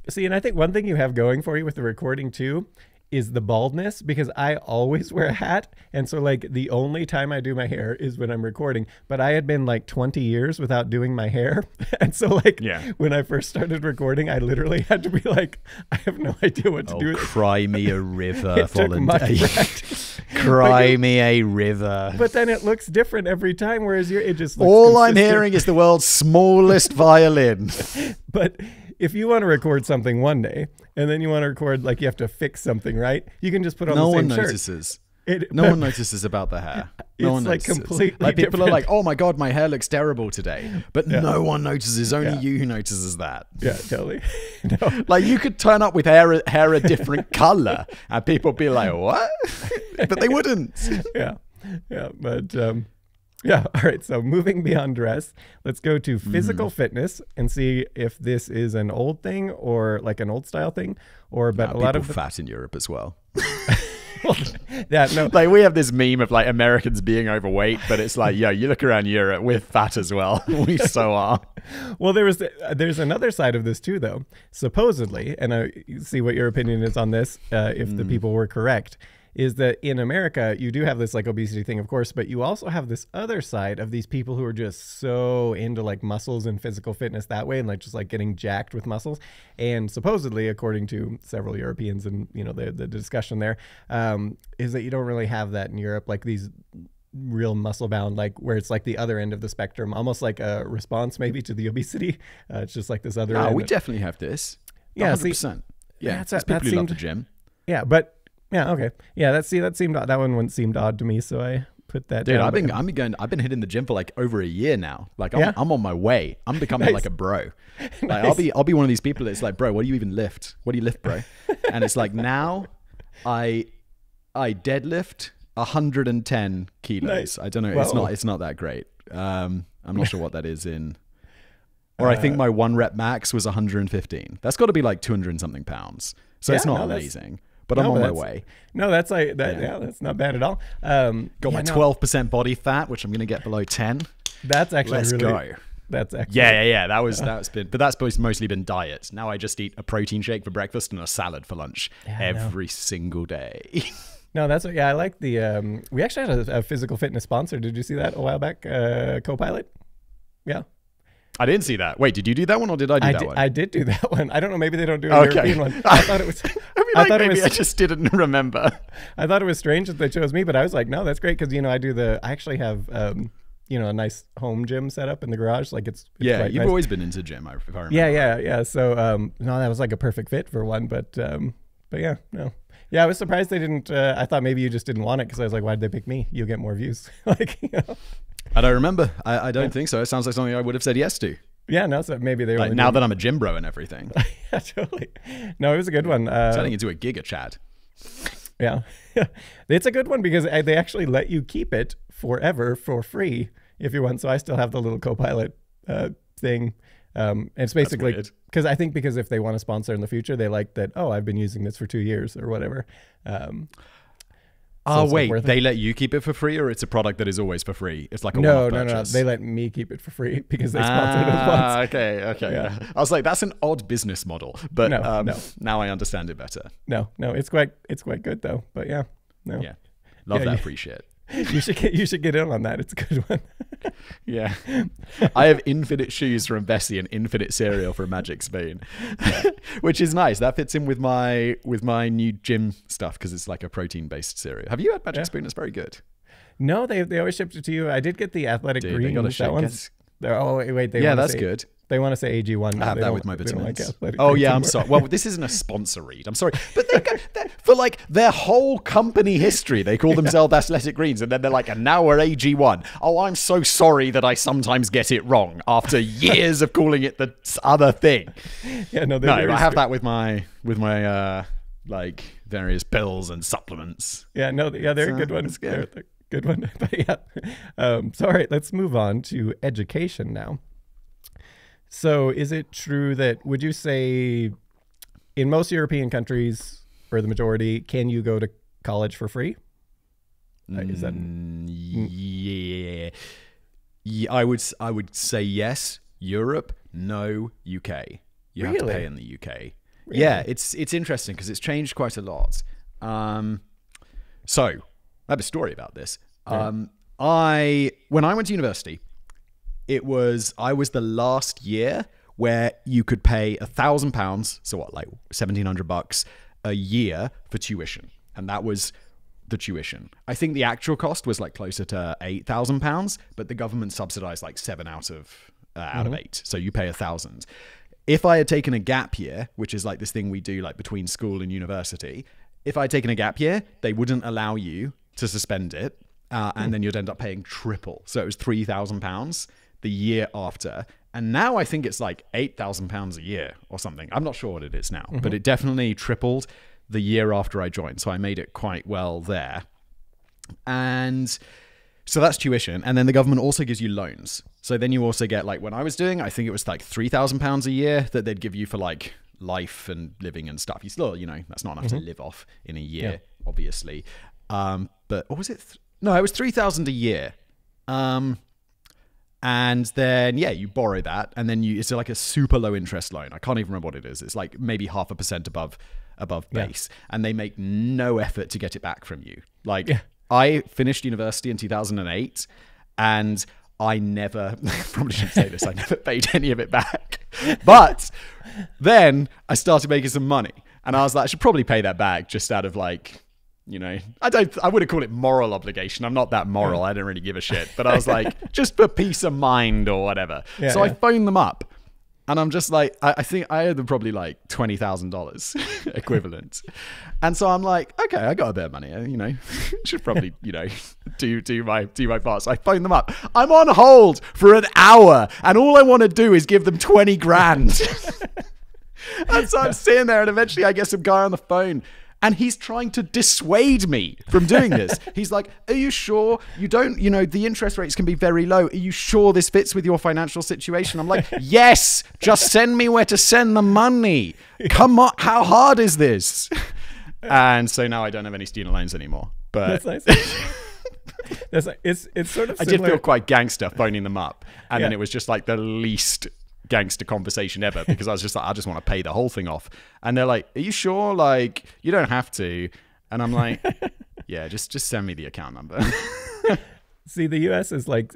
See, and I think one thing you have going for you with the recording too is the baldness, because I always wear a hat, and so like the only time I do my hair is when I'm recording. But I had been like 20 years without doing my hair, and so like when I first started recording, I literally had to be like, I have no idea what to do. Cry me a river, Cry me a river. But then it looks different every time, whereas it just looks all consistent. I'm hearing is the world's smallest violin. But if you want to record something one day, and then you want to record, like, you have to fix something, right? You can just put on the same shirt. No one notices. No one notices about the hair. No one notices. Like completely like, people different. are like, oh my God, my hair looks terrible today. But no one notices. Only you who notices that. Yeah, totally. No. Like, you could turn up with hair a different color, and people be like, what? But they wouldn't. Yeah. But... yeah. All right. So moving beyond dress, let's go to physical fitness and see if this is an old thing or like an old style thing, or but a lot of fat in Europe as well. No. Like, we have this meme of like Americans being overweight, but it's like, yo, you look around Europe, we're fat as well. We so are. Well, there's another side of this too, though. Supposedly, and I see what your opinion is on this, if the people were correct. Is that in America, you do have this like obesity thing, of course, but you also have this other side of these people who are just so into like muscles and physical fitness that way, and like just like getting jacked with muscles. And supposedly, according to several Europeans and the discussion there, is that you don't really have that in Europe, like these real muscle bound, like where it's like the other end of the spectrum, almost like a response maybe to the obesity. It's just like this other end. We definitely have this. Yeah, 100%. It's people who love the gym. Yeah, but. Yeah. Okay. Yeah. That one seemed odd to me, so I put that Dude, down. I've been hitting the gym for like over a year now. Like Yeah. I'm on my way. I'm becoming Nice. like a bro. Like Nice. I'll be one of these people that's like, bro, what do you even lift? What do you lift, bro? And it's like now I deadlift 110 kilos. Nice. I don't know. Whoa. It's not that great. I'm not sure what that is in. Or I think my 1 rep max was 115. That's got to be like 200 and something pounds. So it's Yeah, not no, that's- amazing, but I'm on my way. No, that's like that. Yeah, that's not bad at all. Got my 12% body fat, which I'm going to get below 10. That's actually Let's really. go. That's excellent. Yeah. That's mostly been diet. Now I just eat a protein shake for breakfast and a salad for lunch every single day. No, that's what. Yeah, I like the. We actually had a physical fitness sponsor. Did you see that a while back? Copilot. Yeah. I didn't see that. Wait, did you do that one or did I do that one? I did do that one. I don't know. Maybe they don't do a Okay. European one. I thought it was. I thought maybe I just didn't remember. I thought it was strange that they chose me, but I was like, no, that's great because I actually have a nice home gym set up in the garage. Like it's Yeah, quite you've nice. always been into gym, if I remember. Yeah. So no, that was like a perfect fit for one, but yeah, no. Yeah, I was surprised they didn't. I thought maybe you just didn't want it because I was like, why'd they pick me? You'll get more views. Like, you know. I don't remember. I don't think so. It sounds like something I would have said yes to. Yeah, no, so maybe they were Like now that I'm a gym bro and everything. yeah, totally. No, it was a good one. Turning into a giga Chad. Yeah, it's a good one because they actually let you keep it forever for free if you want. So I still have the little Copilot thing. And it's basically weird. because if they want to sponsor in the future, they like that. Oh, I've been using this for 2 years or whatever. Oh, it's, like, wait, worth it. they let you keep it for free or it's a product that is always for free? It's like a No. one-off purchase? They let me keep it for free because they sponsored us once. Okay. Yeah. I was like, that's an odd business model, but No. now I understand it better. No, it's quite good though. But yeah, no. Yeah. Love Yeah, that yeah. free shit. You should get in on that. It's a good one. Yeah. I have infinite shoes from Bessie and infinite cereal from Magic Spoon, which is nice. That fits in with my new gym stuff because it's like a protein-based cereal. Have you had Magic Spoon? It's very good. No, they always shipped it to you. I did get the athletic Dude, they green. gotta ship- That one's. Oh wait, they Yeah, wanna that's say- good. They want to say AG1. I have They that don't- with my they don't like vitamins. athletic Oh greens yeah, I'm anymore. sorry. Well, this isn't a sponsor read. I'm sorry, but for like their whole company history, they call themselves Athletic Greens, and then they're like, and now we're AG1. Oh, I'm so sorry that I sometimes get it wrong after years of calling it the other thing. Yeah, no, No, I have that with my like various pills and supplements. Yeah, no, yeah, they're a good one. it's good. They're a good one. But yeah. So all right, let's move on to education now. So is it true that, would you say in most European countries, or the majority, can you go to college for free? Is that Yeah, I would say yes. Europe, no. UK, you have to Really? pay in the UK. Yeah, it's interesting because it's changed quite a lot. So I have a story about this. When I went to university, I was the last year where you could pay £1,000, so what, like $1,700 a year for tuition, and that was the tuition. I think the actual cost was like closer to £8,000, but the government subsidized like 7 out of 8, so you pay $1,000. If I had taken a gap year, which is like this thing we do like between school and university, if I had taken a gap year, they wouldn't allow you to suspend it, and then you'd end up paying triple. So it was £3,000 the year after. And now I think it's like £8,000 a year or something. I'm not sure what it is now, but it definitely tripled the year after I joined. So I made it quite well there. And so that's tuition. And then the government also gives you loans. So then you also get, like, when I was doing, I think it was like £3,000 a year that they'd give you for like life and living and stuff. You still, that's not enough to live off in a year, obviously. But what was it? No, it was $3,000 a year. And then, you borrow that, and then it's like a super low interest loan. I can't even remember what it is. It's like maybe 0.5% above base, and they make no effort to get it back from you. Like, I finished university in 2008, and I never, probably shouldn't say this, I never paid any of it back. But then I started making some money, and I was like, I should probably pay that back just out of like, I wouldn't call it moral obligation. I'm not that moral. I don't really give a shit. But I was like, just for peace of mind or whatever. So I phoned them up And I'm just like, I think I owe them probably like $20,000 equivalent. And so I'm like, okay, I got a bit of money, you know, should probably, you know, do my part. So I phone them up. I'm on hold for an hour and all I want to do is give them 20 grand. And so I'm sitting there and eventually I get some guy on the phone and he's trying to dissuade me from doing this. He's like, are you sure you don't, you know, the interest rates can be very low. Are you sure this fits with your financial situation? I'm like, yes, just send me where to send the money. Come on, how hard is this? And so now I don't have any student loans anymore. But That's nice. That's like, it's sort of I similar. did feel quite gangster phoning them up. And then Yeah. it was just like the least gangster conversation ever because I was just like, I just want to pay the whole thing off. And they're like, are you sure? Like, you don't have to. And I'm like, yeah, just send me the account number. See, the U.S. is like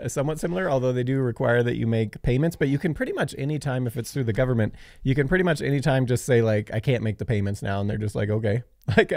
somewhat similar, although they do require that you make payments. But you can pretty much anytime, if it's through the government, you can pretty much anytime just say like, I can't make the payments now, and they're just like, okay, like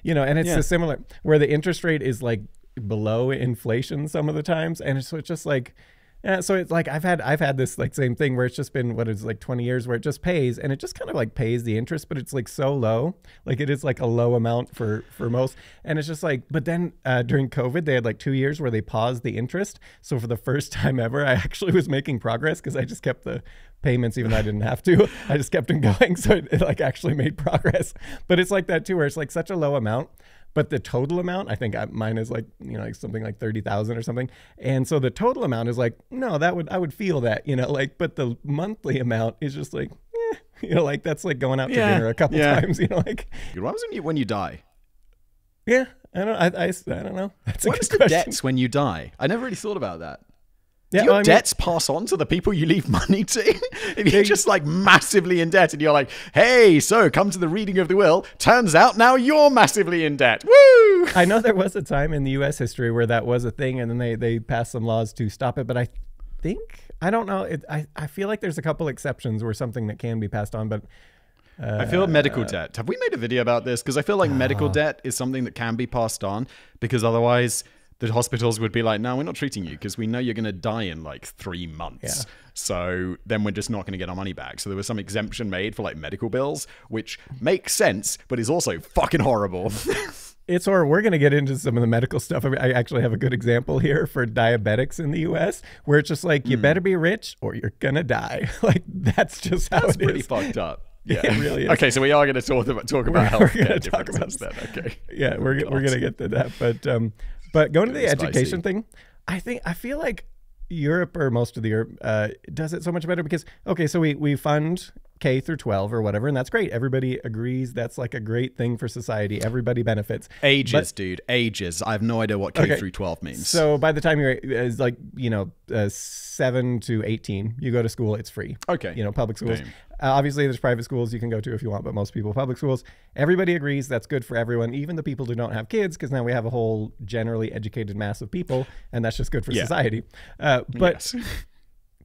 you know. And it's a similar where the interest rate is like below inflation some of the times, and so it's just like. Yeah, so it's like I've had this like same thing where it's just been what is like 20 years where it just pays and it just kind of like pays the interest, but it's like so low, like it is like a low amount for most, and it's just like. But then during COVID, they had like 2 years where they paused the interest. So for the first time ever, I actually was making progress because I just kept the payments even though I didn't have to. I just kept them going, so it like actually made progress. But it's like that too, where it's like such a low amount. But the total amount, I think mine is like, you know, like something like 30,000 or something. And so the total amount is like, no, I would feel that, you know, like, but the monthly amount is just like, you know, like that's like going out to dinner a couple times, you know, like. What happens when you die? Yeah, I don't know. That's What is the debts when you die? I never really thought about that. Yeah, Do your debts pass on to the people you leave money to? If you're just like massively in debt and you're like, hey, so come to the reading of the will. Turns out now you're massively in debt. Woo! I know there was a time in the U.S. history where that was a thing and then they passed some laws to stop it. But I don't know. I feel like there's a couple exceptions where something that can be passed on. But I feel medical debt. Have we made a video about this? Because I feel like medical debt is something that can be passed on because otherwise the hospitals would be like, no, we're not treating you because we know you're going to die in like 3 months. Yeah. So then we're just not going to get our money back. So there was some exemption made for like medical bills, which makes sense, but is also fucking horrible. We're going to get into some of the medical stuff. I actually have a good example here for diabetics in the U.S. where it's just like, you better be rich or you're going to die. Like, that's just how That's it is. pretty fucked up. Yeah, it really is. Okay, so we are going to talk about healthcare. We're going to talk about that. Okay. Yeah, we're going to get to that. But going to the education thing, I feel like Europe or most of the Europe does it so much better because, okay, so we fund K through 12 or whatever, and that's great. Everybody agrees that's like a great thing for society. Everybody benefits. Dude, ages. I have no idea what K through 12 means. So by the time you're like, 7 to 18, you go to school, it's free. Okay. You know, public schools. Obviously, there's private schools you can go to if you want, but most people, public schools. Everybody agrees that's good for everyone, even the people who don't have kids, because now we have a whole generally educated mass of people, and that's just good for society. But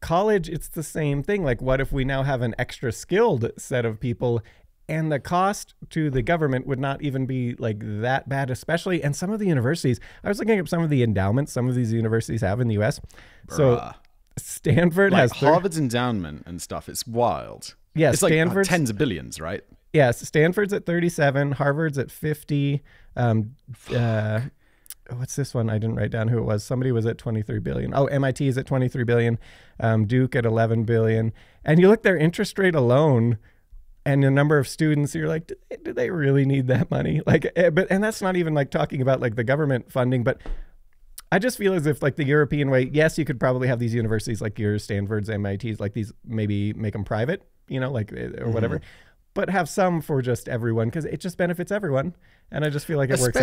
college, it's the same thing. Like, what if we now have an extra skilled set of people, and the cost to the government would not even be like that bad, especially, and some of the universities, I was looking at some of the endowments some of these universities have in the U.S. So Stanford like has Harvard's endowment and stuff. It's wild. Yeah, it's Stanford's like tens of billions, right? Yeah, Stanford's at 37, Harvard's at 50. What's this one? I didn't write down who it was. Somebody was at 23 billion. Oh, MIT is at 23 billion. Duke at 11 billion. And you look their interest rate alone and the number of students, you're like, do they really need that money? Like, and that's not even like talking about like the government funding, but I just feel as if like the European way, yes, you could probably have these universities like your Stanfords, MITs, like these, maybe make them private, you know, like, or whatever, but have some for just everyone because it just benefits everyone. And I just feel like it works out.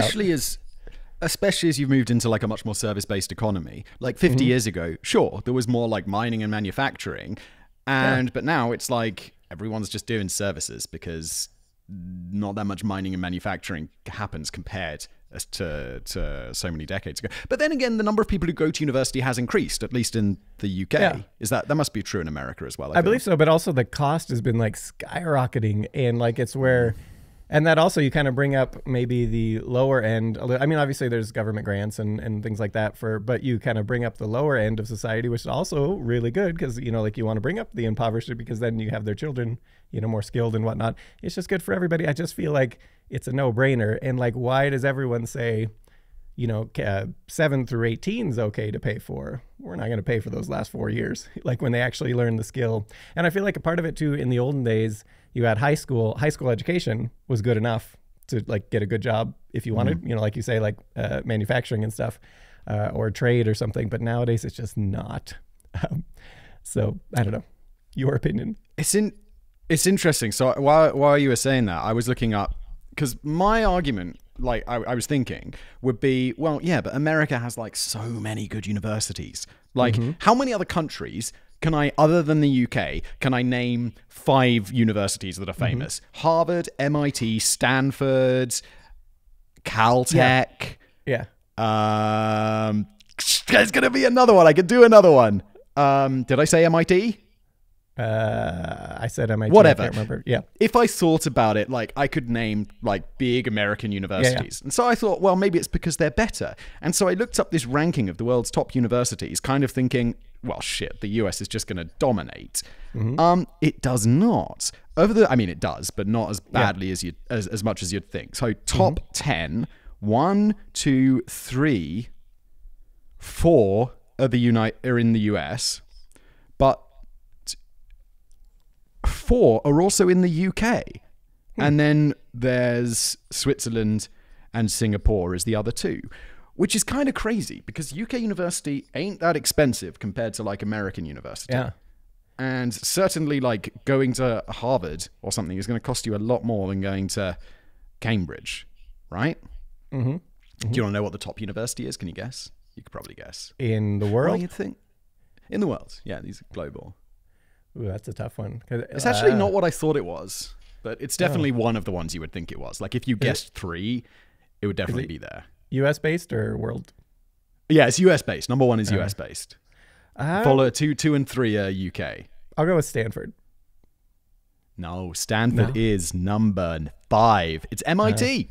Especially as you've moved into like a much more service-based economy. Like 50 years ago, sure, there was more like mining and manufacturing. But now it's like everyone's just doing services because not that much mining and manufacturing happens compared to so many decades ago. But then again, the number of people who go to university has increased, at least in the UK. Yeah. That must be true in America as well? I believe so, but also the cost has been like skyrocketing, and like it's where, And that also, you kind of bring up maybe the lower end. I mean, obviously there's government grants and things like that but you kind of bring up the lower end of society, which is also really good because, you know, like you want to bring up the impoverished because then you have their children, you know, more skilled and whatnot. It's just good for everybody. I just feel like it's a no-brainer. And like, why does everyone say, you know, 7 through 18 is okay to pay for? We're not going to pay for those last 4 years, like when they actually learn the skill. And I feel like a part of it too, in the olden days, you had high school education was good enough to like get a good job if you wanted, you know, like you say, like manufacturing and stuff, or trade or something. But nowadays it's just not. So I don't know. Your opinion? It's interesting. So while you were saying that, I was looking up, because my argument, like I was thinking, would be, well, yeah, but America has like so many good universities. Like, how many other countries can I, other than the UK, can I name 5 universities that are famous? Harvard, MIT, Stanford, Caltech. Yeah. There's going to be another one. I could do another one. Did I say MIT? I said MIT. Whatever. I can't remember. Yeah. If I thought about it, like I could name like big American universities. And so I thought, well, maybe it's because they're better. And so I looked up this ranking of the world's top universities, kind of thinking, well, shit, the US is just going to dominate. It does not. It does, but not as badly as much as you'd think. So top 10, 1, 2, 3, 4 are in the US, but 4 are also in the UK. And then there's Switzerland and Singapore as the other 2, which is kind of crazy because UK university ain't that expensive compared to like American university. Yeah. And certainly like going to Harvard or something is going to cost you a lot more than going to Cambridge, right? Do you want to know what the top university is? Can you guess? You could probably guess. In the world? Well, you'd think. In the world. Yeah, these are global. Ooh, that's a tough one. It's actually not what I thought it was, but it's definitely one of the ones you would think it was. Like if you guessed 3, it would definitely be there. US based or world? Yeah, it's US based. Number 1 is US based. Follow 2 and 3 are UK. I'll go with Stanford. No, Stanford is number 5. It's MIT.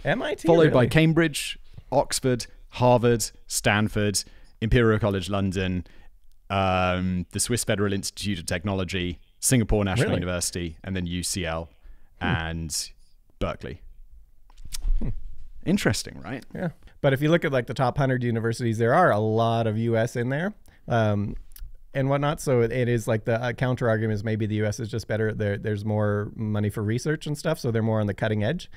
MIT, followed by Cambridge, Oxford, Harvard, Stanford, Imperial College London, the Swiss Federal Institute of Technology, Singapore National University, and then UCL and Berkeley. Interesting, right? Yeah. But if you look at like the top 100 universities, there are a lot of US in there and whatnot. So it is like the counter argument is maybe the US is just better. There's more money for research and stuff. So they're more on the cutting edge,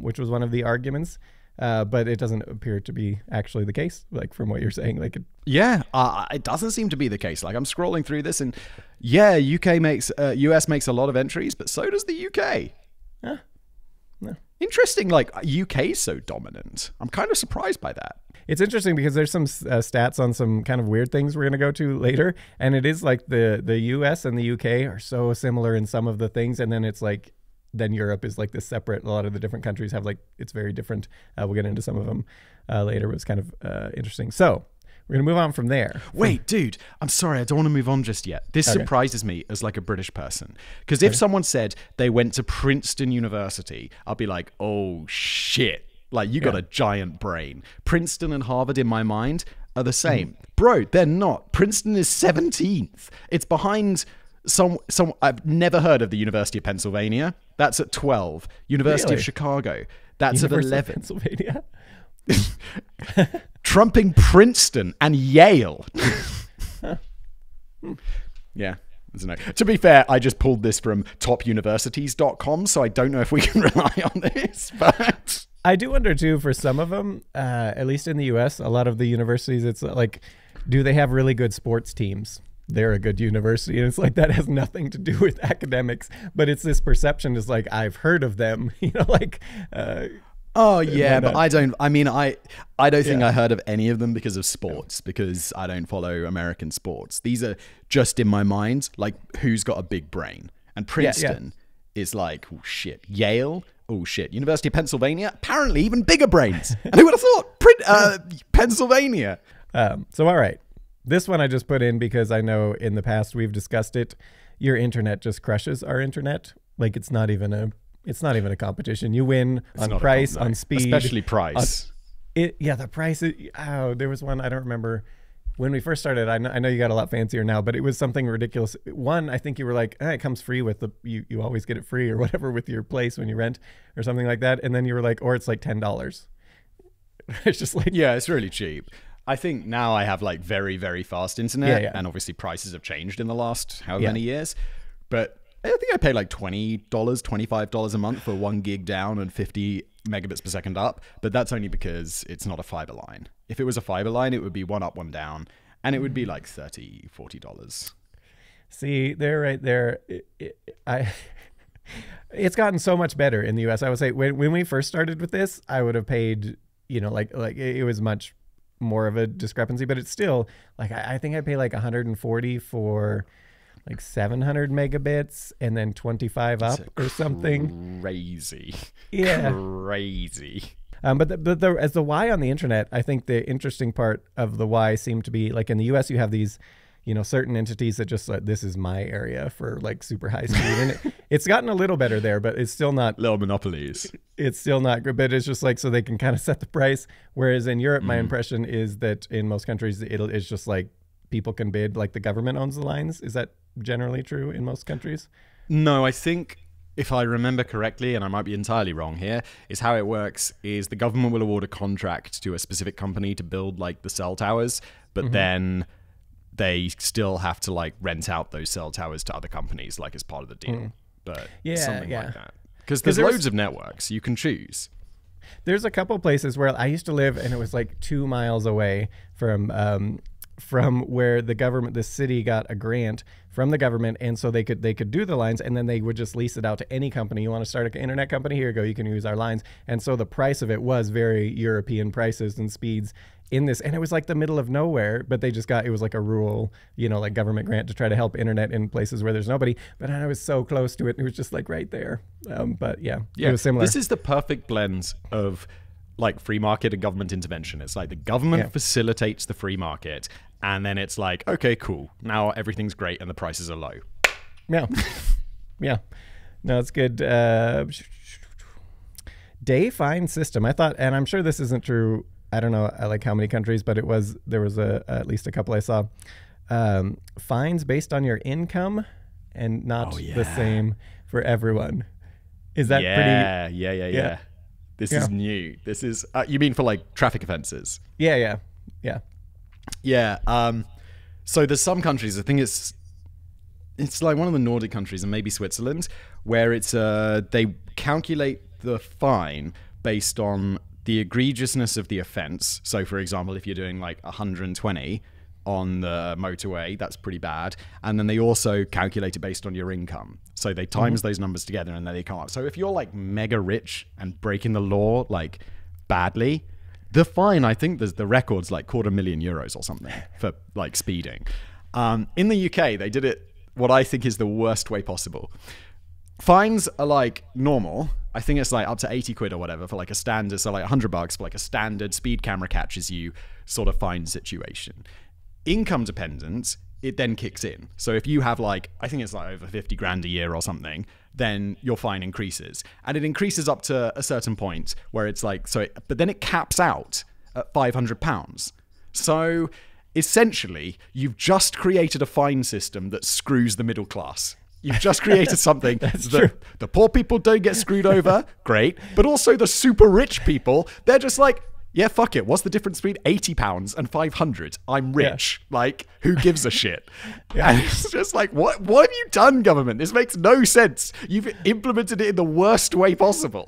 which was one of the arguments. But it doesn't appear to be actually the case, like from what you're saying. Like, it doesn't seem to be the case. Like I'm scrolling through this, and US makes a lot of entries, but so does the UK. Yeah, no. Interesting. Like UK is so dominant. I'm kind of surprised by that. It's interesting because there's some stats on some kind of weird things we're going to go to later, and it is like the US and the UK are so similar in some of the things, and then it's like. Then Europe is like this separate. A lot of the different countries have like, it's very different. We'll get into some of them later. It was kind of interesting. So we're going to move on from there. Wait, dude, I'm sorry. I don't want to move on just yet. This surprises me as like a British person. Because if someone said they went to Princeton University, I'll be like, oh shit. Like you got a giant brain. Princeton and Harvard in my mind are the same. Bro, they're not. Princeton is 17th. It's behind... Some I've never heard of the University of Pennsylvania. That's at 12. University of Chicago. That's University at 11. Pennsylvania. Trumping Princeton and Yale. Yeah. No. To be fair, I just pulled this from topuniversities.com, so I don't know if we can rely on this, but I do wonder too, for some of them, at least in the US, a lot of the universities, it's like, do they have really good sports teams? They're a good university, and it's like that has nothing to do with academics, but it's this perception is like I've heard of them, like oh yeah, but I don't think I heard of any of them because of sports, because I don't follow American sports. These are just in my mind like who's got a big brain. And Princeton is like, oh shit. Yale, oh shit. University of Pennsylvania, apparently even bigger brains. And who would have thought? Pennsylvania. So all right. This one I just put in because I know in the past we've discussed it. Your internet just crushes our internet. Like it's not even It's not even a competition. You win It's on not a price, comp, no. on speed. Especially price. The price. There was one, I don't remember. When we first started, I know you got a lot fancier now, but it was something ridiculous. One, I think you were like, it comes free with you always get it free or whatever with your place when you rent or something like that. And then you were like, or it's like $10. It's just like, yeah, it's really cheap. I think now I have like very, very fast internet, Yeah. and obviously prices have changed in the last however many years. But I think I pay like $20, $25 a month for 1 gig down and 50 megabits per second up. But that's only because it's not a fiber line. If it was a fiber line, it would be one up, one down, and it would be like $30, $40. See, they're right there. It's gotten so much better in the US. I would say when we first started with this, I would have paid, like it was much more of a discrepancy, but it's still like, I think I pay like 140 for like 700 megabits and then 25 up or something. Crazy. Yeah. Crazy. But as the Y on the internet, I think the interesting part of the Y seemed to be like in the US, you have these, certain entities that just like, this is my area for like super high speed. And it's gotten a little better there, but it's still not. Little monopolies. It's still not good, but it's just like, so they can kind of set the price. Whereas in Europe, my impression is that in most countries, it's just like people can bid, like the government owns the lines. Is that generally true in most countries? No, I think if I remember correctly, and I might be entirely wrong here, is how it works is the government will award a contract to a specific company to build like the cell towers, but then they still have to like rent out those cell towers to other companies like as part of the deal. But something like that. Because there's loads of networks. You can choose. There's a couple places where I used to live and it was like 2 miles away from where the city got a grant from the government, and so they could do the lines, and then they would just lease it out to any company. You want to start an internet company? Here you go. You can use our lines. And so the price of it was very European prices and speeds in this, and it was like the middle of nowhere, but they just it was like a rural, like government grant to try to help internet in places where there's nobody. But I was so close to it. It was just like right there. But yeah, it was similar. This is the perfect blend of like free market and government intervention. It's like the government facilitates the free market, and then it's like, okay, cool, now everything's great and the prices are low. Yeah. Yeah. No, it's good. Day fine system. I thought, and I'm sure this isn't true, I don't know like how many countries, but there was at least a couple I saw. Fines based on your income and not the same for everyone. Is that pretty? Yeah. This is new. This is, you mean for like traffic offenses? Yeah. So there's some countries, I think it's like one of the Nordic countries and maybe Switzerland, where it's they calculate the fine based on the egregiousness of the offense. So for example, if you're doing like 120 on the motorway, that's pretty bad. And then they also calculate it based on your income. So they times those numbers together and then they come up. So if you're like mega rich and breaking the law like badly, the fine, I think the record's like €250,000 or something for like speeding. In the UK, they did it what I think is the worst way possible. Fines are like normal. I think it's like up to 80 quid or whatever for like a standard, so like $100 for like a standard speed camera catches you sort of fine situation. Income dependent, it then kicks in. So if you have like, I think it's like over 50 grand a year or something, then your fine increases. And it increases up to a certain point where it's like, but then it caps out at £500. So essentially, you've just created a fine system that screws the middle class. You've just created something that the poor people don't get screwed over, great, but also the super rich people, they're just like, yeah, fuck it. What's the difference between £80 and 500? I'm rich. Yeah. Like, who gives a shit? And it's just like, what have you done, government? This makes no sense. You've implemented it in the worst way possible.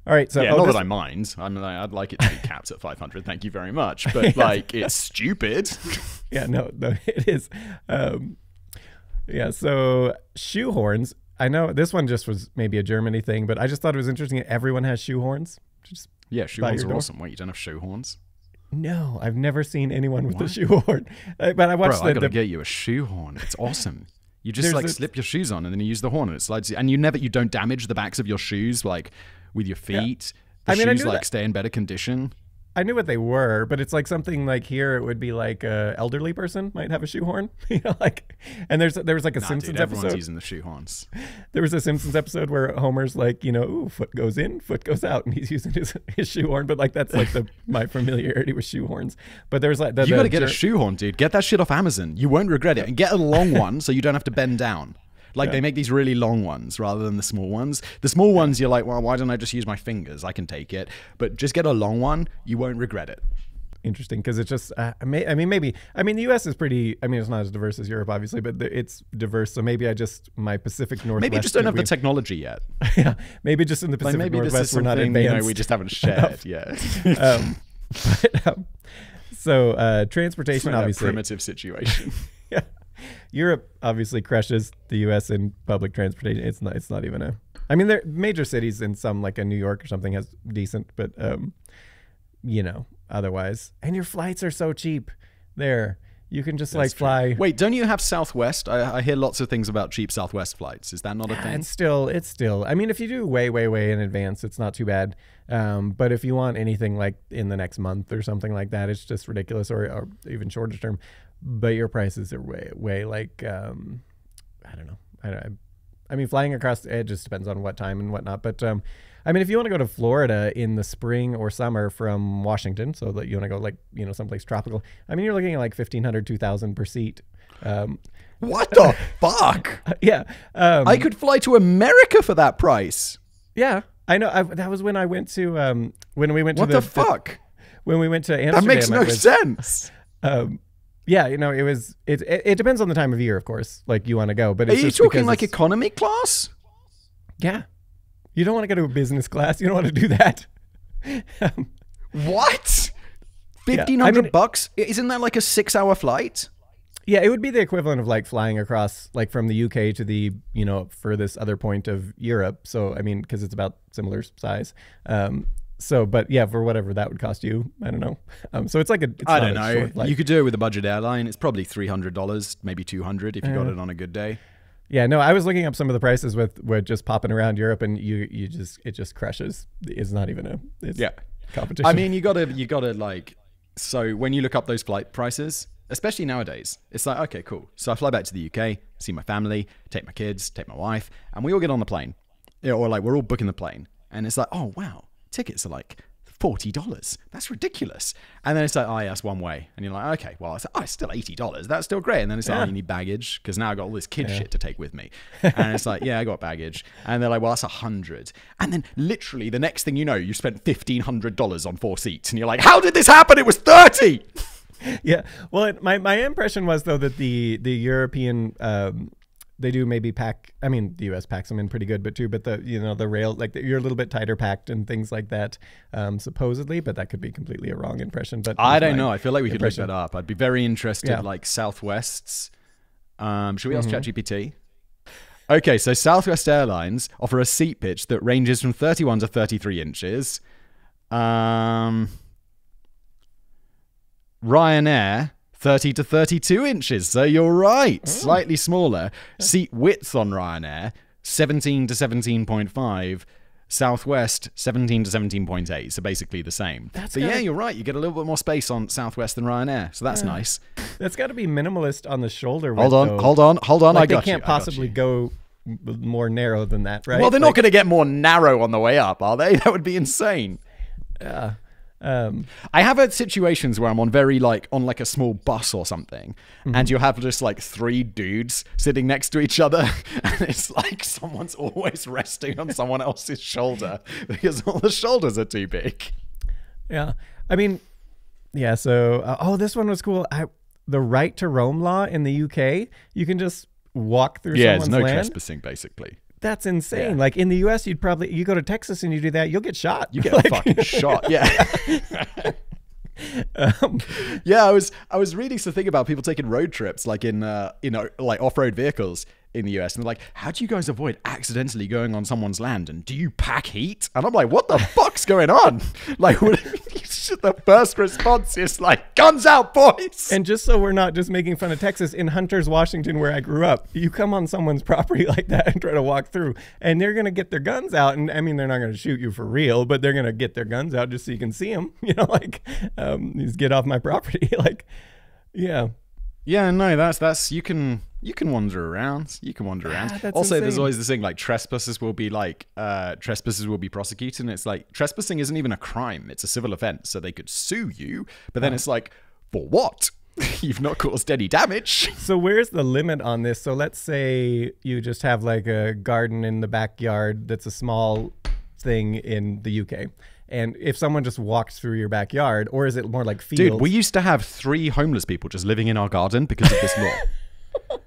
All right. So not that I mind. I'd like it to be capped at 500. Thank you very much. But like, it's stupid. Yeah, no, it is. Yeah. So shoehorns. I know this one just was maybe a Germany thing, but I just thought it was interesting that everyone has shoehorns. Yeah, shoehorns are awesome. Wait, you don't have shoehorns? No, I've never seen anyone with a shoehorn. But I watched I gotta get you a shoehorn. It's awesome. You just slip your shoes on and then you use the horn and it slides. And you don't damage the backs of your shoes like with your feet. Yeah. The shoes stay in better condition. I knew what they were, but it's like something like here it would be like a elderly person might have a shoehorn, like, and there was like a Simpsons everyone's episode. using the shoehorns. There was a Simpsons episode where Homer's like, ooh, foot goes in, foot goes out, and he's using his shoehorn. But like that's like my familiarity with shoehorns. But there's like You got to get a shoehorn, dude. Get that shit off Amazon. You won't regret it. And get a long one so you don't have to bend down. Like they make these really long ones rather than the small ones. The small ones, you're like, well, why don't I just use my fingers? I can take it. But just get a long one. You won't regret it. Interesting, because it's just, maybe the U.S. is pretty, it's not as diverse as Europe, obviously, but it's diverse. So maybe my Pacific Northwest. Maybe you just don't have the technology yet. Yeah, maybe just in the Pacific Northwest we're not advanced. We just haven't shared yet. So transportation, obviously. Primitive situation. Yeah. Europe obviously crushes the U.S. in public transportation. It's not even there major cities in some like a New York or something has decent, but otherwise. And your flights are so cheap there. You can just fly. Wait, don't you have Southwest? I hear lots of things about cheap Southwest flights. Is that not a thing? It's still. If you do way in advance, it's not too bad. But if you want anything like in the next month or something like that, it's just ridiculous, or even shorter term. But your prices are way like I don't know. Flying across, it just depends on what time and whatnot. But if you want to go to Florida in the spring or summer from Washington, so that you want to go someplace tropical, you're looking at like $1,500, $2,000 per seat. What the fuck? Yeah. I could fly to America for that price. Yeah, I know. That was when I went to when we went to what the fuck? When we went to Amsterdam. That makes no sense. Yeah, it depends on the time of year, of course. Like you want to go, but are it's you just talking like economy class? Yeah, you don't want to go to a business class. You don't want to do that. What? $1,500? Isn't that like a 6-hour flight? Yeah, it would be the equivalent of like flying across like from the UK to the furthest other point of Europe. So because it's about similar size. But yeah, for whatever that would cost you, I don't know. So it's like I don't know. You could do it with a budget airline. It's probably $300, maybe $200 if you got it on a good day. Yeah, no, I was looking up some of the prices with just popping around Europe, and it just crushes. It's not even competition. You gotta like. So when you look up those flight prices, especially nowadays, it's like, okay, cool. So I fly back to the UK, see my family, take my kids, take my wife, and we all get on the plane, or like we're all booking the plane, and it's like, oh wow. Tickets are like $40. That's ridiculous. And then it's like, oh yeah, that's one way. And you're like, okay, well, it's still $80. That's still great. And then it's like, oh, you need baggage because now I got all this kid shit to take with me. And it's like, yeah, I got baggage. And they're like, well, that's $100. And then literally the next thing you know, you spent $1,500 on 4 seats. And you're like, how did this happen? It was 30. Yeah. Well, my impression was though that the European they do maybe pack. The U.S. packs them in pretty good, but the rail, like you're a little bit tighter packed and things like that, supposedly. But that could be completely a wrong impression. But I don't know. I feel like we could look that up. I'd be very interested. Like Southwest's. Should we ask ChatGPT? Okay, so Southwest Airlines offer a seat pitch that ranges from 31 to 33 inches. Ryanair. 30 to 32 inches, so you're right. Slightly smaller. Seat width on Ryanair, 17 to 17.5. Southwest, 17 to 17.8, so basically the same. Yeah, you're right. You get a little bit more space on Southwest than Ryanair, so that's nice. That's got to be minimalist on the shoulder. Hold on. Like they can't possibly go more narrow than that, right? Well, they're not going to get more narrow on the way up, are they? That would be insane. Yeah. I have had situations where I'm on a small bus or something, and you have just like 3 dudes sitting next to each other, and it's like someone's always resting on someone else's shoulder because all the shoulders are too big. Yeah. So, this one was cool. The right to roam law in the UK, you can just walk through someone's land. Yeah, it's no trespassing, basically. That's insane. Yeah. Like in the U.S., you go to Texas and you do that, you'll get shot. You get fucking shot. Yeah. Yeah, I was reading something about people taking road trips, like in like off-road vehicles in the US, and they're like, how do you guys avoid accidentally going on someone's land? And do you pack heat? And I'm like, what the fuck's going on? Like, the first response is like, guns out, boys. And just so we're not just making fun of Texas, in Hunters, Washington, where I grew up, you come on someone's property like that and try to walk through, and they're going to get their guns out. And I mean, they're not going to shoot you for real, but they're going to get their guns out just so you can see them. You know, like, just get off my property. Like, yeah. Yeah, no, that's you can wander around. You can wander around. Also, insane. there's always this thing like trespassers will be prosecuted, and it's like trespassing isn't even a crime; it's a civil offense, so they could sue you. But then it's like, for what? You've not caused any damage. So where's the limit on this? So let's say you just have like a garden in the backyard that's a small thing in the UK. And if someone just walks through your backyard, or is it more like fields? Dude, we used to have 3 homeless people just living in our garden because of this law.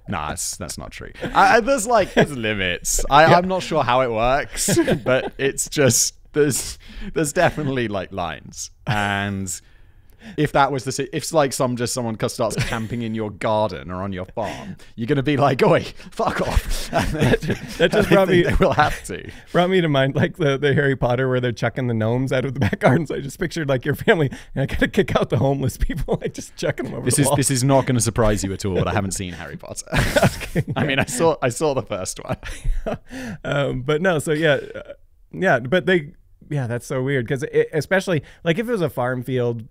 Nah, that's not true. There's limits. I'm not sure how it works, but it's just there's definitely like lines. And if that was if like someone starts camping in your garden or on your farm, you're gonna be like, "Oi, fuck off!" That just they will have to. Brought me to mind like the Harry Potter where they're chucking the gnomes out of the back garden. So I just pictured like your family, and I gotta kick out the homeless people, like just chucking them over the wall. This is not going to surprise you at all, but I haven't seen Harry Potter. Okay, I mean, I saw the first one. But no, so but that's so weird because especially like if it was a farm field.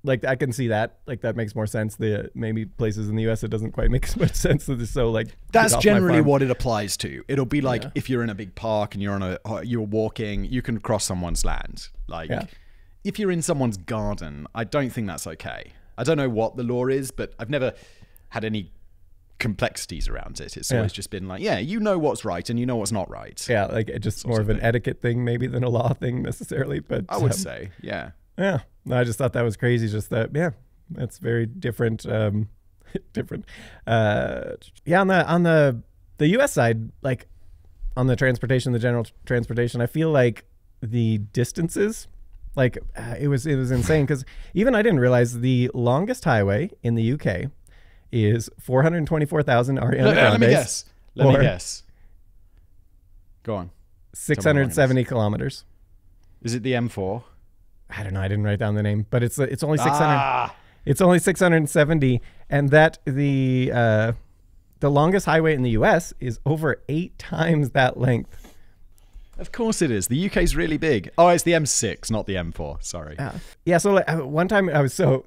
Like I can see that, like that makes more sense. The maybe places in the U.S. it doesn't quite make as much sense. That it's so like that's generally what it applies to. It'll be like if you're in a big park and you're walking, you can cross someone's land. Like if you're in someone's garden, I don't think that's okay. I don't know what the law is, but I've never had any complexities around it. It's always just been like, you know what's right and you know what's not right. Yeah, like it's just more of an etiquette thing maybe than a law thing necessarily. But I would say, yeah. Yeah, no, I just thought that was crazy. Just that, that's very different. Different. On the U.S. side, like on the transportation, the general transportation, I feel like the distances, like it was insane because even I didn't realize the longest highway in the UK is 424,000 Ariana Grandes. Let me guess. Go on. 670 kilometers. Is it the M4? I don't know. I didn't write down the name, but it's only 600. It's only 670, and that the longest highway in the U.S. is over 8 times that length. Of course it is. The UK's really big. Oh, it's the M6, not the M4. Sorry. Yeah. So like, one time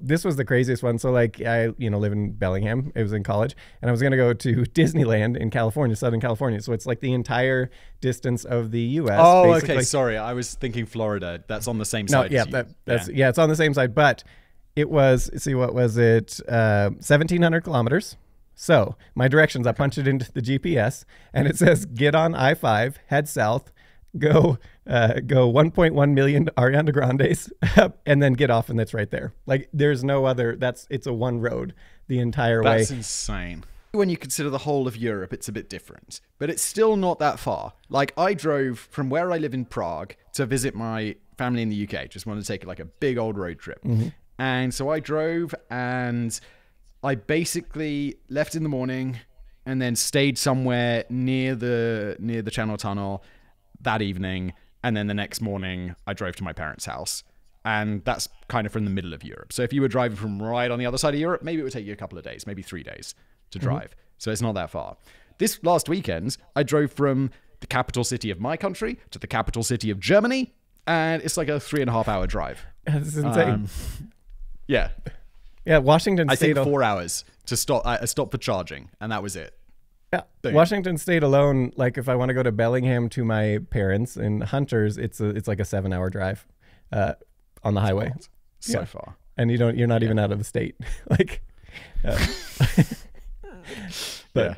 this was the craziest one. So like I live in Bellingham. It was in college, and I was gonna go to Disneyland in California, Southern California. So it's like the entire distance of the U.S. Oh, basically. okay. Sorry, I was thinking Florida. That's on the same side. No, yeah, it's on the same side. But it was. See, what was it? 1,700 kilometers. So my directions, I punch it into the GPS, and it says get on I-5, head south. Go 1.1 million Ariana Grandes and then get off, and that's right there. Like there's no other. It's a one road the entire way. That's insane. When you consider the whole of Europe, it's a bit different, but it's still not that far. Like I drove from where I live in Prague to visit my family in the UK. Just wanted to take like a big old road trip, and so I drove, and I basically left in the morning, and then stayed somewhere near the Channel Tunnel that evening, and then the next morning I drove to my parents' house, and that's kind of from the middle of Europe. So if you were driving from right on the other side of Europe, maybe it would take you a couple of days, maybe 3 days to drive. So it's not that far. This last weekend, I drove from the capital city of my country to the capital city of Germany, and it's like a 3.5 hour drive. This is insane. Yeah, Washington State. I think 4 hours to stop. I stopped for charging, and that was it. Yeah, Boom. Washington State alone, like if I want to go to Bellingham to my parents in Hunters, it's like a 7-hour drive on the highway. So far, and you're not even out of the state. Like, but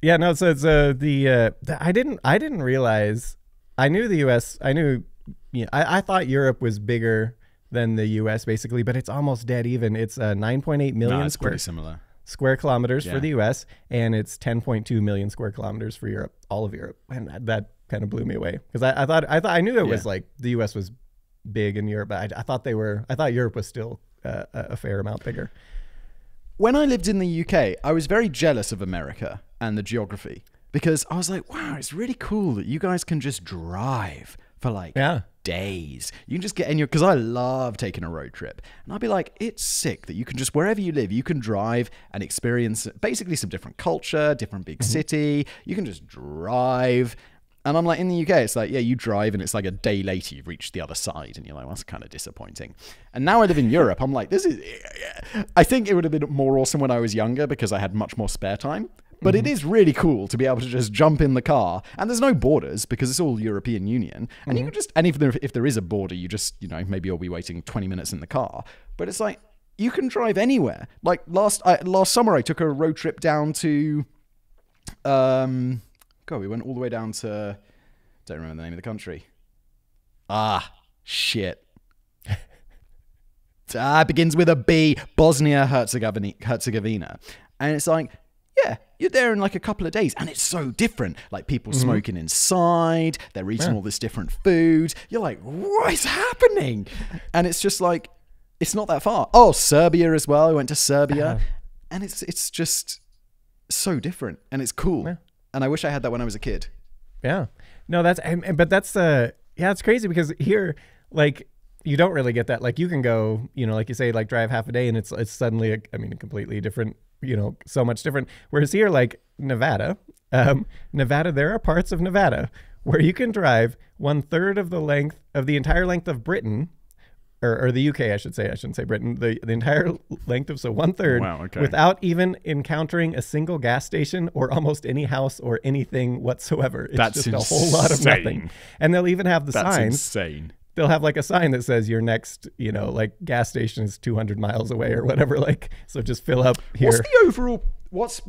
no. So it's I didn't realize. I knew the U.S. I thought Europe was bigger than the U.S. basically, but it's almost dead even. It's 9.8 million it's pretty similar. Square kilometers for the US, and it's 10.2 million square kilometers for Europe, all of Europe. And that kind of blew me away because I knew it was like the US was big in Europe, but I thought Europe was still a fair amount bigger. When I lived in the UK, I was very jealous of America and the geography because I was like, wow, it's really cool that you guys can just drive for like days. You can just get in your, because I love taking a road trip, and I'd be like, it's sick that you can just, wherever you live, you can drive and experience basically some different culture, different big city. You can just drive. And I'm like, in the UK, it's like, yeah, you drive and it's like a day later you've reached the other side, and you're like, well, that's kind of disappointing. And now I live in Europe, I'm like, I think it would have been more awesome when I was younger because I had much more spare time. But it is really cool to be able to just jump in the car, and there's no borders because it's all European Union. And you can just, and if there is a border, you just, maybe you'll be waiting 20 minutes in the car. But it's like, you can drive anywhere. Like last summer, I took a road trip down to, we went all the way down to, don't remember the name of the country. Shit. It begins with a B, Bosnia-Herzegovina. And it's like, yeah, you're there in like a couple of days, and it's so different. Like people smoking inside, they're eating all this different food. You're like, what is happening? And it's just like, it's not that far. Oh, Serbia as well. I went to Serbia, and it's just so different, and it's cool. Yeah. And I wish I had that when I was a kid. Yeah. No, it's crazy because here, like, you don't really get that. Like, you can go, like you say, like drive half a day and it's suddenly, a completely different, so much different. Whereas here, like Nevada, there are parts of Nevada where you can drive 1/3 of the length of the entire length of Britain, or the UK, I should say. I shouldn't say Britain. The entire length of, 1/3 without even encountering a single gas station or almost any house or anything whatsoever. It's That's just insane. a whole lot of nothing. And they'll even have the signs. That's insane. They'll have like a sign that says your next, like gas station is 200 miles away or whatever. Like, so just fill up here. What's the overall, what's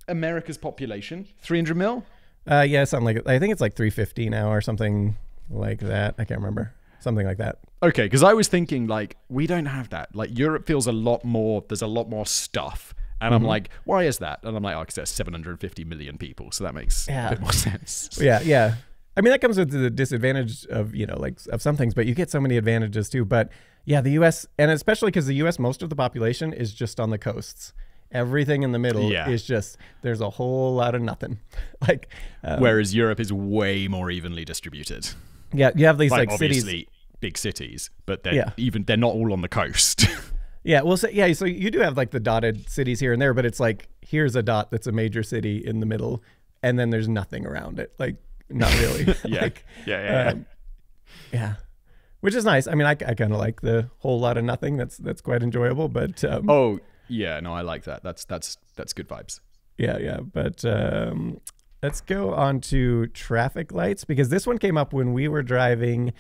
America's population? 300 mil? Yeah, something like, I think it's like 350 now or something like that. I can't remember. Something like that. Okay, because I was thinking, like, we don't have that. Like, Europe feels there's a lot more stuff. And I'm like, why is that? And I'm like, because there's 750 million people. So that makes a bit more sense. Yeah. I mean, that comes with the disadvantage of, of some things, but you get so many advantages too. But yeah, the U.S., and especially because the U.S., most of the population is just on the coasts. Everything in the middle is just, there's a whole lot of nothing. Like, whereas Europe is way more evenly distributed. Yeah, you have these like obviously cities, big cities, but they're not all on the coast. Yeah, well, so you do have like the dotted cities here and there, but it's like, here's a dot that's a major city in the middle, and then there's nothing around it. Like, not really. Yeah. Which is nice. I mean, I kind of like the whole lot of nothing. That's quite enjoyable. But I like that. That's good vibes. Yeah. But let's go on to traffic lights, because this one came up when we were driving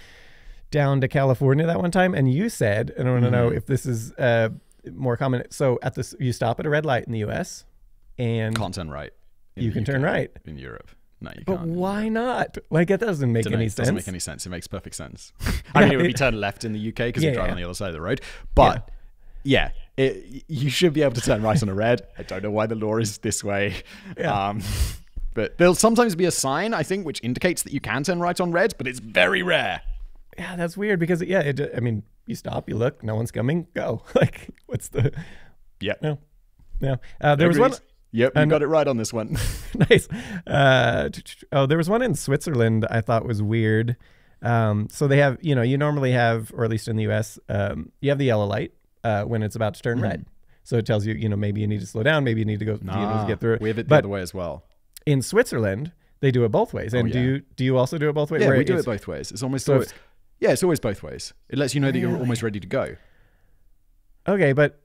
down to California that one time, and you said, and I want to know if this is more common. So you stop at a red light in the U.S. and can't turn right. You can turn right in Europe. No, you can't. But why not? Like, it doesn't make any sense. It doesn't make any sense. It makes perfect sense. I mean, it would be turn left in the UK because you drive on the other side of the road. But you should be able to turn right on a red. I don't know why the law is this way. Yeah. But there'll sometimes be a sign, I think, which indicates that you can turn right on red, but it's very rare. Yeah, that's weird because, I mean, you stop, you look, no one's coming, go. Like, what's the... Yep. No. There was one... Yep, you got it right on this one. Nice. There was one in Switzerland I thought was weird. So they have, you normally have, or at least in the US, you have the yellow light when it's about to turn red. So it tells you, maybe you need to slow down, maybe you need to go to get through it. We have it the other way as well. In Switzerland, they do it both ways. And do you also do it both ways? Yeah, we do it both ways. It's almost always, it's always both ways. It lets you know that you're almost ready to go. Okay, but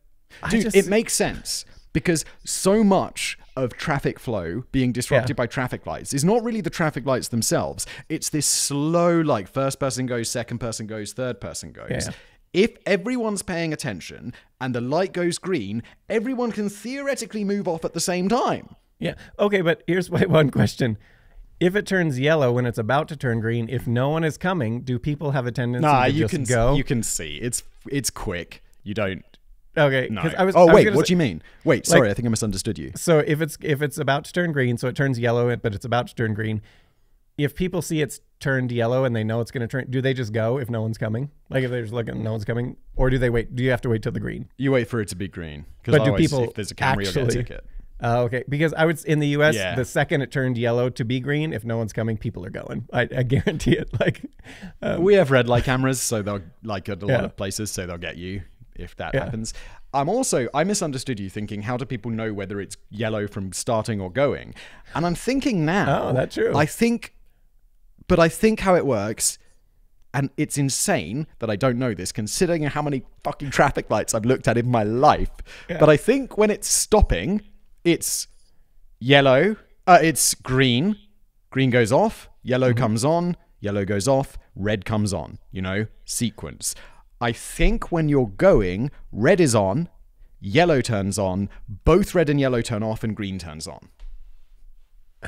dude, it makes sense. Because so much of traffic flow being disrupted by traffic lights is not really the traffic lights themselves. It's this slow, like, first person goes, second person goes, third person goes. Yeah. If everyone's paying attention and the light goes green, everyone can theoretically move off at the same time. Yeah. Okay, but here's my one question. If it turns yellow when it's about to turn green, if no one is coming, do people have a tendency to just go? You can see. It's quick. You don't... Okay. No. What do you mean? Wait, sorry, I think I misunderstood you. So if it's about to turn green, so it turns yellow, but it's about to turn green. If people see it's turned yellow and they know it's going to turn, do they just go if no one's coming? Like if they're just looking, no one's coming, or do they wait? Do you have to wait till the green? You wait for it to be green. But do people if there's a camera, you'll get a ticket. Okay, because I would in the U.S. Yeah. the second it turned yellow to be green, if no one's coming, people are going. I guarantee it. Like, We have red light cameras, so they'll like at a lot Yeah. of places, so they'll get you if that happens. I misunderstood you thinking, how do people know whether it's yellow from starting or going? And I'm thinking now. Oh, that's true. I think how it works, and it's insane that I don't know this, considering how many fucking traffic lights I've looked at in my life. Yeah. But I think when it's stopping, it's yellow, it's green. Green goes off, yellow comes on, yellow goes off, red comes on, sequence. I think when you're going, red is on, yellow turns on, both red and yellow turn off, and green turns on.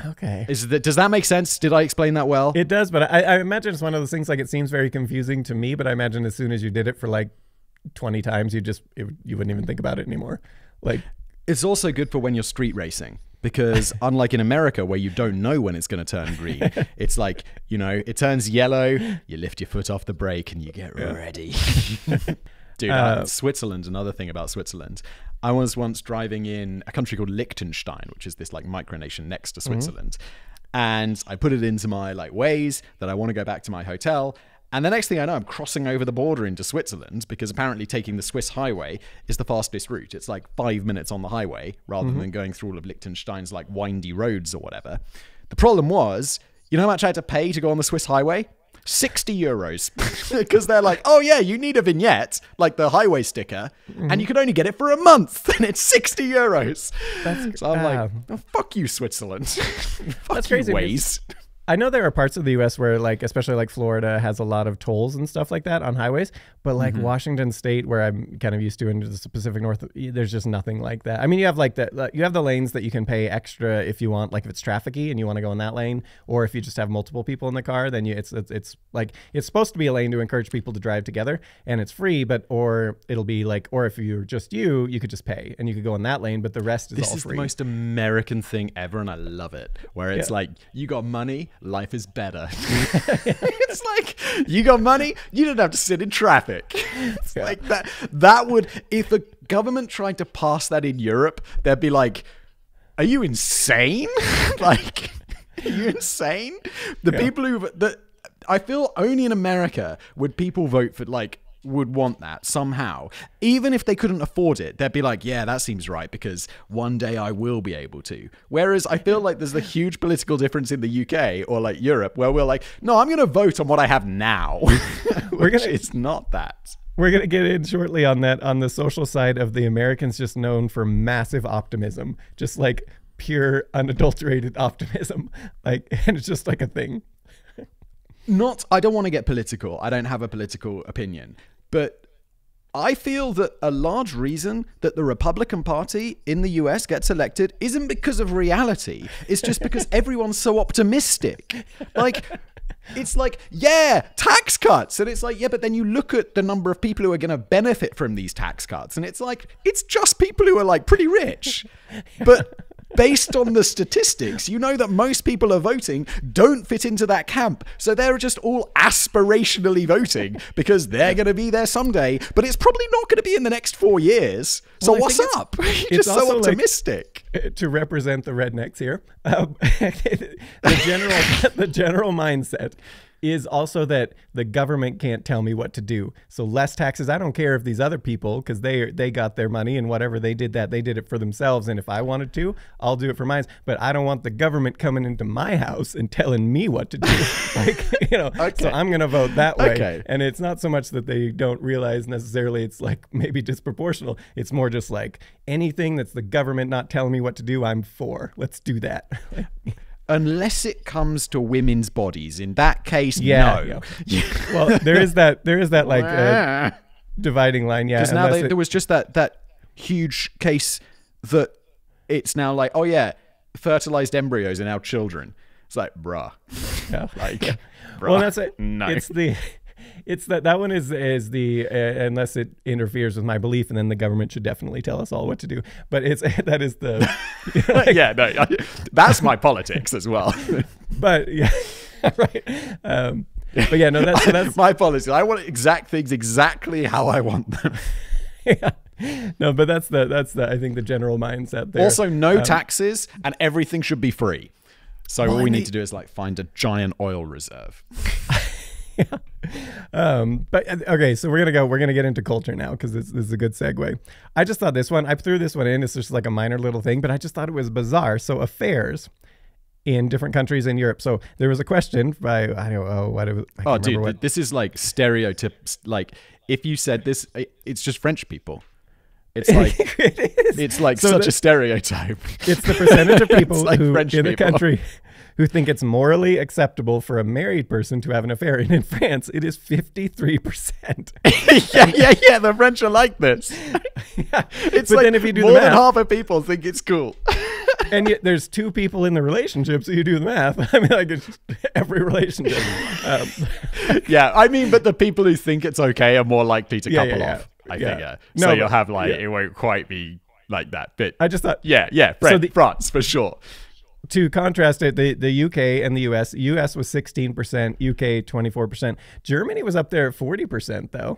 Okay. Does that make sense? Did I explain that well? It does, but I imagine it's one of those things, like, it seems very confusing to me, but I imagine as soon as you did it for like 20 times, you wouldn't even think about it anymore. Like, It's also good for when you're street racing, because unlike in America where you don't know when it's going to turn green, it's like, it turns yellow, you lift your foot off the brake and you get ready. Dude, Switzerland, another thing about Switzerland. I was once driving in a country called Liechtenstein, which is this like micronation next to Switzerland. And I put it into my like Waze that I want to go back to my hotel. And the next thing I know, I'm crossing over the border into Switzerland, because apparently taking the Swiss highway is the fastest route. It's like 5 minutes on the highway rather than going through all of Liechtenstein's like windy roads or whatever. The problem was, you know how much I had to pay to go on the Swiss highway? 60 euros. Because they're like, oh yeah, you need a vignette, like the highway sticker, and you can only get it for a month, and it's 60 euros. So I'm like, oh, fuck you, Switzerland. Fuck That's you, crazy. Waze. I know there are parts of the U.S. where, like, especially like Florida has a lot of tolls and stuff like that on highways, but like Washington State, where I'm kind of used to, into the Pacific North, there's just nothing like that. I mean, you have like you have the lanes that you can pay extra if you want, like if it's trafficy and you want to go in that lane, or if you just have multiple people in the car, then it's like, it's supposed to be a lane to encourage people to drive together, and it's free, or it'll be like, or if you're just you could just pay and you could go in that lane, but the rest is all free. This is the most American thing ever, and I love it. Where it's like, you got money, life is better. It's like, you got money, you don't have to sit in traffic. It's like that would, if the government tried to pass that in Europe, they'd be like, are you insane? Like, are you insane? People I feel only in America would people vote for, like, would want that somehow. Even if they couldn't afford it, they'd be like, yeah, that seems right, because one day I will be able to. Whereas I feel like there's a huge political difference in the UK or like Europe, where we're like, no, I'm going to vote on what I have now. It's not that. We're going to get in shortly on that, on the social side of the Americans, just known for massive optimism, just like pure unadulterated optimism. Like, and it's just like a thing. I don't want to get political. I don't have a political opinion. But I feel that a large reason that the Republican Party in the US gets elected isn't because of reality. It's just because everyone's so optimistic. Like, it's like, yeah, tax cuts. And it's like, yeah, but then you look at the number of people who are going to benefit from these tax cuts. And it's like, it's just people who are like pretty rich. But based on the statistics, you know that most people are voting don't fit into that camp. So they're just all aspirationally voting because they're going to be there someday, but it's probably not going to be in the next 4 years. So what's up? You're just so optimistic. Like, to represent the rednecks here, the general mindset is also that the government can't tell me what to do. So less taxes. I don't care if these other people, because they got their money and whatever they did it for themselves. And if I wanted to, I'll do it for mine. But I don't want the government coming into my house and telling me what to do. So I'm going to vote that way. Okay. And it's not so much that they don't realize necessarily it's like maybe disproportional. It's more just like anything that's the government not telling me what to do, I'm for. Let's do that. Unless it comes to women's bodies. In that case, no. Yeah. Well, there is that like dividing line. Yeah. Because now there was just that huge case that it's now like, oh yeah, fertilized embryos are now children. It's like, bruh. Yeah. Like, yeah. Bruh. Well, that's it. No. It's that one is the unless it interferes with my belief, and then the government should definitely tell us all what to do. But that is the yeah, no, that's my politics as well. But yeah, right. But yeah, no, that's my policy. I want exact things exactly how I want them. Yeah. No, but that's the I think the general mindset there. Also, no taxes and everything should be free. So all we need to do is like find a giant oil reserve. But okay, so we're gonna get into culture now because this is a good segue. I just thought I threw this one in. It's just like a minor little thing, but I just thought it was bizarre. So affairs in different countries in Europe. So there was a question by This is like stereotypes. Like if you said this, it's just French people. It's like it's like so such a stereotype. It's the percentage of people like who French in the people. country who think it's morally acceptable for a married person to have an affair. And in France, it is 53%. Yeah. The French are like this. It's but like then if you do more the than math, half of people think it's cool. and yet there's 2 people in the relationship, so you do the math. I mean, like it's just every relationship. Yeah, I mean, but the people who think it's okay are more likely to couple off. I figure. No, So you'll have it won't quite be like that. But I just thought, France for sure. To contrast it, the UK and the US was 16%, UK 24%. Germany was up there at 40% though.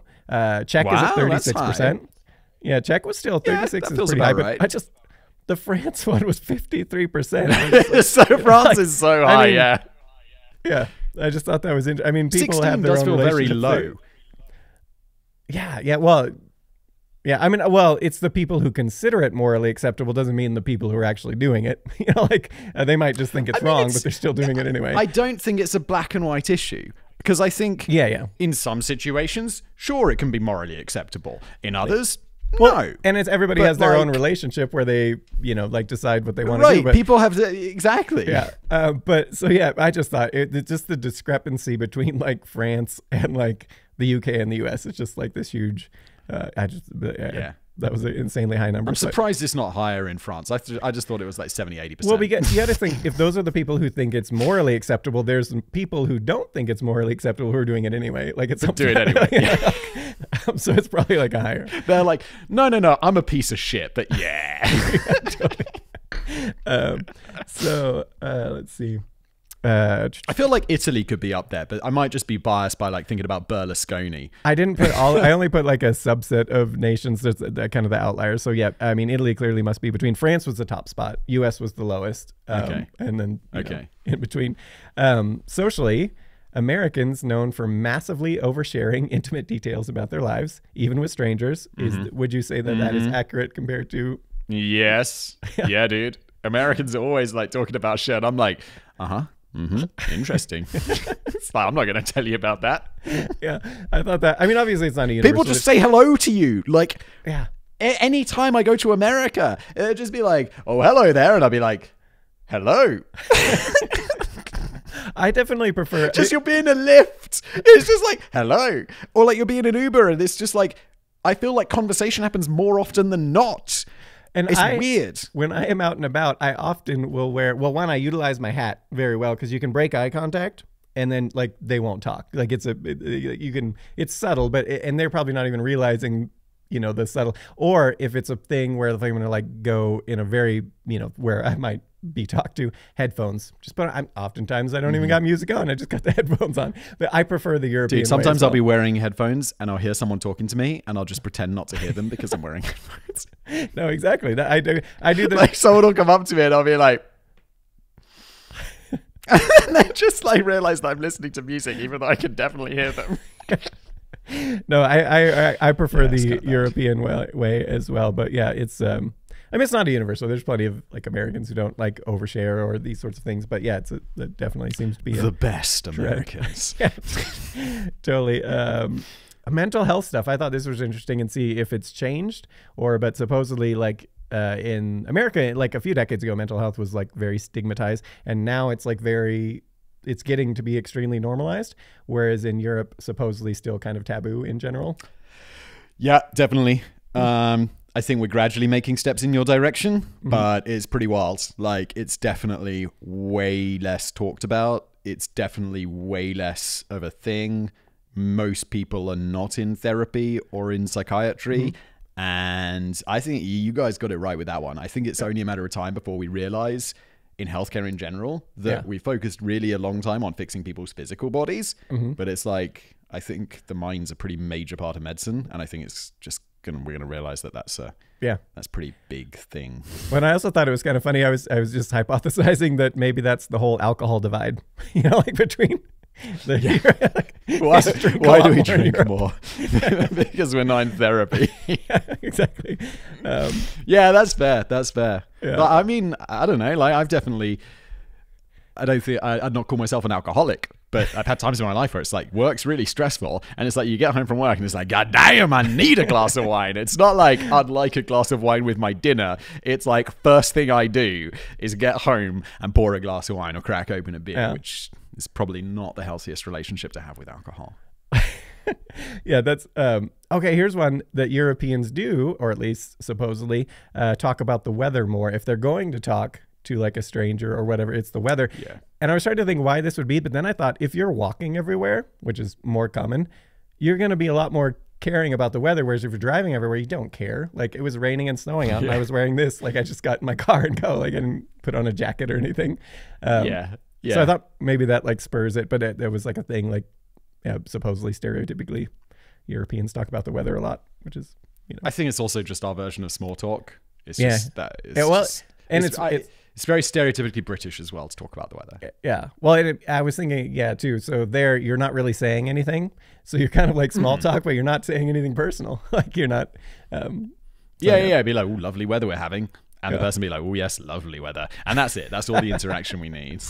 Czech is at 36%. Yeah, Czech was still 36. That feels is pretty about high, right. but the France one was 53%. So France is so high. I mean, yeah. Yeah, I just thought that was interesting. I mean, people 16 have their does own feel very relationships low. there. Well, I mean, it's the people who consider it morally acceptable doesn't mean the people who are actually doing it. They might just think it's wrong, but they're still doing it anyway. I don't think it's a black and white issue because I think in some situations, sure, it can be morally acceptable. In others, no. And everybody has their own relationship where they, decide what they want to do. Right, people have exactly. Yeah, I just thought just the discrepancy between like France and like the UK and the US is just like this huge. That was an insanely high number. I'm surprised it's not higher in France. I just thought it was like 70-80%. Well, you got to think, if those are the people who think it's morally acceptable, there's some people who don't think it's morally acceptable who are doing it anyway. Like it's do it anyway. Yeah. So it's probably like a higher. They're like, no, I'm a piece of shit, but yeah. Let's see. I feel like Italy could be up there, but I might just be biased by like thinking about Berlusconi. I didn't put all. I only put like a subset of nations. That's kind of the outliers. So yeah, I mean, Italy clearly must be between. France was the top spot. U.S. was the lowest. And then in between. Socially, Americans known for massively oversharing intimate details about their lives, even with strangers. Would you say that is accurate compared to? Yes. Yeah, dude. Americans are always like talking about shit. I'm like, interesting. It's like, I'm not going to tell you about that. Yeah, I thought that. I mean, obviously, it's not a universal. People just say hello to you. Like, yeah. Anytime I go to America, it'll just be like, oh, hello there. And I'll be like, hello. I definitely prefer. You'll be in a lift. It's just like, hello. Or like you'll be in an Uber and it's just like, I feel like conversation happens more often than not. And it's weird. When I am out and about, I often will wear, I utilize my hat very well because you can break eye contact and then like they won't talk. Like it's subtle, and they're probably not even realizing, the subtle, or if it's a thing where if I'm going to like go in a very, where I might be talked to, headphones. Oftentimes I don't even got music on. I just got the headphones on. But I prefer the European. Dude, sometimes I'll be wearing headphones and I'll hear someone talking to me and I'll just pretend not to hear them because I'm wearing headphones. No, exactly. I do the like someone will come up to me and I'll be like, and they just like realize that I'm listening to music even though I can definitely hear them. No, I prefer the European way as well. But yeah, it's it's not a universal. There's plenty of like Americans who don't like overshare or these sorts of things. But yeah, it definitely seems to be the best Americans. Yeah, totally. Mental health stuff. I thought this was interesting and see if it's changed but supposedly like in America, like a few decades ago, mental health was like very stigmatized, and now it's like it's getting to be extremely normalized, whereas in Europe, supposedly still kind of taboo in general. Yeah, definitely. I think we're gradually making steps in your direction, but it's pretty wild. Like, it's definitely way less talked about. It's definitely way less of a thing. Most people are not in therapy or in psychiatry. And I think you guys got it right with that one. I think it's only a matter of time before we realize in healthcare in general that we focused really a long time on fixing people's physical bodies. But it's like, I think the mind's a pretty major part of medicine. And I think it's just we're gonna realize that that's a pretty big thing. When I also thought it was kind of funny, I was just hypothesizing that maybe that's the whole alcohol divide, like between why do we drink more? Because we're not in therapy. Exactly. Yeah, that's fair. Yeah. But, I mean, I don't know. Like, I don't think I'd not call myself an alcoholic, but I've had times in my life where it's like work's really stressful, and it's like you get home from work and it's like, God damn, I need a glass of wine. It's not like I'd like a glass of wine with my dinner. It's like first thing I do is get home and pour a glass of wine or crack open a beer, which is probably not the healthiest relationship to have with alcohol. Yeah, that's okay. Here's one that Europeans do, or at least supposedly, talk about the weather more. If they're going to talk to like a stranger or whatever, it's the weather. Yeah. And I was trying to think why this would be, but then I thought if you're walking everywhere, which is more common, you're going to be a lot more caring about the weather. Whereas if you're driving everywhere, you don't care. Like it was raining and snowing out, and I was wearing this. Like I just got in my car and go. Like I didn't put on a jacket or anything. Yeah. So I thought maybe that like spurs it, but it was like a thing. Like supposedly stereotypically, Europeans talk about the weather a lot, which is I think it's also just our version of small talk. It's just that. It's very stereotypically British as well to talk about the weather. Yeah. Well, I was thinking, too. So there, you're not really saying anything. So you're kind of like small talk, but you're not saying anything personal. Like you're not. Be like, "Ooh, lovely weather we're having," and the person be like, "Oh, yes, lovely weather," and that's it. That's all the interaction we need.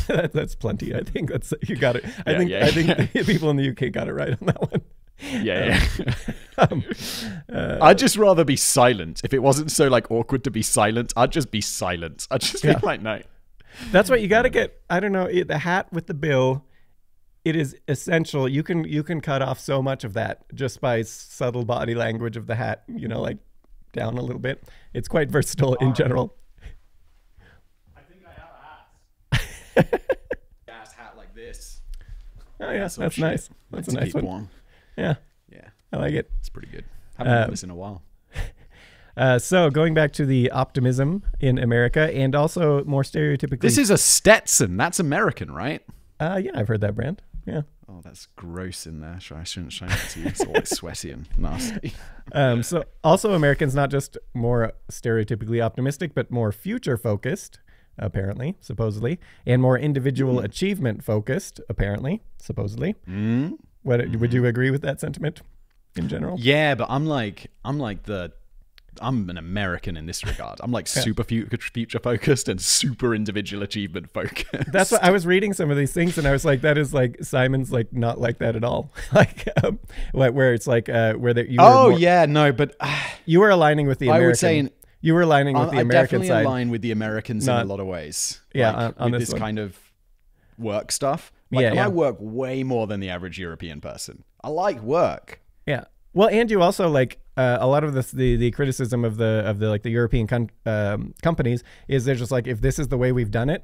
That's plenty. I think you got it. I think the people in the UK got it right on that one. I'd just rather be silent. If it wasn't so like awkward to be silent, I'd just be silent. I'd just be like, no. That's what you got to get. I don't know, the hat with the bill. It is essential. You can cut off so much of that just by subtle body language of the hat. Like down a little bit. It's quite versatile in general. I think I have a hat. Gas hat like this. Oh yeah, that's nice. That's a nice one. Yeah. I like it. It's pretty good. Haven't done this in a while. So going back to the optimism in America and also more stereotypically. This is a Stetson. That's American, right? Yeah, I've heard that brand. Yeah. Oh, that's gross in there. I shouldn't show it to you. It's always sweaty and nasty. So also Americans not just more stereotypically optimistic, but more future focused, apparently, supposedly, and more individual achievement focused, apparently, supposedly. Would you agree with that sentiment in general? Yeah, but I'm an American in this regard. I'm like super future focused and super individual achievement focused. That's what I was reading some of these things, and I was like, that is like Simon's like not like that at all. Like where it's like where you. But you were aligning with the American. I would say you were aligning with the American side. I definitely align with the Americans in a lot of ways. Yeah, like, on with this kind of work stuff. I work way more than the average European person. I like work. Yeah. Well, and you also like a lot of the criticism of the like the European companies is they're just like, if this is the way we've done it,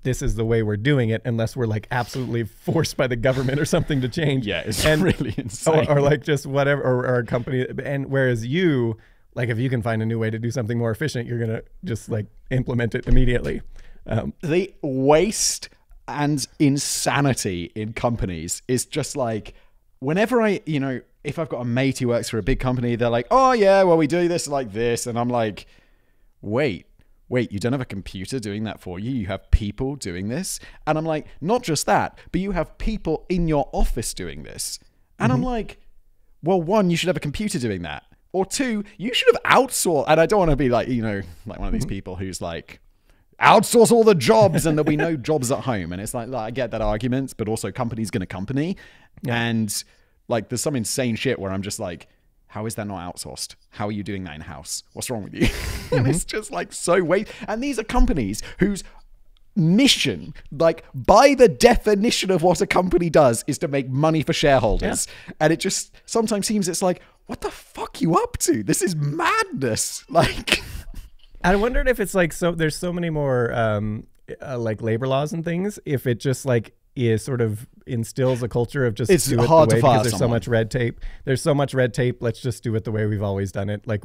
this is the way we're doing it, unless we're like absolutely forced by the government or something to change. Yeah, it's really insane. Or like just whatever, or a company. And whereas you, like, if you can find a new way to do something more efficient, you're gonna just like implement it immediately. The waste and insanity in companies is just like, whenever if I've got a mate who works for a big company, they're like, oh yeah, well we do this like this. And I'm like, wait, you don't have a computer doing that for you. You have people doing this. And I'm like, not just that, but you have people in your office doing this. And I'm like, well, one, you should have a computer doing that. Or two, you should have outsourced. And I don't want to be like, like one of these people who's like, outsource all the jobs and there'll be no jobs at home. And it's like, I get that argument, but also company's going to company. Yeah. And like, there's some insane shit where I'm just like, how is that not outsourced? How are you doing that in-house? What's wrong with you? And it's just like so waste. And these are companies whose mission, like by the definition of what a company does, is to make money for shareholders. Yeah. And it just sometimes seems it's like, what the fuck you up to? This is madness. Like... I wondered if it's like, so there's so many more like labor laws and things, if it just like is sort of instills a culture of just it's do it hard the way to fire because there's so much red tape. There's so much red tape. Let's just do it the way we've always done it. Like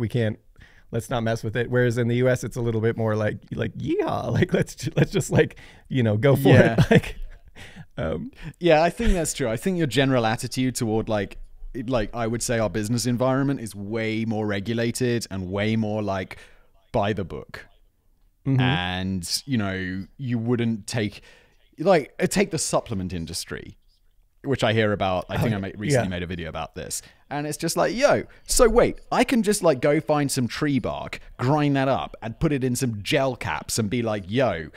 let's not mess with it. Whereas in the US, it's a little bit more like yeehaw, like let's just like, go for it. Like, yeah, I think that's true. I think your general attitude toward like like I would say our business environment is way more regulated and way more like by the book. And, you know, you wouldn't take the supplement industry, which I hear about. I think I recently made a video about this. And it's just like, yo, so wait, I can just like go find some tree bark, grind that up and put it in some gel caps and be like, yo,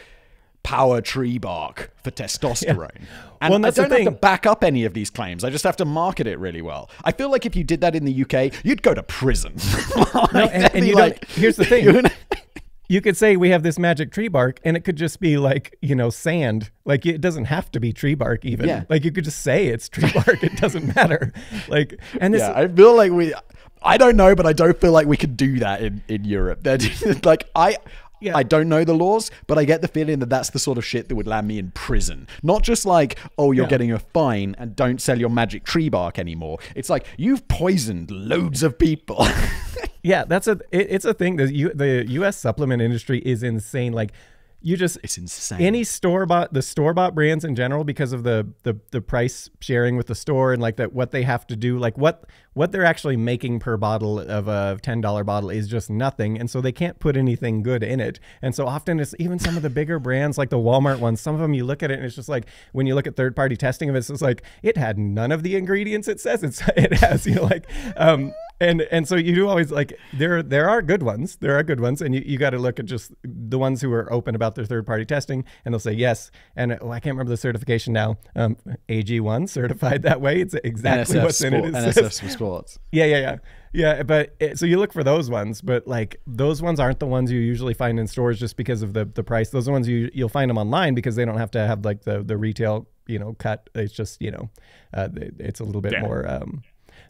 power tree bark for testosterone. And I don't have to back up any of these claims. I just have to market it really well. I feel like if you did that in the UK, you'd go to prison. Here's the thing. You could say we have this magic tree bark and it could just be like, you know, sand. Like it doesn't have to be tree bark even. Yeah. Like you could just say it's tree bark. It doesn't matter. Like, and this, I feel like I don't know, but I don't feel like we could do that in Europe. Like I don't know the laws, but I get the feeling that that's the sort of shit that would land me in prison. Not just like, oh, you're getting a fine and don't sell your magic tree bark anymore. It's like, you've poisoned loads of people. Yeah, it's a thing. The U.S. supplement industry is insane. Like, it's insane. Any store-bought brands in general, because of the price sharing with the store and like that, what they have to do, like what they're actually making per bottle of a $10 bottle is just nothing, and so they can't put anything good in it. And so often it's even some of the bigger brands, like the Walmart ones. Some of them you look at it and it's just like, when you look at third-party testing of it, it's just like it had none of the ingredients it says it has. You know, like. And so you do always like there are good ones. There are good ones, and you got to look at just the ones who are open about their third-party testing, and they'll say yes. And I can't remember the certification now. AG1 certified that way. It's exactly what's in it. NSF for sports. Yeah. But so you look for those ones, but like those ones aren't the ones you usually find in stores just because of the price. Those are ones you'll find them online because they don't have to have like the retail cut. It's just it's a little bit more.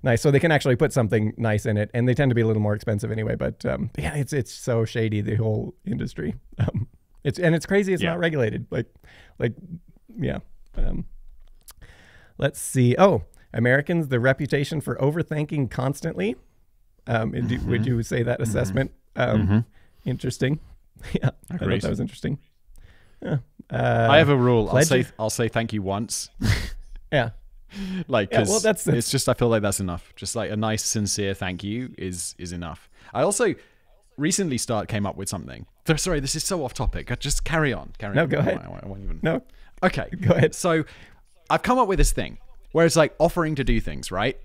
Nice, so they can actually put something nice in it, and they tend to be a little more expensive anyway. But it's so shady, the whole industry. It's crazy. It's not regulated. Let's see. Oh, Americans, the reputation for overthinking constantly. Would you say that assessment? Interesting. Yeah, I thought that was interesting. I have a rule. I'll say thank you once. Yeah. Like, that's it's just, I feel like that's enough. Just like a nice, sincere thank you is enough. I also recently came up with something. Sorry, this is so off topic. Just carry on. No, go ahead. I won't even. No. Okay. Go ahead. So I've come up with this thing where it's like offering to do things, right?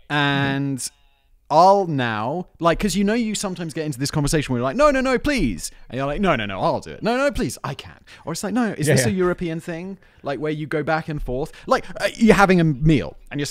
And I'll now, like, because you sometimes get into this conversation where you're like, no, please. And you're like, no, I'll do it. No, please, I can. Or it's like, no, is this a European thing? Like, where you go back and forth? Like, you're having a meal and you're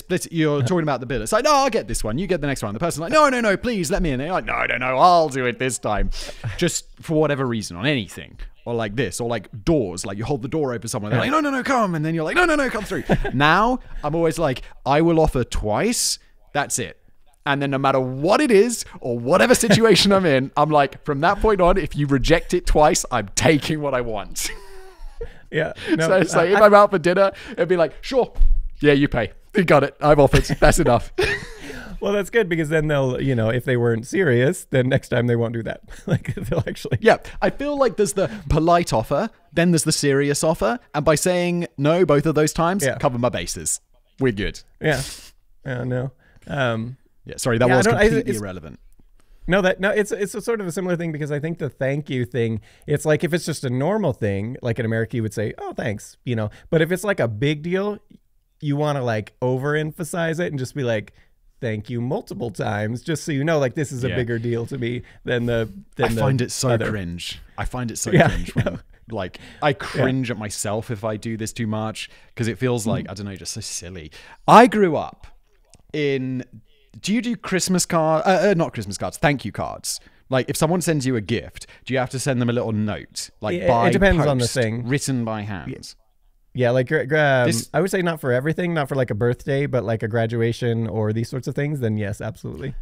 talking about the bill. It's like, no, I'll get this one. You get the next one. The person's like, no, please, let me in. And you're like, no, I'll do it this time. Just for whatever reason, on anything. Or like this, or like doors, like you hold the door open for someone. They're like, no, come. And then you're like, no, come through. Now, I'm always like, I will offer twice. That's it. And then no matter what it is or whatever situation I'm in, I'm like, from that point on, if you reject it twice, I'm taking what I want. Yeah. No, so it's like, if I'm out for dinner, it'd be like, sure. Yeah, you pay. You got it. I've offered. That's enough. Well, that's good because then they'll, if they weren't serious, then next time they won't do that. Like they'll actually. Yeah. I feel like there's the polite offer, then there's the serious offer. And by saying no both of those times, cover my bases. We're good. Yeah. No. Yeah, sorry, that was completely irrelevant. It's a sort of a similar thing because I think the thank you thing, it's like if it's just a normal thing, like in America, you would say, oh, thanks, But if it's like a big deal, you want to like overemphasize it and just be like, thank you multiple times, just so you know, like this is a bigger deal to me than I find it so cringe. I find it so cringe when, like, I cringe at myself if I do this too much because it feels like, I don't know, just so silly. I grew up in... Do you do Christmas cards? Not Christmas cards, thank you cards. Like, if someone sends you a gift, do you have to send them a little note? Like, by it depends post, on the thing. Written by hand. Yeah, like, I would say not for everything, not for like a birthday, but like a graduation or these sorts of things, then yes, absolutely.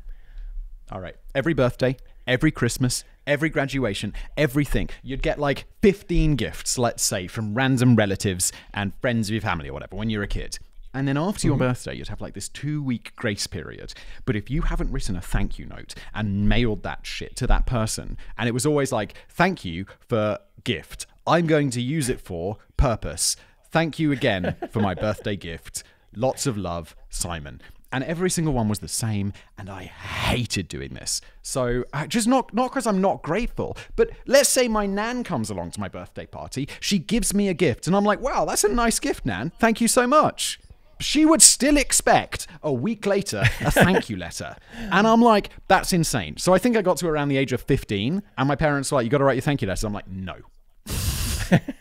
All right. Every birthday, every Christmas, every graduation, everything. You'd get like 15 gifts, let's say, from random relatives and friends of your family or whatever when you're a kid. And then after your birthday, you'd have like this 2-week grace period. But if you haven't written a thank you note and mailed that shit to that person, and it was always like, thank you for gift. I'm going to use it for purpose. Thank you again for my birthday gift. Lots of love, Simon. And every single one was the same, and I hated doing this. So, just not because I'm not grateful, but let's say my nan comes along to my birthday party, she gives me a gift, and I'm like, wow, that's a nice gift, Nan. Thank you so much. She would still expect, a week later, a thank you letter. And I'm like, that's insane. So I think I got to around the age of 15, and my parents were like, you got to write your thank you letter. I'm like, no.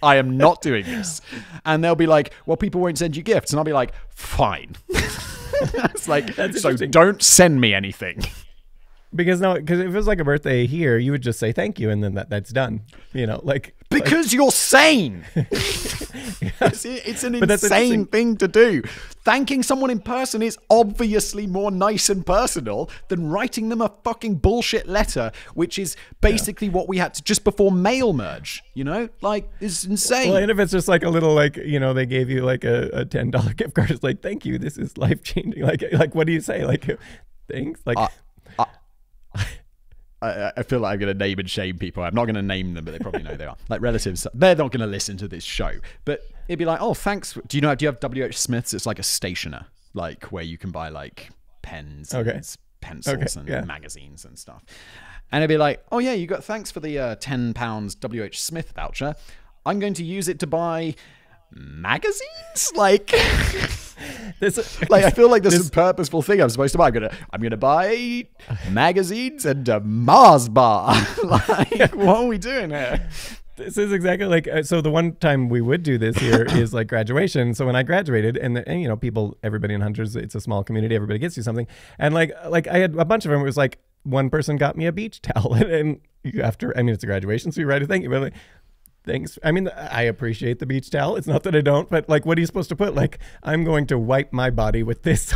I am not doing this. And they'll be like, well, people won't send you gifts. And I'll be like, fine. It's like, so don't send me anything. Because if it was like a birthday here, you would just say thank you, and then that's done. You know, because you're sane. It's an insane thing to do. Thanking someone in person is obviously more nice and personal than writing them a fucking bullshit letter, which is basically what we had to just before mail merge. You know, it's insane. Well, and if it's just like a little, they gave you like a $10 gift card, it's like, thank you, this is life changing. Like what do you say? Like, thanks. I feel like I'm going to name and shame people. I'm not going to name them, but they probably know they are. Like relatives, they're not going to listen to this show. But it'd be like, oh, thanks. Do you have W.H. Smith's? It's like a stationer, where you can buy pens, and pencils, and magazines and stuff. And it'd be like, oh yeah, thanks for the £10 W.H. Smith voucher. I'm going to use it to buy magazines. I feel like this is a purposeful thing I'm supposed to buy. I'm gonna buy magazines and a Mars bar. What are we doing here? This is exactly so the one time we would do this here is like graduation. So when I graduated, and everybody in Hunters, it's a small community, everybody gets you something, and I had a bunch of them. It was like one person got me a beach towel, and it's a graduation, so you write a thank you, but thanks. I mean, I appreciate the beach towel. It's not that I don't, but what are you supposed to put? I'm going to wipe my body with this.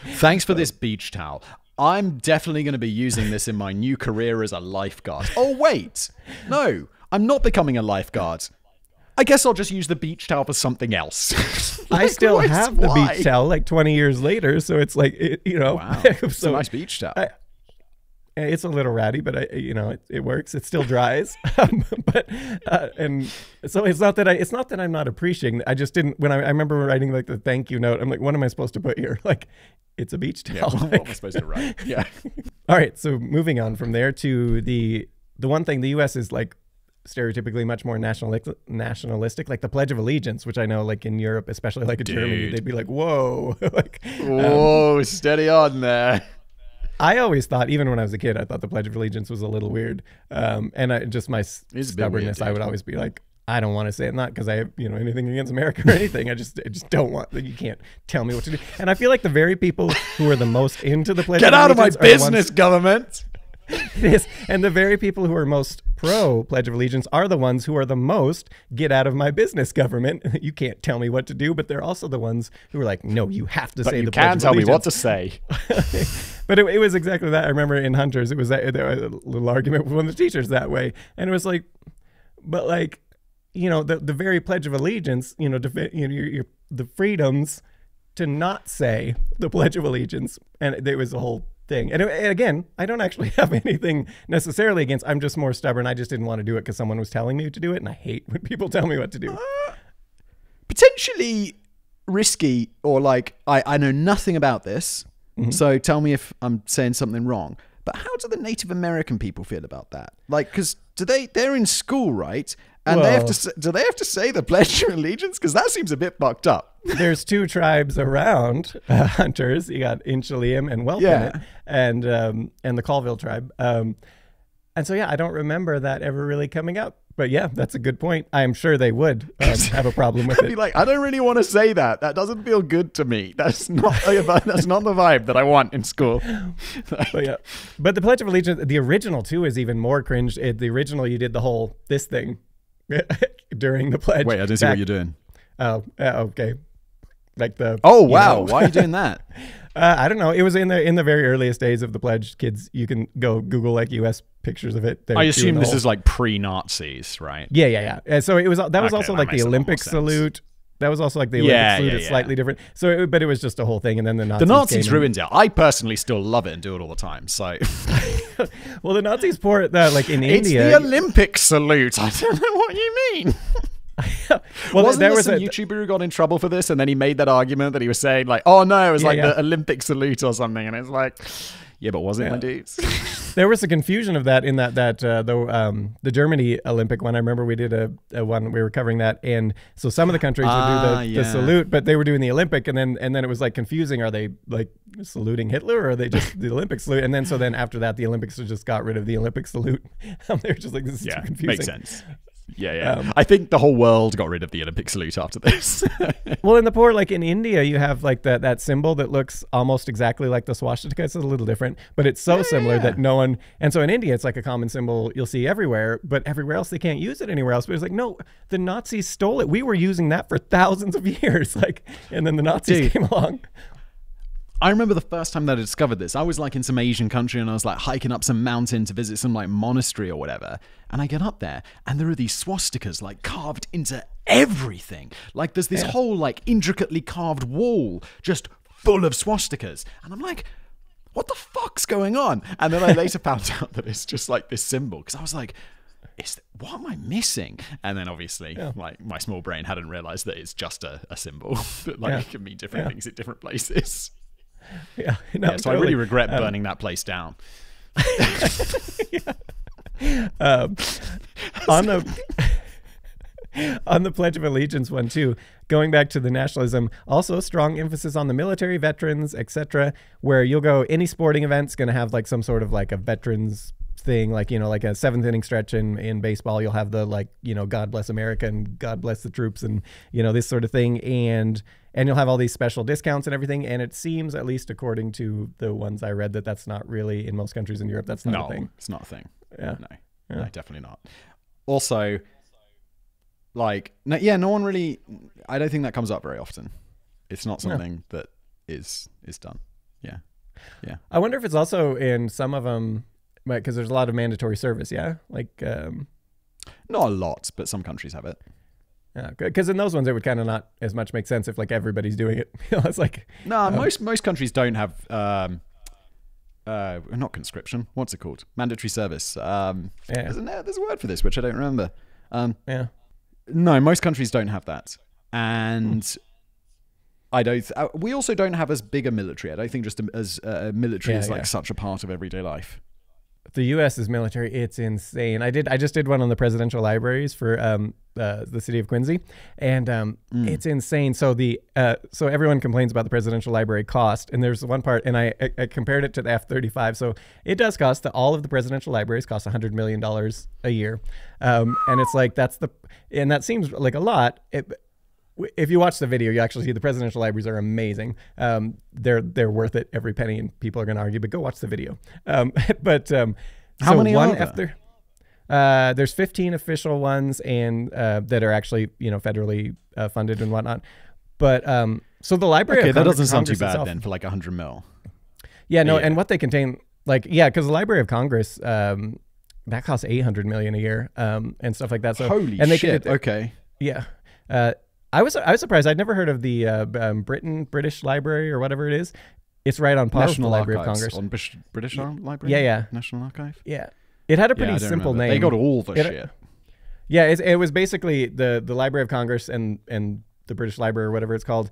Thanks for this beach towel. I'm definitely going to be using this in my new career as a lifeguard. Oh, wait. No, I'm not becoming a lifeguard. I guess I'll just use the beach towel for something else. I still have the beach towel 20 years later. So it's Wow. It's a nice beach towel. It's a little ratty, but it works. It still dries. And so it's not that I'm not appreciating. I just didn't. When I remember writing the thank you note, I'm like, what am I supposed to put here? It's a beach towel. Yeah, what am I supposed to write? Yeah. All right. So moving on from there to the one thing, the U.S. is stereotypically much more nationalistic, like the Pledge of Allegiance, which I know in Europe, especially in Germany, they'd be like, whoa, whoa, steady on there. I always thought, even when I was a kid, I thought the Pledge of Allegiance was a little weird. And just my stubbornness, I would always be like, I don't want to say it, not because I have anything against America or anything. I just don't want that. You can't tell me what to do. And I feel like the very people who are the most into the Pledge of Allegiance, get out of my business, government. It is. And the very people who are most pro Pledge of Allegiance are the ones who are the most get out of my business, government. You can't tell me what to do. But they're also the ones who are like, no, you have to say the Pledge of Allegiance. You can tell me what to say. But it was exactly that. I remember in Hunters, it was there was a little argument with one of the teachers that way. And it was the very Pledge of Allegiance, the freedoms to not say the Pledge of Allegiance. And there was a whole thing. And again, I don't actually have anything necessarily against. I'm just more stubborn. I just didn't want to do it because someone was telling me to do it. And I hate when people tell me what to do. Potentially risky, or I know nothing about this. Mm-hmm. So tell me if I'm saying something wrong. But how do the Native American people feel about that? Because they're in school, right? And do they have to say the Pledge of Allegiance? Because that seems a bit fucked up. There's two tribes around Hunters. You got Inchalium and Welpinit, and the Colville tribe. And so, I don't remember that ever really coming up. But yeah, that's a good point. I'm sure they would have a problem with it. Be like, I don't really want to say that. That doesn't feel good to me. That's not the vibe that I want in school. But the Pledge of Allegiance, the original too, is even more cringe. The original, you did the whole this thing during the pledge. Wait, I didn't see what you're doing. Oh, okay. Oh wow! Why are you doing that? I don't know. It was in the very earliest days of the pledge. Kids, you can go Google U.S. pictures of it. I assume this is pre-Nazis, right? Yeah. And so it was. That was also the Olympic salute. That was also the Olympic salute. It's slightly different. So, but it was just a whole thing. And then the Nazis ruined it. I personally still love it and do it all the time. So, well, the Nazis pour it in India. It's the Olympic salute. I don't know what you mean. Well, Wasn't there there was some a YouTuber who got in trouble for this, and then he made that argument that he was saying like, "Oh no, it was Yeah, like yeah. the Olympic salute or something," and it's like, yeah, but was it, my dudes? there was a confusion of that in the Germany Olympic one. I remember we did a one, we were covering that, and so some of the countries would do the salute, but they were doing the Olympic, and then it was like confusing. Are they like saluting Hitler, or are they just the Olympic salute? And then after that, the Olympics just got rid of the Olympic salute. They're just like, this is too confusing. Makes sense. Yeah. I think the whole world got rid of the Olympic salute after this. Well, in the poor, like in India, you have like that symbol that looks almost exactly like the swastika. It's a little different, but it's so similar that no one. And so in India, it's like a common symbol you'll see everywhere, but everywhere else they can't use it anywhere else. But it's like, no, the Nazis stole it. We were using that for thousands of years. Like, and then the Nazis came along. I remember the first time that I discovered this. I was like in some Asian country, and I was like hiking up some mountain to visit some like monastery or whatever. And I get up there, and there are these swastikas like carved into everything. Like there's this whole like intricately carved wall just full of swastikas. And I'm like, what the fuck's going on? And then I later found out that it's just like this symbol, because I was like, what am I missing? And then obviously like my small brain hadn't realized that it's just a symbol that like it can mean different things at different places. So totally. I really regret burning that place down. On the Pledge of Allegiance one too, going back to the nationalism, also strong emphasis on the military, veterans, etc., where you'll go, any sporting event's going to have like some sort of like a veterans thing, like, you know, like a seventh inning stretch in baseball, you'll have the like, you know, God bless America and God bless the troops and, you know, this sort of thing. And you'll have all these special discounts and everything. And it seems, at least according to the ones I read, that's not really in most countries in Europe. That's not a thing. No, it's not a thing. Yeah. No, definitely not. Also, like, no one really, I don't think that comes up very often. It's not something that is done. Yeah. I wonder if it's also in some of them, because there's a lot of mandatory service. Like, not a lot, but some countries have it. Yeah, because in those ones it would kind of not as much make sense if like everybody's doing it. It's like most countries don't have not conscription. What's it called? Mandatory service. There's a word for this which I don't remember. No, most countries don't have that, and I don't. We also don't have as big a military. I don't think just as military is like such a part of everyday life. The U.S. is military. It's insane. I just did one on the presidential libraries for the city of Quincy, and it's insane. So so everyone complains about the presidential library cost, and there's one part, and I compared it to the F-35. So it does cost. All of the presidential libraries cost $100 million a year, and it's like and that seems like a lot. If you watch the video, you actually see the presidential libraries are amazing. They're worth it, every penny, and people are going to argue, but go watch the video. How many are there? There's 15 official ones, and that are actually, you know, federally funded and whatnot. But so the Library of that Congress, doesn't sound too bad itself, then for like $100 million. And what they contain, like, because the Library of Congress, that costs $800 million a year, and stuff like that. So holy shit! Okay. Yeah. I was surprised. I'd never heard of the British Library or whatever it is. It's right on par with the Library of Congress. On British Library? Yeah. National Archive? Yeah. It had a pretty simple name. They got all the shit. Yeah, it was basically the Library of Congress and the British Library or whatever it's called.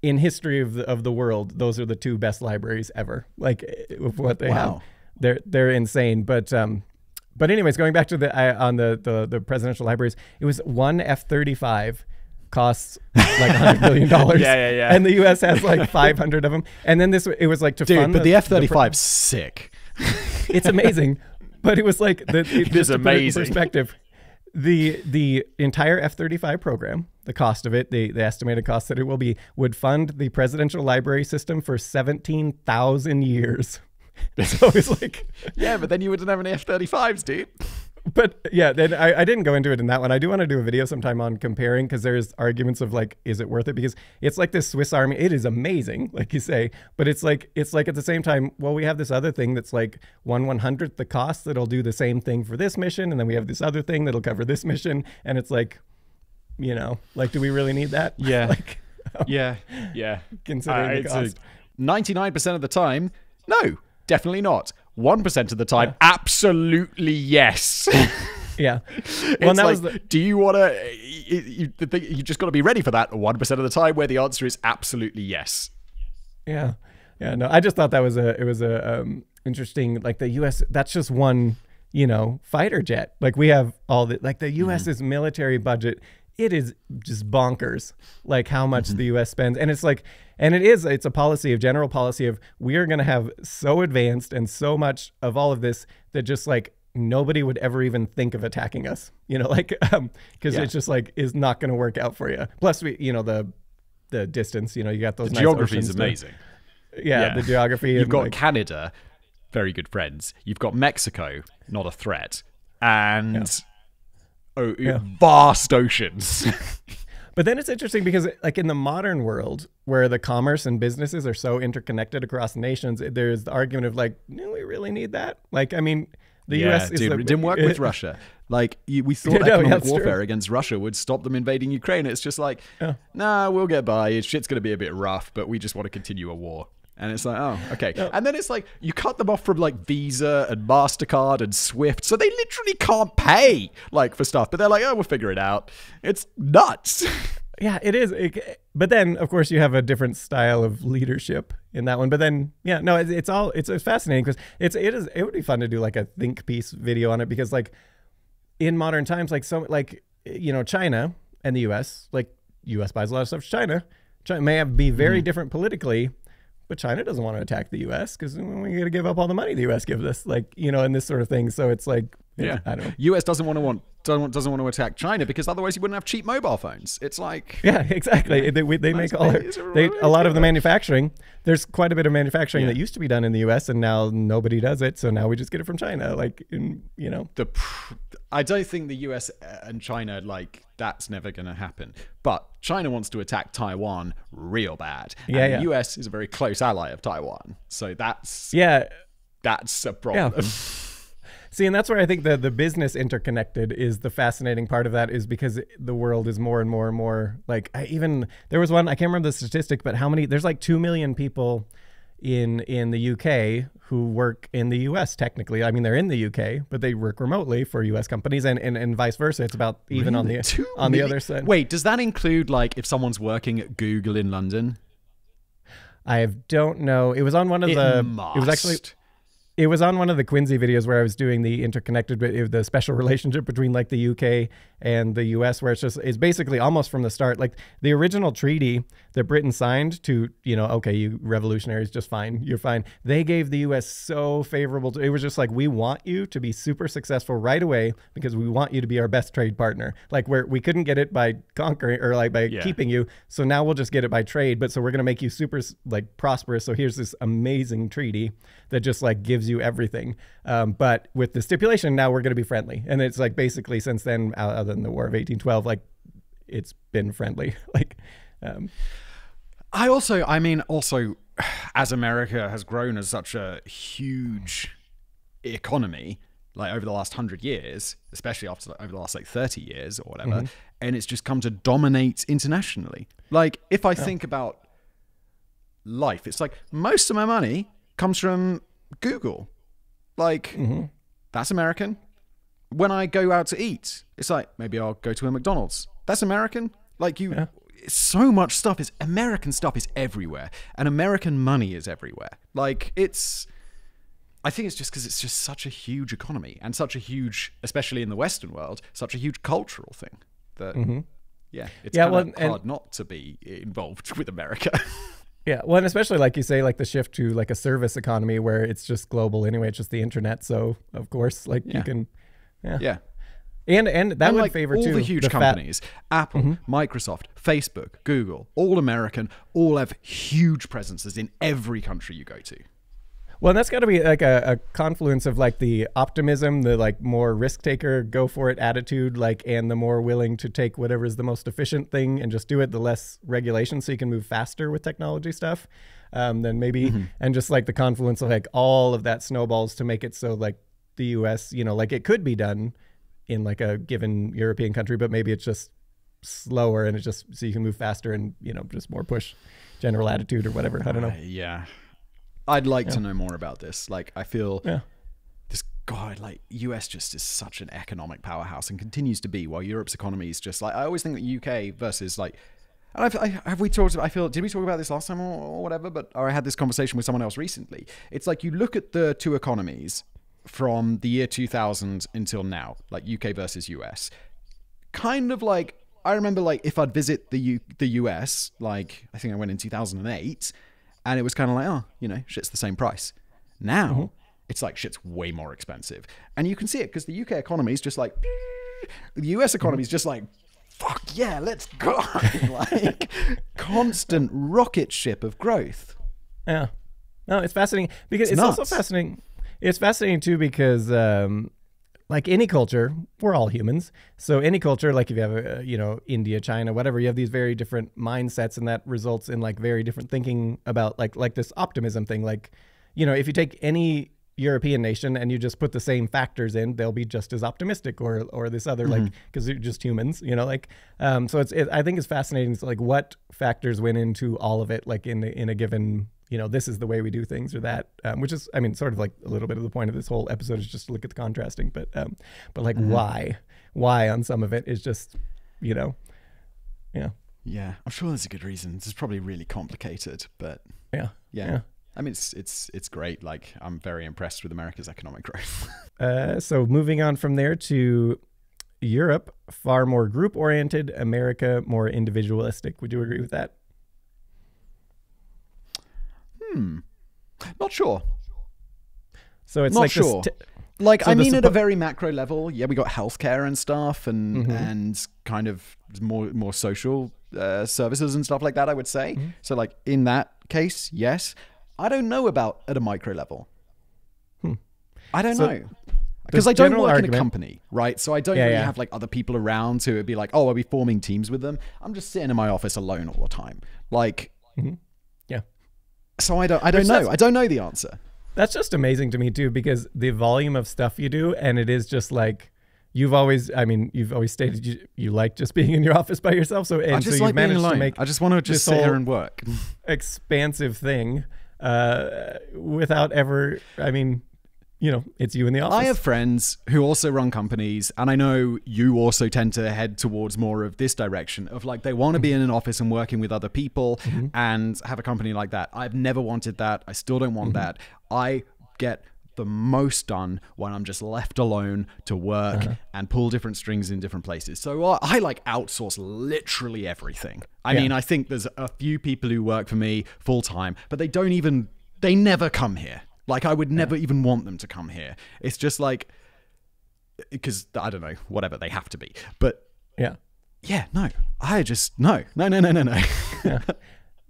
In history of the world, those are the two best libraries ever. Like, with what they have. They're insane. But anyways, going back to the presidential libraries, it was one F-35 costs like $100 million. Yeah. And the U.S. has like 500 of them. And then it was like to fund. But the F-35's sick. It's amazing. But it was like it's amazing. Perspective. The entire F-35 program, the cost of it, the estimated cost that it will be, would fund the presidential library system for 17,000 years. So it's like, yeah, but then you wouldn't have any F-35s, dude. But yeah, then I didn't go into it in that one. I do want to do a video sometime on comparing, because there's arguments of like, is it worth it? Because it's like this Swiss Army. It is amazing, like you say, but it's like at the same time, well, we have this other thing that's like 1/100th the cost that'll do the same thing for this mission, and then we have this other thing that'll cover this mission, and it's like, you know, like, do we really need that? Yeah. Like, yeah. Considering the cost. 99% of the time, no, definitely not. 1% of the time, absolutely yes. Yeah. Well, that was do you want to? You just got to be ready for that 1% of the time, where the answer is absolutely yes. Yeah. Yeah. No, I just thought that was a interesting. Like the U.S. That's just one, fighter jet. Like we have all the the U.S.'s military budget. It is just bonkers, like how much the U.S. spends, and it's it's a general policy of we are going to have so advanced and so much of all of this that just nobody would ever even think of attacking us, because it's just is not going to work out for you. Plus we, the distance, you got those nice geography is oceans amazing. The geography. You've got Canada, very good friends. You've got Mexico, not a threat, and vast oceans. But then it's interesting because in the modern world where the commerce and businesses are so interconnected across nations, there's the argument of do we really need that? The US is it didn't work with Russia. We thought economic warfare against Russia would stop them invading Ukraine. It's just nah, we'll get by. Shit's going to be a bit rough, but we just want to continue a war. And it's oh, okay. No. And then it's you cut them off from Visa and MasterCard and Swift. So they literally can't pay for stuff. But they're oh, we'll figure it out. It's nuts. Yeah, it is. But then, of course, you have a different style of leadership in that one. But then, it's fascinating because it would be fun to do a think piece video on it because in modern times, China and the US, US buys a lot of stuff from China. China may be very different politically. But China doesn't want to attack the U.S. because we got to give up all the money the U.S. gives us, and this sort of thing. So it's I don't know. U.S. doesn't want to attack China because otherwise you wouldn't have cheap mobile phones. It's yeah, exactly. They make a lot of the manufacturing. There's quite a bit of manufacturing that used to be done in the U.S. and now nobody does it. So now we just get it from China. I don't think the U.S. and China that's never going to happen. But China wants to attack Taiwan real bad. And the U.S. is a very close ally of Taiwan. So that's a problem. Yeah. See, and that's where I think the business interconnected is the fascinating part of that is because the world is more and more and more there was one, I can't remember the statistic, but how many, there's 2 million people in the UK who work in the US technically. I mean, they're in the UK, but they work remotely for US companies and vice versa. It's about even on the other side. Wait, does that include if someone's working at Google in London? I don't know. It was on one of It was on one of the Quincy videos where I was doing the the special relationship between the UK and the US, where it's basically almost from the start, the original treaty that Britain signed to, okay, you revolutionaries, just fine. You're fine. They gave the US so favorable. It was just we want you to be super successful right away because we want you to be our best trade partner. Where we couldn't get it by conquering or by keeping you. So now we'll just get it by trade. But so we're going to make you super prosperous. So here's this amazing treaty that just gives you everything. But with the stipulation, now we're going to be friendly. And it's basically since then, other than the War of 1812, it's been friendly. Also, as America has grown as such a huge economy, over the last 100 years, especially over the last 30 years or whatever, and it's just come to dominate internationally. If I think about life, it's most of my money comes from Google. That's American. When I go out to eat, it's maybe I'll go to a McDonald's. That's American. So much stuff is American stuff is everywhere, and American money is everywhere. I think it's just because it's just such a huge economy and such a huge, especially in the Western world, such a huge cultural thing that it's hard not to be involved with America. Yeah, well, and especially you say, the shift to a service economy where it's just global anyway. It's just the internet, so of course, you can, and that would favor all too the huge companies, Apple, Microsoft, Facebook, Google, all American, all have huge presences in every country you go to. Well, and that's got to be a confluence of the optimism, the more risk taker, go for it attitude, and the more willing to take whatever is the most efficient thing and just do it, the less regulation so you can move faster with technology stuff. Then maybe, and just the confluence of all of that snowballs to make it so the US, it could be done in a given European country, but maybe it's just slower and it's just so you can move faster and, just more push general attitude or whatever. I don't know. Yeah. I'd like to know more about this. I feel this God, like US just is such an economic powerhouse and continues to be, while Europe's economy is just like, I always think that UK versus like, and have we talked about, I feel, did we talk about this last time or whatever, or I had this conversation with someone else recently. It's like you look at the two economies from the year 2000 until now, like UK versus US, kind of like, I remember like if I'd visit the US, like I think I went in 2008, and it was kind of like, oh, you know, shit's the same price. Now, it's like shit's way more expensive. And you can see it because the UK economy is just like, the US economy is just like, fuck yeah, let's go. Like, constant rocket ship of growth. Yeah. No, it's fascinating because it's also fascinating. It's fascinating too because, like any culture, we're all humans. So any culture, like if you have, you know, India, China, whatever, you have these very different mindsets, and that results in like very different thinking about like this optimism thing. Like, you know, if you take any European nation and you just put the same factors in, they'll be just as optimistic, or this other, like, because they're just humans, you know, like, so I think it's fascinating. It's like what factors went into all of it, like in a given, you know, this is the way we do things or that, which is, I mean, sort of like a little bit of the point of this whole episode is just to look at the contrasting, but like why on some of it is just, you know, Yeah, I'm sure there's a good reason. This is probably really complicated, but yeah. I mean, it's great. Like, I'm very impressed with America's economic growth. So moving on from there to Europe, far more group-oriented, America more individualistic. Would you agree with that? Not sure. So it's not like sure. Like, I mean, at a very macro level, yeah, we got healthcare and stuff, and kind of more social services and stuff like that, I would say. So, like, in that case, yes. I don't know about at a micro level. I don't know. Because I don't work in a company, right? So I don't really have like other people around who would be like, oh, I'll be forming teams with them. I'm just sitting in my office alone all the time. Like, yeah. So I don't know. I don't know the answer. That's just amazing to me too, because the volume of stuff you do, and it is just like, you've always stated you like just being in your office by yourself. So, and I just so like you've managed being alone. to make I just want to just sit here and work. Expansive thing. Without ever, I mean, you know, it's you in the office. I have friends who also run companies, and I know you also tend to head towards more of this direction of like, they want to be in an office and working with other people and have a company like that. I've never wanted that. I still don't want that. I get the most done when I'm just left alone to work and pull different strings in different places. So I like outsource literally everything. I mean, I think there's a few people who work for me full time, but they never come here. Like, I would never even want them to come here. It's just like, because I don't know, whatever, they have to be. But no, I just, no. Yeah.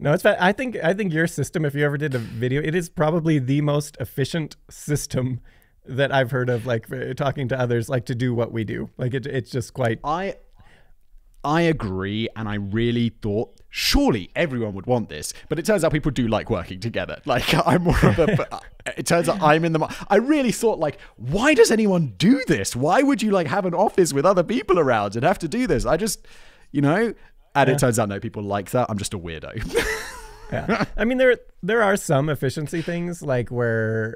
No, it's I think your system, if you ever did a video, it is probably the most efficient system that I've heard of, like talking to others, like to do what we do. Like it's just quite. I agree, and I really thought surely everyone would want this, but it turns out people do like working together. Like, I'm more of a. It turns out I'm in the. I really thought, like, why does anyone do this? Why would you like have an office with other people around and have to do this? I just, you know. And it turns out no, people like that. I'm just a weirdo. Yeah, I mean there are some efficiency things, like where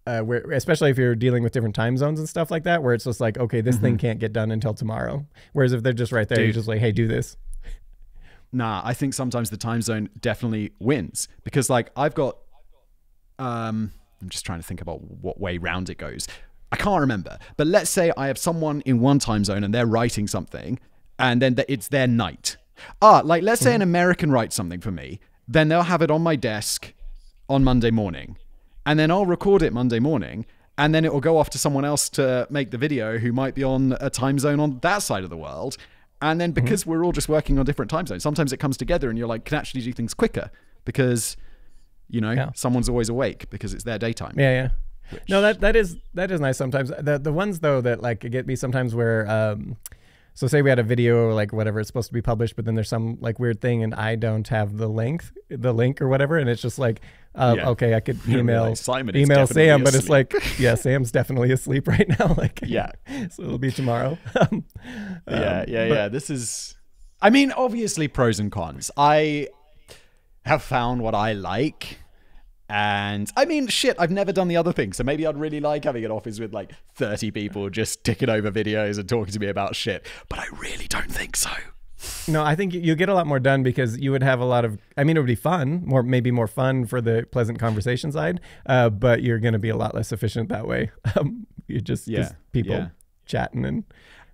especially if you're dealing with different time zones and stuff like that, where it's just like, okay, this thing can't get done until tomorrow. Whereas if they're just right there, you're just like, hey, do this. Nah, I think sometimes the time zone definitely wins, because like I've got, I'm just trying to think about what way round it goes. I can't remember, but let's say I have someone in one time zone and they're writing something, and then it's their night. Like let's say an American writes something for me, then they'll have it on my desk on Monday morning, and then I'll record it Monday morning, and then it will go off to someone else to make the video who might be on a time zone on that side of the world. And then because we're all just working on different time zones, sometimes it comes together and you're like, can actually do things quicker because, you know, someone's always awake because it's their daytime. Yeah. No, that is nice sometimes. The ones though that like get me sometimes where so say we had a video or like whatever, it's supposed to be published, but then there's some like weird thing and I don't have the link or whatever, and it's just like okay, I could email Sam, but it's like, yeah, Sam's definitely asleep right now. Like, so it'll be tomorrow. This is, I mean, obviously pros and cons. I have found what I like, And I mean, shit, I've never done the other thing. So maybe I'd really like having an office with like 30 people just ticking over videos and talking to me about shit. But I really don't think so. No, I think you get a lot more done because you would have a lot of, I mean, it would be fun, maybe more fun for the pleasant conversation side, but you're going to be a lot less efficient that way. You're just people chatting and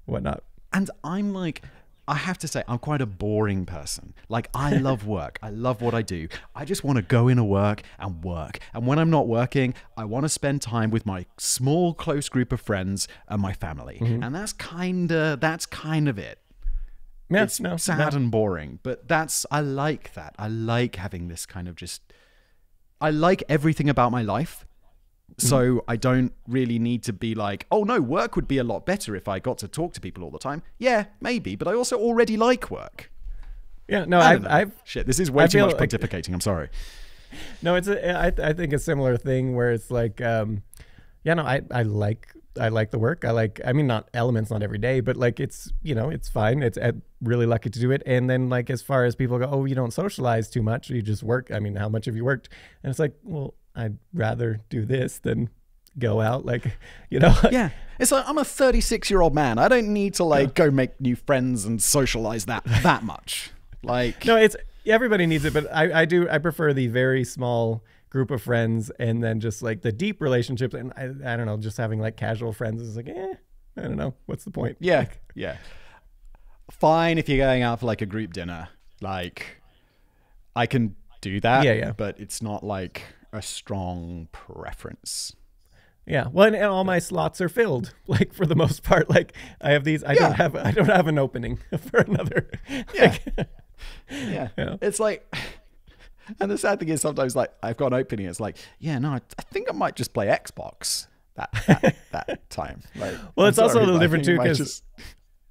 whatnot. And I'm like, I have to say, I'm quite a boring person. Like, I love work. I love what I do. I just want to go into work. And when I'm not working, I want to spend time with my small, close group of friends and my family. Mm-hmm. And that's kind of it. Yeah, it's sad and boring, but I like that. I like having this kind of I like everything about my life. So I don't really need to be like, oh no, work would be a lot better if I got to talk to people all the time. Yeah, maybe, but I also already like work. Yeah, no, I've shit. This is way too much pontificating. I'm sorry. No, I think a similar thing where it's like, I like the work. I mean, not elements, not every day, but like it's fine. I'm really lucky to do it. And then like as far as people go, oh, you don't socialize too much, you just work. I mean, how much have you worked? And it's like, well, I'd rather do this than go out, Yeah, it's like I'm a 36-year-old man. I don't need to go make new friends and socialize that much. Like, no, it's everybody needs it, but I prefer the very small group of friends and then just like the deep relationships. And I don't know, just having like casual friends is like, I don't know, what's the point? Yeah, yeah. Fine if you're going out for like a group dinner, like I can do that. Yeah. But it's not like a strong preference. Yeah, well, and all my slots are filled, like for the most part. Like I have these, I don't have an opening for another. Yeah, yeah. It's like, and the sad thing is sometimes like I've got an opening. It's like, yeah, no, I think I might just play Xbox that time. Like, well, it's also a little different too because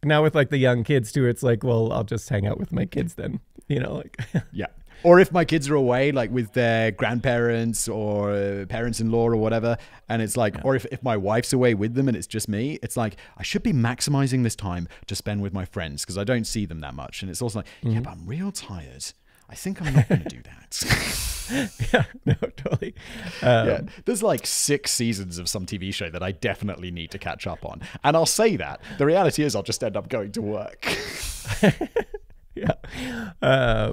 now with like the young kids too, it's like, well, I'll just hang out with my kids then. Like yeah. Or if my kids are away, like with their grandparents or parents-in-law or whatever, and it's like, or if my wife's away with them and it's just me, it's like, I should be maximizing this time to spend with my friends because I don't see them that much. And it's also like, yeah, but I'm real tired. I think I'm not going to do that. Yeah, no, totally. There's like 6 seasons of some TV show that I definitely need to catch up on. And I'll say that. The reality is I'll just end up going to work. Yeah.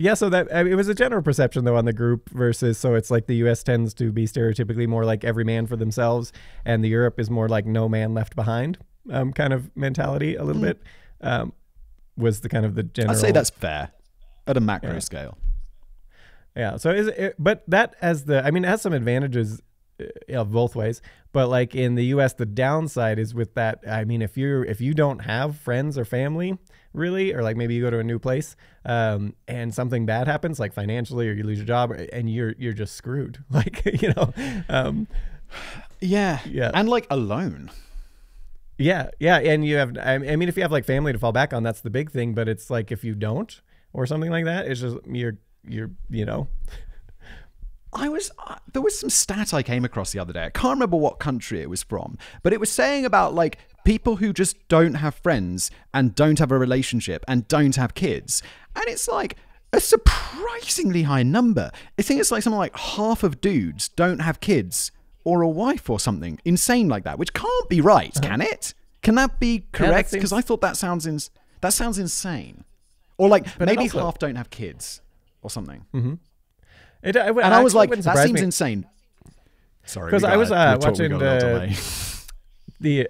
Yeah, so that it was a general perception though on the group versus, so it's like the US tends to be stereotypically more like every man for themselves, and the Europe is more like no man left behind kind of mentality a little bit. Was the kind of the general. I'd say that's fair at a macro scale. Yeah, so but that it has some advantages both ways, but like in the US the downside is with that, I mean, if you don't have friends or family really, or like maybe you go to a new place and something bad happens like financially or you lose your job and you're just screwed, like yeah and like alone. Yeah and you have, I mean, if you have like family to fall back on, that's the big thing, but it's like if you don't or something like that, it's just you're there was some stat I came across the other day. I can't remember what country it was from, but it was saying about like people who just don't have friends and don't have a relationship and don't have kids. And it's like a surprisingly high number. I think it's like something like half of dudes don't have kids or a wife or something insane like that, which can't be right, can it? Can that be correct? Because I thought that sounds insane. Or like maybe half don't have kids or something. Mm-hmm. And I was like, that seems insane. Sorry, because I was watching the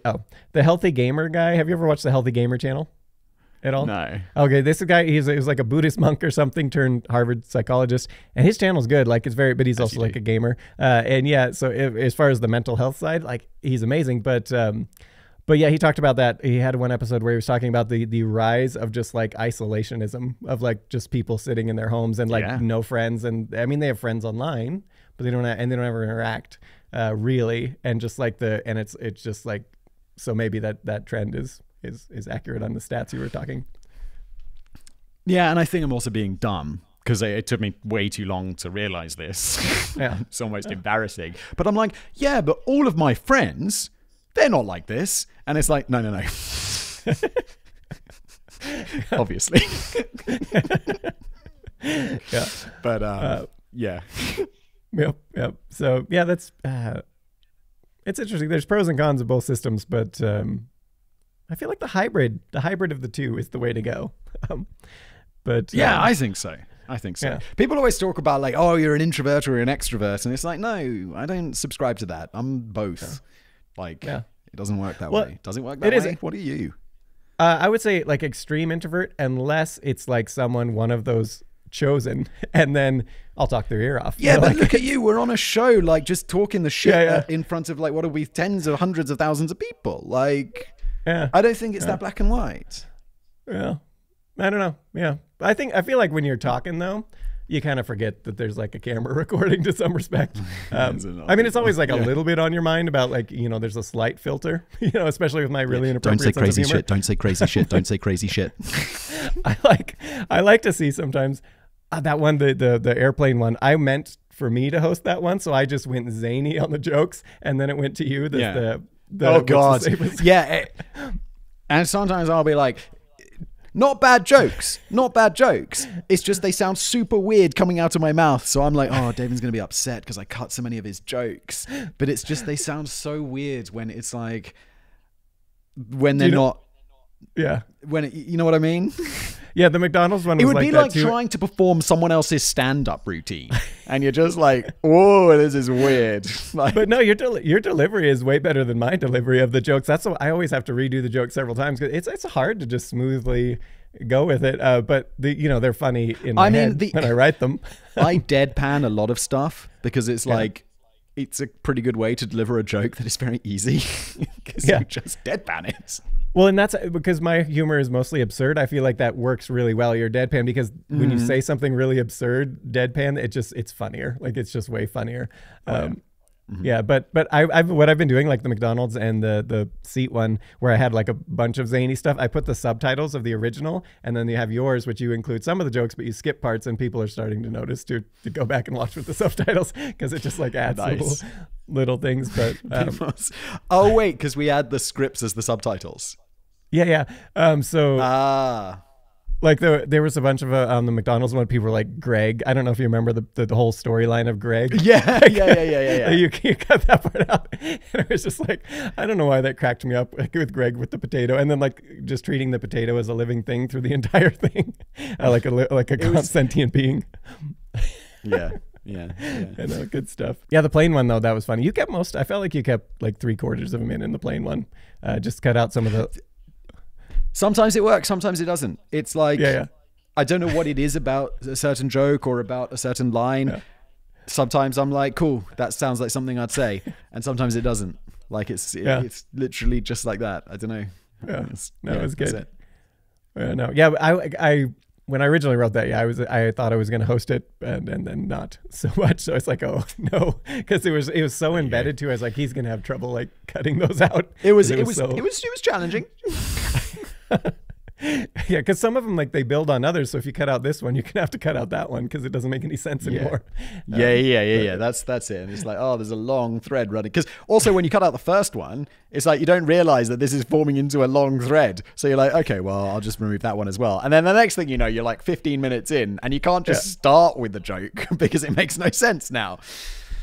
Healthy Gamer guy. Have you ever watched the Healthy Gamer channel at all? No. Okay, this guy, he was like a Buddhist monk or something turned Harvard psychologist, and his channel's good. Like but he's also like a gamer. And yeah, so as far as the mental health side, like he's amazing. But yeah, he talked about that. He had one episode where he was talking about the rise of just like isolationism of like just people sitting in their homes and like no friends. And I mean, they have friends online, but they don't ever interact really. And just like it's just like, so maybe that trend is accurate on the stats you were talking. Yeah. And I think I'm also being dumb because it took me way too long to realize this. Yeah. It's almost embarrassing, but I'm like, yeah, but all of my friends, they're not like this. And it's like, no. Obviously. Yeah. But, yeah. Yep. So yeah, that's it's interesting. There's pros and cons of both systems, but I feel like the hybrid of the two is the way to go. But yeah, I think so. Yeah. People always talk about like, oh, you're an introvert or an extrovert, and it's like, no, I don't subscribe to that. I'm both. Like, it doesn't work that way. Does it work that way? What are you? I would say like extreme introvert, unless it's like one of those chosen, and then I'll talk their ear off. Yeah, but look at you. We're on a show, like just talking the shit in front of like, what are we, tens or hundreds of thousands of people? Like, I don't think it's that black and white. Yeah. I don't know. Yeah. I feel like when you're talking though, you kind of forget that there's like a camera recording to some respect. I mean, it's always like a little bit on your mind about like, there's a slight filter, especially with my really inappropriate sense of humor. Don't say crazy shit. Don't say crazy shit. I like to see sometimes that one, the airplane one, I meant for me to host that one. So I just went zany on the jokes, and then it went to you. Oh God. Yeah. And sometimes I'll be like, not bad jokes. It's just they sound super weird coming out of my mouth. So I'm like, oh, David's going to be upset because I cut so many of his jokes. But it's just they sound so weird when it's like, when they're not. Yeah. You know what I mean? Yeah, the McDonald's one was it would be like trying to perform someone else's stand-up routine. And you're just like, whoa, this is weird. Like, but no, your delivery is way better than my delivery of the jokes. That's why I always have to redo the joke several times, because it's hard to just smoothly go with it. But they're funny in my head when I write them. I deadpan a lot of stuff because it's like, it's a pretty good way to deliver a joke that is very easy, because you just deadpan it. Well, and that's because my humor is mostly absurd. I feel like that works really well, your deadpan, because when you say something really absurd, deadpan, it's funnier. Like, it's just way funnier. Yeah, but what I've been doing, like the McDonald's and the seat one, where I had like a bunch of zany stuff, I put the subtitles of the original, and then you have yours, which you include some of the jokes, but you skip parts, and people are starting to notice to go back and watch with the subtitles, because it just like adds little things. But oh wait, because we add the scripts as the subtitles. Yeah. Like there was a bunch of on the McDonald's one, people were like, Greg. I don't know if you remember the whole storyline of Greg. Yeah. You cut that part out. And it was just like, I don't know why that cracked me up, like, with Greg with the potato, and then like just treating the potato as a living thing through the entire thing, like a sentient being. Yeah. I know, good stuff. Yeah, the plane one though, that was funny. You kept I felt like you kept like 3/4 of them in the plane one. Just cut out some of the. Sometimes it works, sometimes it doesn't. It's like, I don't know what it is about a certain joke or about a certain line. Yeah. Sometimes I'm like, cool, that sounds like something I'd say. And sometimes it doesn't. Like, it's literally just like that. I don't know. Yeah. It was good. No. Yeah, I when I originally wrote that, I thought I was going to host it, and then not so much. So it's like, oh no, because it was so embedded too. I was like, he's going to have trouble like cutting those out. It was challenging. Yeah, because some of them, like, they build on others. So if you cut out this one, you're gonna have to cut out that one, because it doesn't make any sense anymore. Yeah. That's it. And it's like, oh, there's a long thread running. Because also when you cut out the first one, it's like you don't realize that this is forming into a long thread. So you're like, okay, well, I'll just remove that one as well. And then the next thing you know, you're like 15 minutes in, and you can't just start with the joke because it makes no sense now.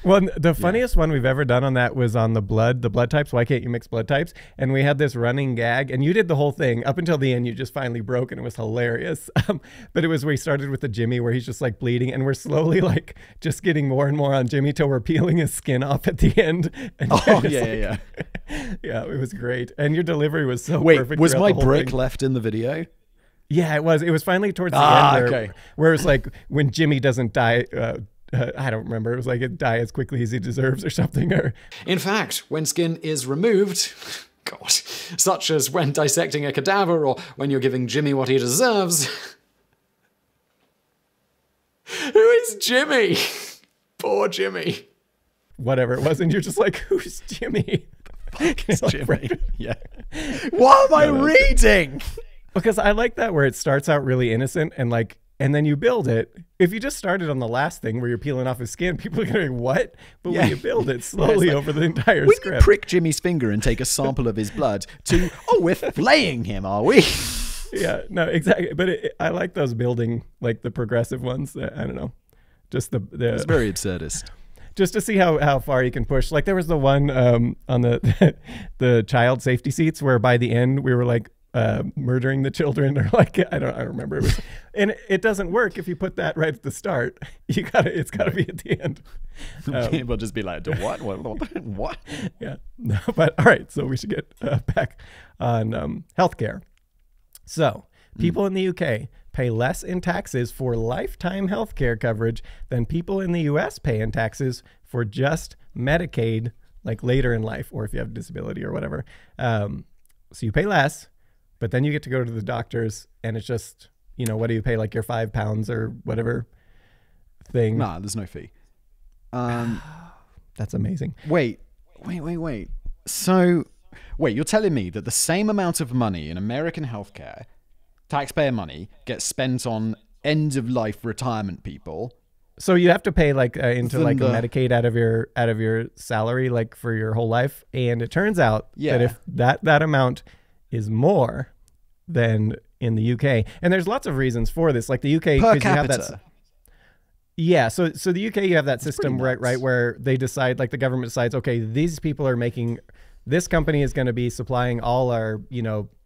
Well, the funniest one we've ever done on that was on the blood types. Why can't you mix blood types? And we had this running gag, and you did the whole thing up until the end. You just finally broke, and it was hilarious. But it was where he started with the Jimmy, where he's just like bleeding, and we're slowly like just getting more and more on Jimmy till we're peeling his skin off at the end. And yeah, it was great. And your delivery was so perfect. Was my brick left in the video? Yeah, it was. It was finally towards the end where it was like when Jimmy doesn't die. I don't remember. It was like it die as quickly as he deserves or something. In fact, when skin is removed, God, such as when dissecting a cadaver or when you're giving Jimmy what he deserves. Who is Jimmy? Poor Jimmy. Whatever it was, and you're just like, who's Jimmy? It's Jimmy. Yeah. What am I reading? Because I like that where it starts out really innocent and then you build it. If you just started on the last thing where you're peeling off his skin, people are going, what? But when you build it slowly over the entire script. When you prick Jimmy's finger and take a sample of his blood to, we're flaying him, are we? Yeah, no, exactly. But I like those building, like the progressive ones. I don't know. Just the it's very absurdist. just to see how far you can push. Like there was the one on the the child safety seats where by the end we were like murdering the children, or like I don't remember. It was, and it doesn't work if you put that right at the start. It's gotta be at the end. We'll just be like, what? Yeah. No, but all right. So we should get back on healthcare. So people in the UK pay less in taxes for lifetime healthcare coverage than people in the US pay in taxes for just Medicaid, like later in life, or if you have a disability or whatever. So you pay less, but then you get to go to the doctors, and it's just, what do you pay, like your £5 or whatever thing? Nah, there's no fee. That's amazing. Wait. So, you're telling me that the same amount of money in American healthcare, taxpayer money, gets spent on end-of-life retirement people? So you have to pay like into like a Medicaid out of your salary, like for your whole life, and it turns out that if that amount is more than in the UK, and there's lots of reasons for this, like the UK per capita. You have that, yeah, so the UK, you have that system right where they decide, like the government decides, okay, these people are making, this company is going to be supplying all our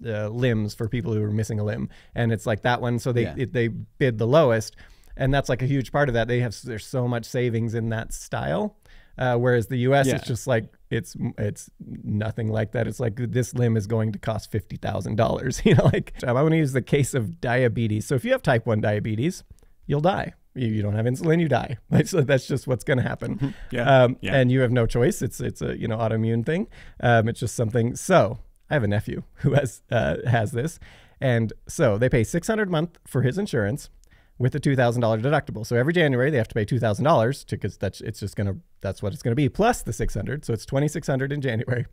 limbs for people who are missing a limb, and it's like that one, so they bid the lowest. And that's like a huge part of that. There's so much savings in that style. Whereas the US, it's just like, it's nothing like that. It's like this limb is going to cost $50,000. Like I want to use the case of diabetes. So if you have type 1 diabetes, you'll die. You don't have insulin, you die. So that's just what's going to happen. And you have no choice. It's a autoimmune thing. It's just something. So I have a nephew who has this. And so they pay $600 a month for his insurance, with a $2,000 deductible. So every January they have to pay $2,000 because that's what it's going to be, plus the $600. So it's $2,600 in January,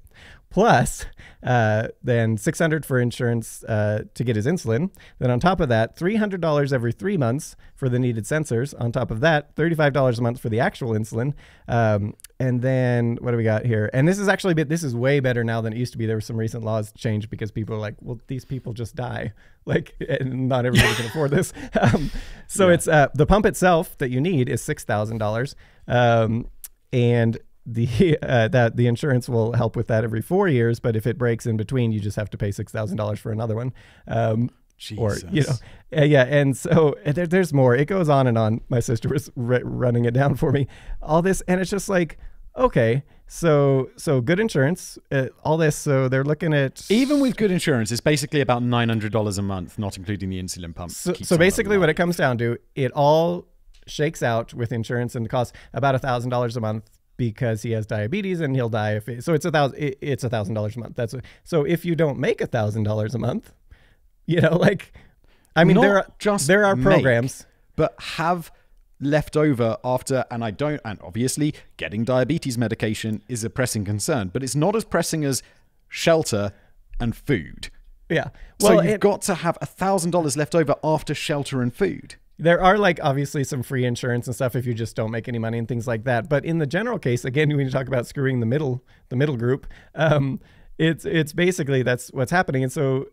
plus then $600 for insurance to get his insulin. Then on top of that, $300 every 3 months for the needed sensors. On top of that, $35 a month for the actual insulin. And then what do we got here? And this is way better now than it used to be. There were some recent laws changed because people are like, well, these people just die. Like, and not everybody can afford this. It's the pump itself that you need is $6,000. And the insurance will help with that every 4 years. But if it breaks in between, you just have to pay $6,000 for another one. Jesus. And so there's more. It goes on and on. My sister was running it down for me. All this, and it's just like, okay, so good insurance, all this. So they're looking at, even with good insurance, it's basically about $900 a month, not including the insulin pump. So basically, what it comes down to, it all shakes out with insurance and costs about $1,000 a month. Because he has diabetes and he'll die so it's $1,000 a month. So if you don't make $1,000 a month, there are programs, but have left over after, and obviously getting diabetes medication is a pressing concern, but it's not as pressing as shelter and food. Yeah. Well, so you've got to have $1,000 left over after shelter and food. There are like obviously some free insurance and stuff if you just don't make any money and things like that. But in the general case, again, when you talk about screwing the middle group, it's basically that's what's happening. And so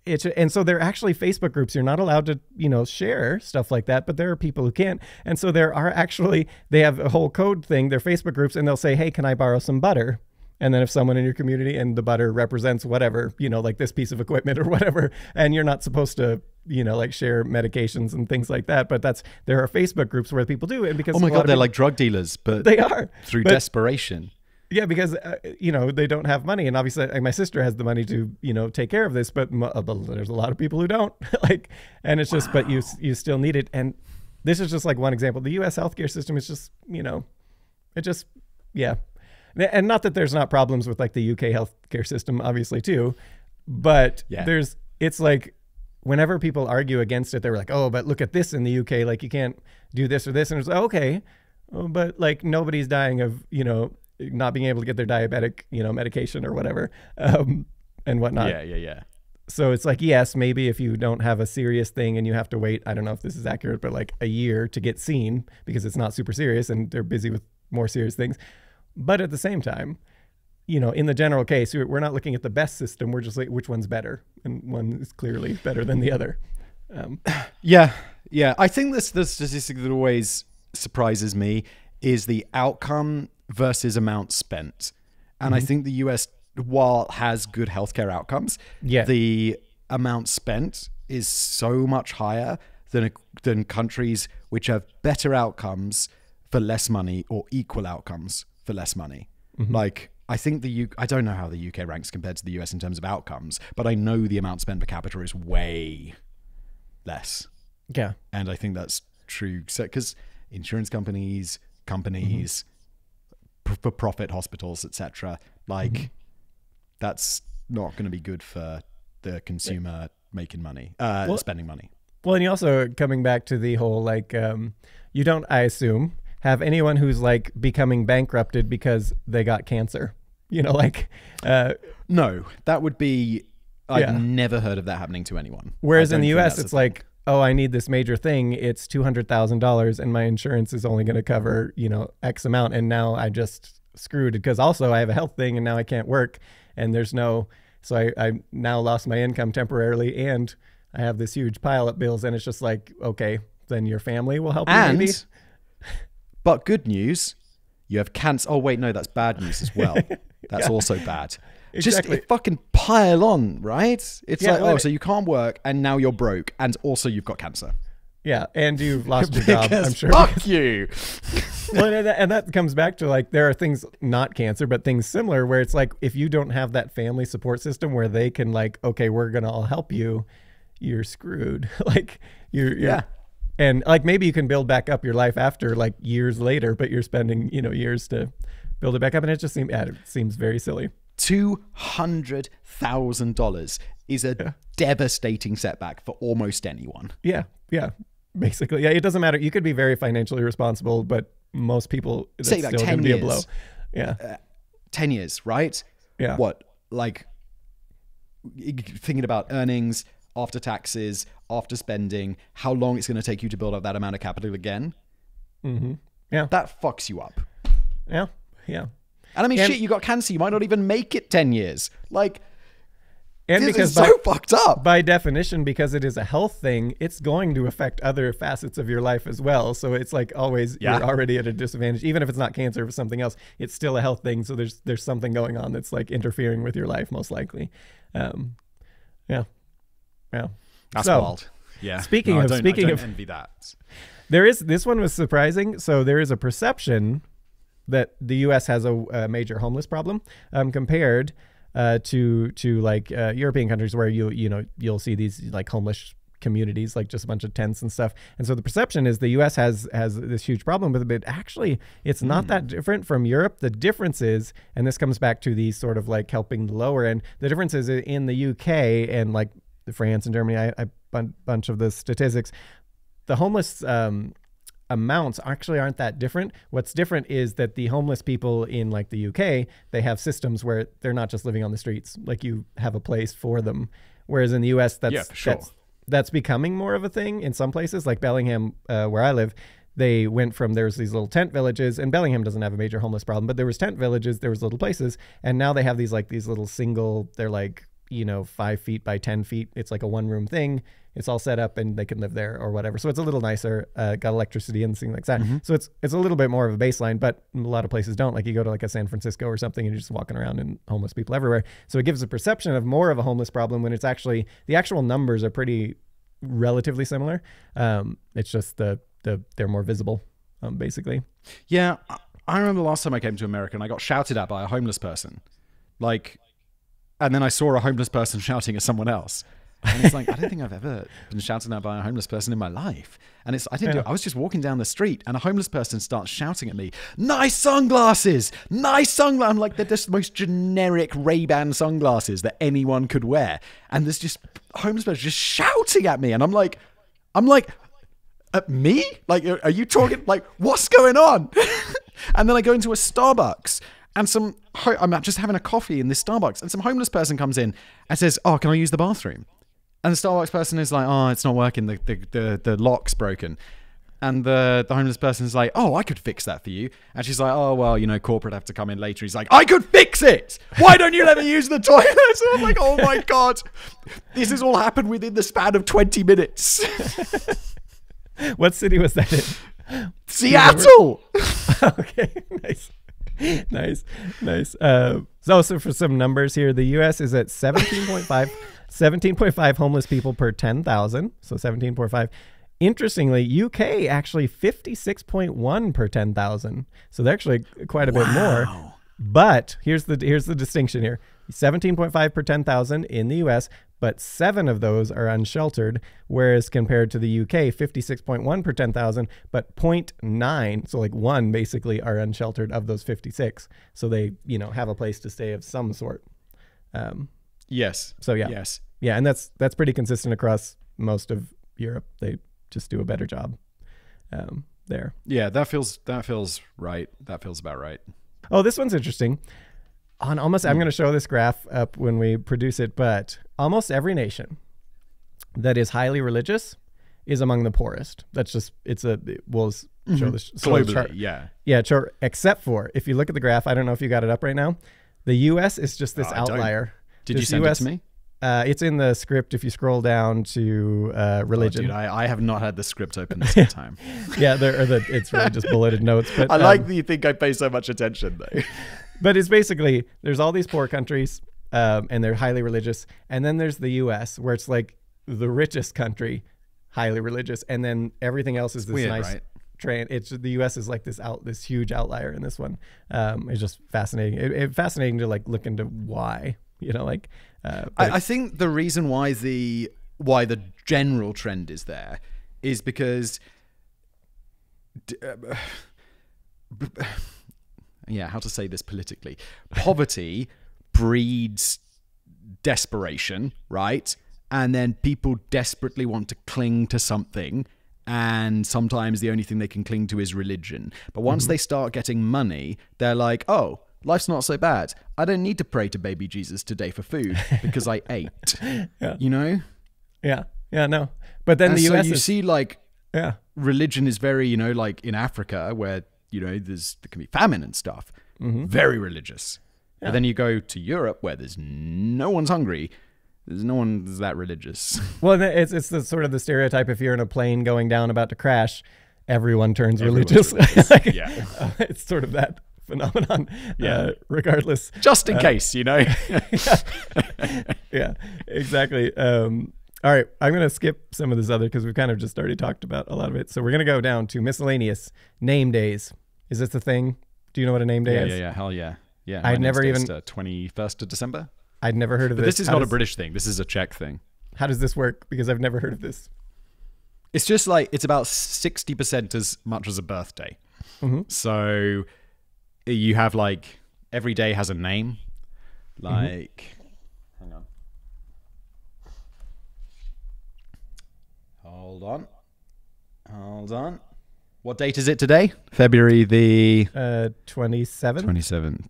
there are actually Facebook groups. You're not allowed to, share stuff like that, but there are people who can't. And so they have a whole code thing, they're Facebook groups, and they'll say, hey, can I borrow some butter? And then if someone in your community, and the butter represents whatever, like this piece of equipment or whatever, and you're not supposed to, like share medications and things like that. But there are Facebook groups where people do it because, oh my God, they're like drug dealers, but they are through desperation. Yeah, because, they don't have money. And obviously my sister has the money to, take care of this, but there's a lot of people who don't and it's just, but you still need it. And this is just like one example. The US healthcare system is just, yeah. And not that there's not problems with like the UK healthcare system, obviously too, but it's like whenever people argue against it, they're like, oh, but look at this in the UK, like you can't do this or this. And it's like, okay, but like nobody's dying of, not being able to get their diabetic, medication or whatever, and whatnot. Yeah. So it's like, yes, maybe if you don't have a serious thing and you have to wait, I don't know if this is accurate, but like a year to get seen because it's not super serious and they're busy with more serious things. But at the same time, in the general case, we're not looking at the best system. We're just like, which one's better? And one is clearly better than the other. Yeah. I think the statistic that always surprises me is the outcome versus amount spent. And I think the US, while it has good healthcare outcomes, the amount spent is so much higher than countries which have better outcomes for less money or equal outcomes for less money. Like, I think I don't know how the UK ranks compared to the US in terms of outcomes, but I know the amount spent per capita is way less. Yeah. And I think that's true. So, because insurance companies, for profit hospitals, etc., like that's not going to be good for the consumer making money, spending money. Well, and you also, coming back to the whole, like, you don't, I assume, have anyone who's like becoming bankrupted because they got cancer, like, no, that would be, I've never heard of that happening to anyone. Whereas in the US, it's like, oh, I need this major thing. It's $200,000 and my insurance is only going to cover, X amount. And now I just screwed because also I have a health thing and now I can't work and so I now lost my income temporarily and I have this huge pile of bills and it's just like, okay, then your family will help you maybe. But good news, you have cancer. Oh, wait, no, that's bad news as well. That's also bad. Exactly. Just fucking pile on, right? It's so you can't work and now you're broke and also you've got cancer. Yeah, and you've lost your job, I'm sure. Fuck you. Well, and that comes back to, like, there are things, not cancer, but things similar where it's like, if you don't have that family support system where they can, like, okay, we're going to all help you, you're screwed. Like, you're and, like, maybe you can build back up your life after, like, years later, but you're spending, years to build it back up. And it just seems very silly. $200,000 is a devastating setback for almost anyone. Yeah. Basically. Yeah, it doesn't matter. You could be very financially responsible, but most people, that's say like still 10 going to years. be a blow. Yeah. 10 years, right? Yeah. What, like, thinking about earnings, after taxes, after spending, how long it's going to take you to build up that amount of capital again. Yeah. That fucks you up. Yeah. And I mean, shit, you got cancer. You might not even make it 10 years. Like, and this because is so fucked up. By definition, because it is a health thing, it's going to affect other facets of your life as well. So it's like always, you're already at a disadvantage. Even if it's not cancer, if it's something else, it's still a health thing. So there's something going on that's like interfering with your life, most likely. Yeah. That's wild. Yeah. Speaking of, I don't envy that. This one was surprising. So there is a perception that the U.S. has a major homeless problem compared to like European countries where you'll see these like homeless communities, like just a bunch of tents and stuff. And so the perception is the U.S. has this huge problem with it, but actually it's not that different from Europe. The difference is, and this comes back to these sort of like helping the lower end, the difference is in the UK and like France and Germany, I bunch of the statistics, the homeless amounts actually aren't that different. What's different is that the homeless people in like the UK, they have systems where they're not just living on the streets, like you have a place for them. Whereas in the US, that's becoming more of a thing in some places, like Bellingham, where I live. They went from, there's these little tent villages, and Bellingham doesn't have a major homeless problem, but there was tent villages, there was little places, and now they have these little single, they're like, 5 feet by 10 feet. It's like a one room thing. It's all set up and they can live there or whatever. So it's a little nicer, got electricity and things like that. So it's a little bit more of a baseline, but a lot of places don't. Like you go to like a San Francisco or something and you're just walking around and homeless people everywhere. So it gives a perception of more of a homeless problem when it's actually, the actual numbers are pretty relatively similar. It's just they're more visible, basically. Yeah. I remember the last time I came to America and I got shouted at by a homeless person. And then I saw a homeless person shouting at someone else. And it's like, I don't think I've ever been shouted at by a homeless person in my life. And I was just walking down the street and a homeless person starts shouting at me, nice sunglasses. I'm like, they're just the most generic Ray-Ban sunglasses that anyone could wear. And there's just a homeless person just shouting at me. And I'm like, at me? Like, are you talking? Like, what's going on? And then I go into a Starbucks and I'm just having a coffee in this Starbucks and some homeless person comes in and says, oh, can I use the bathroom? And the Starbucks person is like, oh, it's not working. The lock's broken. And the homeless person is like, oh, I could fix that for you. And she's like, oh, well, corporate have to come in later. He's like, I could fix it. Why don't you let me use the toilet? So I'm like, oh my God, this has all happened within the span of 20 minutes. What city was that in? Seattle. Okay, nice. Nice. So for some numbers here, the U.S. is at 17.5 homeless people per 10,000. So 17.5. Interestingly, UK actually 56.1 per 10,000. So they're actually quite a bit more. But here's the distinction here. 17.5 per 10,000 in the US, but 7 of those are unsheltered, whereas compared to the UK, 56.1 per 10,000, but 0.9, so like 1 basically are unsheltered of those 56. So they, have a place to stay of some sort. Yes. So yeah. Yes. Yeah, and that's pretty consistent across most of Europe. They just do a better job there. Yeah, that feels right. That feels about right. Oh, this one's interesting. I'm going to show this graph up when we produce it, but almost every nation that is highly religious is among the poorest. We'll show this Globally, chart. yeah. Yeah, sure. Except for, if you look at the graph, I don't know if you got it up right now, the U.S. is just this outlier. Did you send it to me? It's in the script if you scroll down to religion. Oh, dude, I have not had the script open this whole time. Yeah, it's really just bulleted notes. But I like that you think I pay so much attention, though. But it's basically, there's all these poor countries, and they're highly religious. And then there's the U.S., where it's like the richest country, highly religious. And then everything else is this weird, nice right? train. The U.S. is like this huge outlier in this one. It's just fascinating. It's fascinating to like look into why, I think the reason why the general trend is there is because how to say this politically, poverty breeds desperation, right? And then people desperately want to cling to something, and sometimes the only thing they can cling to is religion. But once they start getting money, they're like, oh, life's not so bad. I don't need to pray to baby Jesus today for food because I ate. Yeah. Yeah, no. But then the US see religion is very, like in Africa where, there can be famine and stuff. Very religious. Yeah. But then you go to Europe where there's no one's hungry. There's no one's that religious. Well, it's the sort of the stereotype. If you're in a plane going down about to crash, everyone turns religious. Yeah. It's sort of that phenomenon. Yeah. Regardless. Just in case, Yeah, exactly. All right, I'm going to skip some of this other because we've kind of just already talked about a lot of it. So we're going to go down to miscellaneous name days. Is this a thing? Do you know what a name day is? Yeah, hell yeah. Yeah, I'd never even... 21st of December? I'd never heard of this. This is not a British thing. This is a Czech thing. How does this work? Because I've never heard of this. It's just like, it's about 60% as much as a birthday. So you have like, every day has a name. Like, hang on. Hold on. What date is it today? February the... 27th? 27th.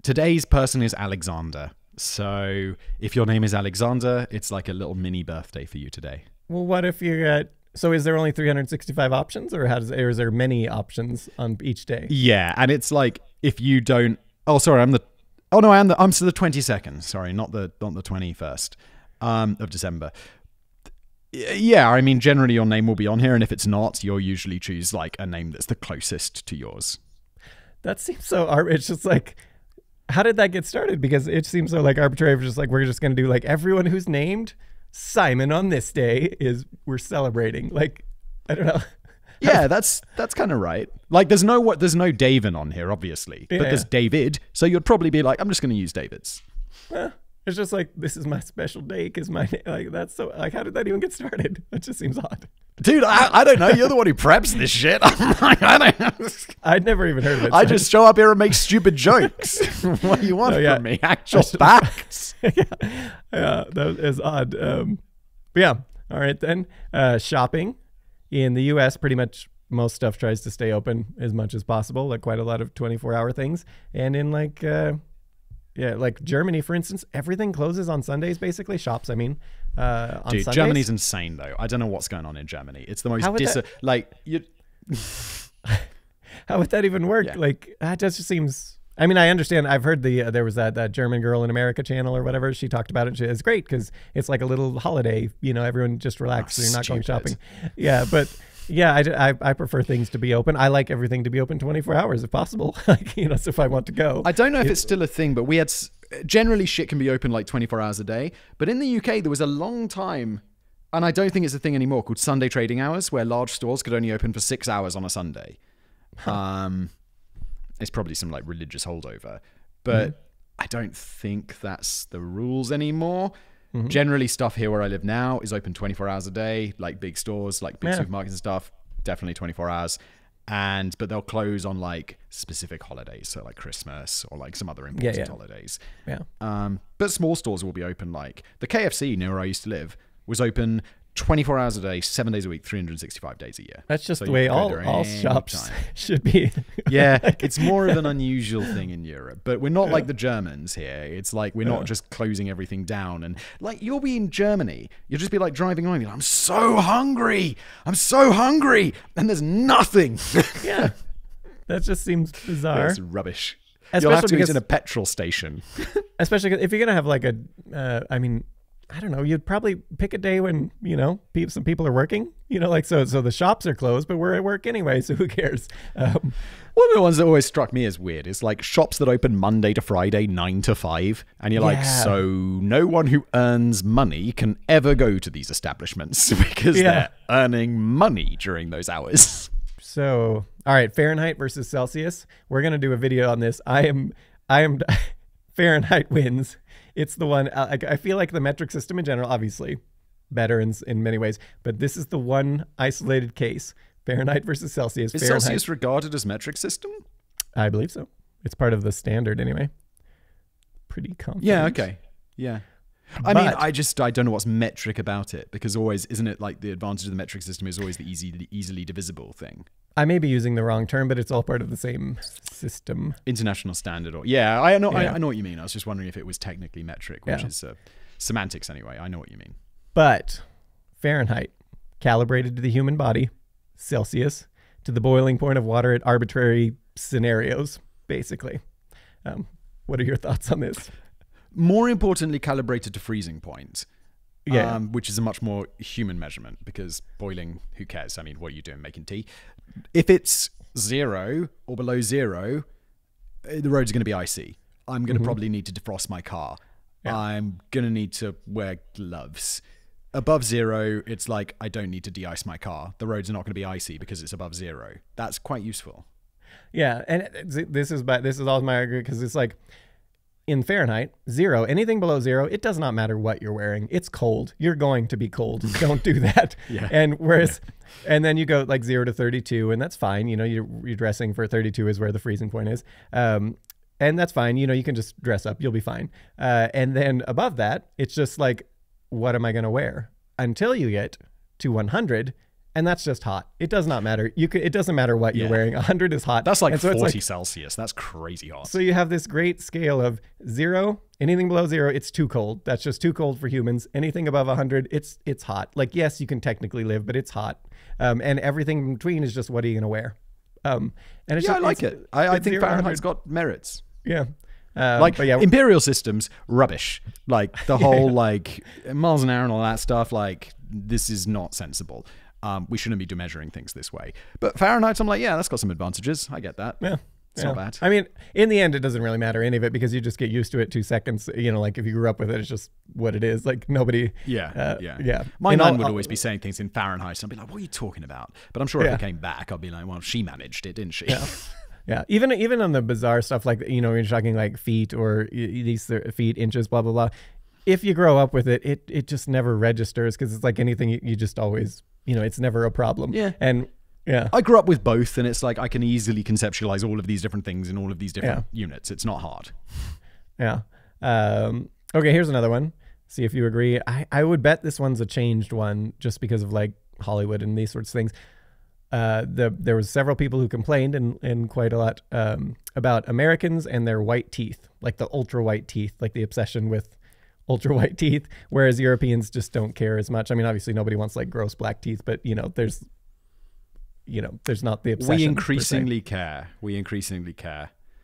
Today's person is Alexander. So if your name is Alexander, it's like a little mini birthday for you today. Well, what if you got... So is there only 365 options, or or is there many options on each day? Yeah, and it's like, if you don't... Oh, sorry, I'm the 22nd. Sorry, not the 21st of December. Yeah, I mean, generally your name will be on here, and if it's not, you'll usually choose like a name that's the closest to yours. That seems so it's just like, how did that get started? Because it seems so like arbitrary. Just like, we're just going to do like everyone who's named Simon on this day we're celebrating. Like, I don't know. Yeah, that's kind of right. Like, there's no David on here, obviously, but there's David. So you'd probably be like, I'm just going to use David's. It's just like, this is my special day because my name, like, that's so, like, how did that even get started? That just seems odd. Dude, I don't know. You're the one who preps this shit. I'm like, I don't know. I'd never even heard of it. I just show up here and make stupid jokes. What do you want from me? Actual facts. Yeah, that is odd. But yeah, all right then. Shopping in the U.S., pretty much most stuff tries to stay open as much as possible, like quite a lot of 24-hour things. And in like... like Germany, for instance, everything closes on Sundays, basically. Shops, I mean. On Dude, Sundays. Germany's insane, though. I don't know what's going on in Germany. It's the most... How would that even work? Yeah. Like, that just seems... I mean, I understand. I've heard there was that German Girl in America channel or whatever. She talked about it. It's great because it's like a little holiday. Everyone just relax. So you're not going shopping. Yeah, but... Yeah, I prefer things to be open. I like everything to be open 24 hours if possible. Like, you know, so if I want to go. I don't know if it's still a thing, but we had generally shit can be open like 24 hours a day. But in the UK, there was a long time, and I don't think it's a thing anymore, called Sunday trading hours, where large stores could only open for 6 hours on a Sunday. It's probably some like religious holdover, but I don't think that's the rules anymore. Generally, stuff here where I live now is open 24 hours a day, like big stores, like big supermarkets and stuff, definitely 24 hours. But they'll close on like specific holidays, so like Christmas or like some other important holidays. But small stores will be open. Like the KFC near where I used to live was open 24 hours a day, 7 days a week, 365 days a year. That's just so the way all shops should be. Yeah, it's more of an unusual thing in Europe. But we're not like the Germans here. It's like we're not just closing everything down. And like you'll be in Germany, you'll just be like driving along, you're like, I'm so hungry. And there's nothing. Yeah, that just seems bizarre. It's rubbish. Especially You'll have to eat in a petrol station. Especially if you're going to have like I don't know, you'd probably pick a day when, you know, some people are working, you know, like, so the shops are closed, but we're at work anyway, so who cares? One of the ones that always struck me as weird is like shops that open Monday to Friday, 9 to 5. And you're like, so no one who earns money can ever go to these establishments because they're earning money during those hours. So, all right, Fahrenheit versus Celsius. We're going to do a video on this. I am Fahrenheit wins. It's the one, I feel like the metric system in general, obviously better in many ways, but this is the one isolated case. Fahrenheit versus Celsius. Is Celsius regarded as metric system? I believe so. It's part of the standard anyway. Pretty confident. Yeah, okay. Yeah. I mean, I don't know what's metric about it, because always, isn't it like the advantage of the metric system is always the easily divisible thing? I may be using the wrong term, but it's all part of the same system. International standard. I know what you mean. I was just wondering if it was technically metric, which is semantics anyway. I know what you mean. But Fahrenheit, calibrated to the human body. Celsius, to the boiling point of water at arbitrary scenarios, basically. What are your thoughts on this? More importantly, calibrated to freezing point. Which is a much more human measurement, because boiling, who cares? I mean, what are you doing, making tea? If it's 0 or below 0, the road's going to be icy. I'm going to probably need to defrost my car. I'm going to need to wear gloves. Above 0, it's like I don't need to de-ice my car. The roads are not going to be icy because it's above 0. That's quite useful. Yeah, and this is all my argument, because it's like, in Fahrenheit, 0, anything below 0, it does not matter what you're wearing. It's cold. You're going to be cold. Don't do that. And and then you go like 0 to 32, and that's fine. You know, you're dressing for 32 is where the freezing point is. And that's fine. You know, you can just dress up. You'll be fine. And then above that, it's just like, what am I going to wear? Until you get to 100, and that's just hot. It does not matter. It doesn't matter what you're wearing. 100 is hot. That's like 40 Celsius. That's crazy hot. So you have this great scale of 0, anything below 0, it's too cold. That's just too cold for humans. Anything above 100, it's hot. Like, yes, you can technically live, but it's hot. And everything in between is just, what are you going to wear? And it's I like it. I think Fahrenheit's got merits. Yeah. Imperial systems, rubbish. Like the whole like miles an hour and all that stuff. Like, this is not sensible. We shouldn't be measuring things this way. But Fahrenheit, I'm like, yeah, that's got some advantages. I get that. Yeah. It's not bad. I mean, in the end, it doesn't really matter any of it, because you just get used to it 2 seconds. You know, like if you grew up with it, it's just what it is. Like nobody. Yeah. My mum would always be saying things in Fahrenheit, and I'd be like, what are you talking about? But I'm sure if it came back, I'd be like, well, she managed it, didn't she? Yeah. Yeah, even on the bizarre stuff, like, you know, when you're talking like feet or these feet, inches, blah, blah, blah. If you grow up with it, it just never registers, because it's like anything, you just always, you know, it's never a problem. Yeah. And I grew up with both, and it's like I can easily conceptualize all of these different things in all of these different units. It's not hard. Yeah. Okay, here's another one. See if you agree. I would bet this one's a changed one, just because of like Hollywood and these sorts of things. There was several people who complained and quite a lot about Americans and their white teeth, like the ultra white teeth, like the obsession with ultra white teeth, whereas Europeans just don't care as much. I mean, obviously nobody wants like gross black teeth, but there's not the obsession. We increasingly care.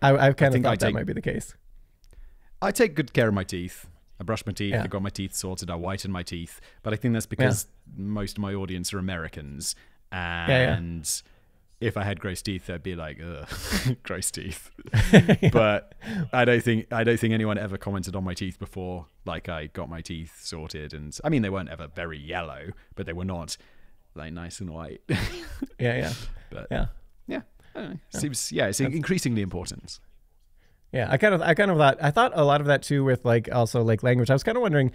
I kind of thought that might be the case. I take good care of my teeth. I brush my teeth. I've got my teeth sorted. I whiten my teeth. But I think that's because most of my audience are Americans. And if I had gross teeth, I'd be like, ugh, gross teeth. But I don't think anyone ever commented on my teeth before, like I got my teeth sorted. And I mean, they weren't ever very yellow, but they were not like nice and white. But I don't know. Seems it's increasingly important. Yeah, I kind of thought a lot of that too with like also like language. I was kind of wondering.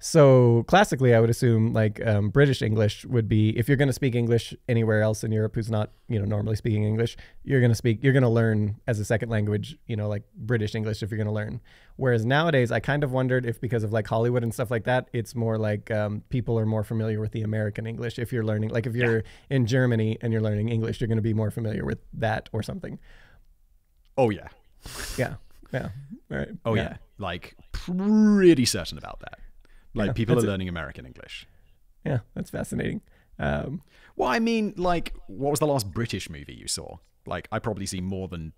So classically, I would assume like British English would be, if you're going to speak English anywhere else in Europe who's not, normally speaking English, you're going to learn as a second language, like British English if you're going to learn. Whereas nowadays, I kind of wondered if because of like Hollywood and stuff like that, it's more like people are more familiar with the American English. If you're learning, like if you're in Germany and you're learning English, you're going to be more familiar with that or something. Oh, yeah. Yeah. Right. Oh, yeah. Like pretty certain about that. Like people are learning American English. Yeah, that's fascinating. Well, I mean, like, what was the last British movie you saw? Like, I probably see more than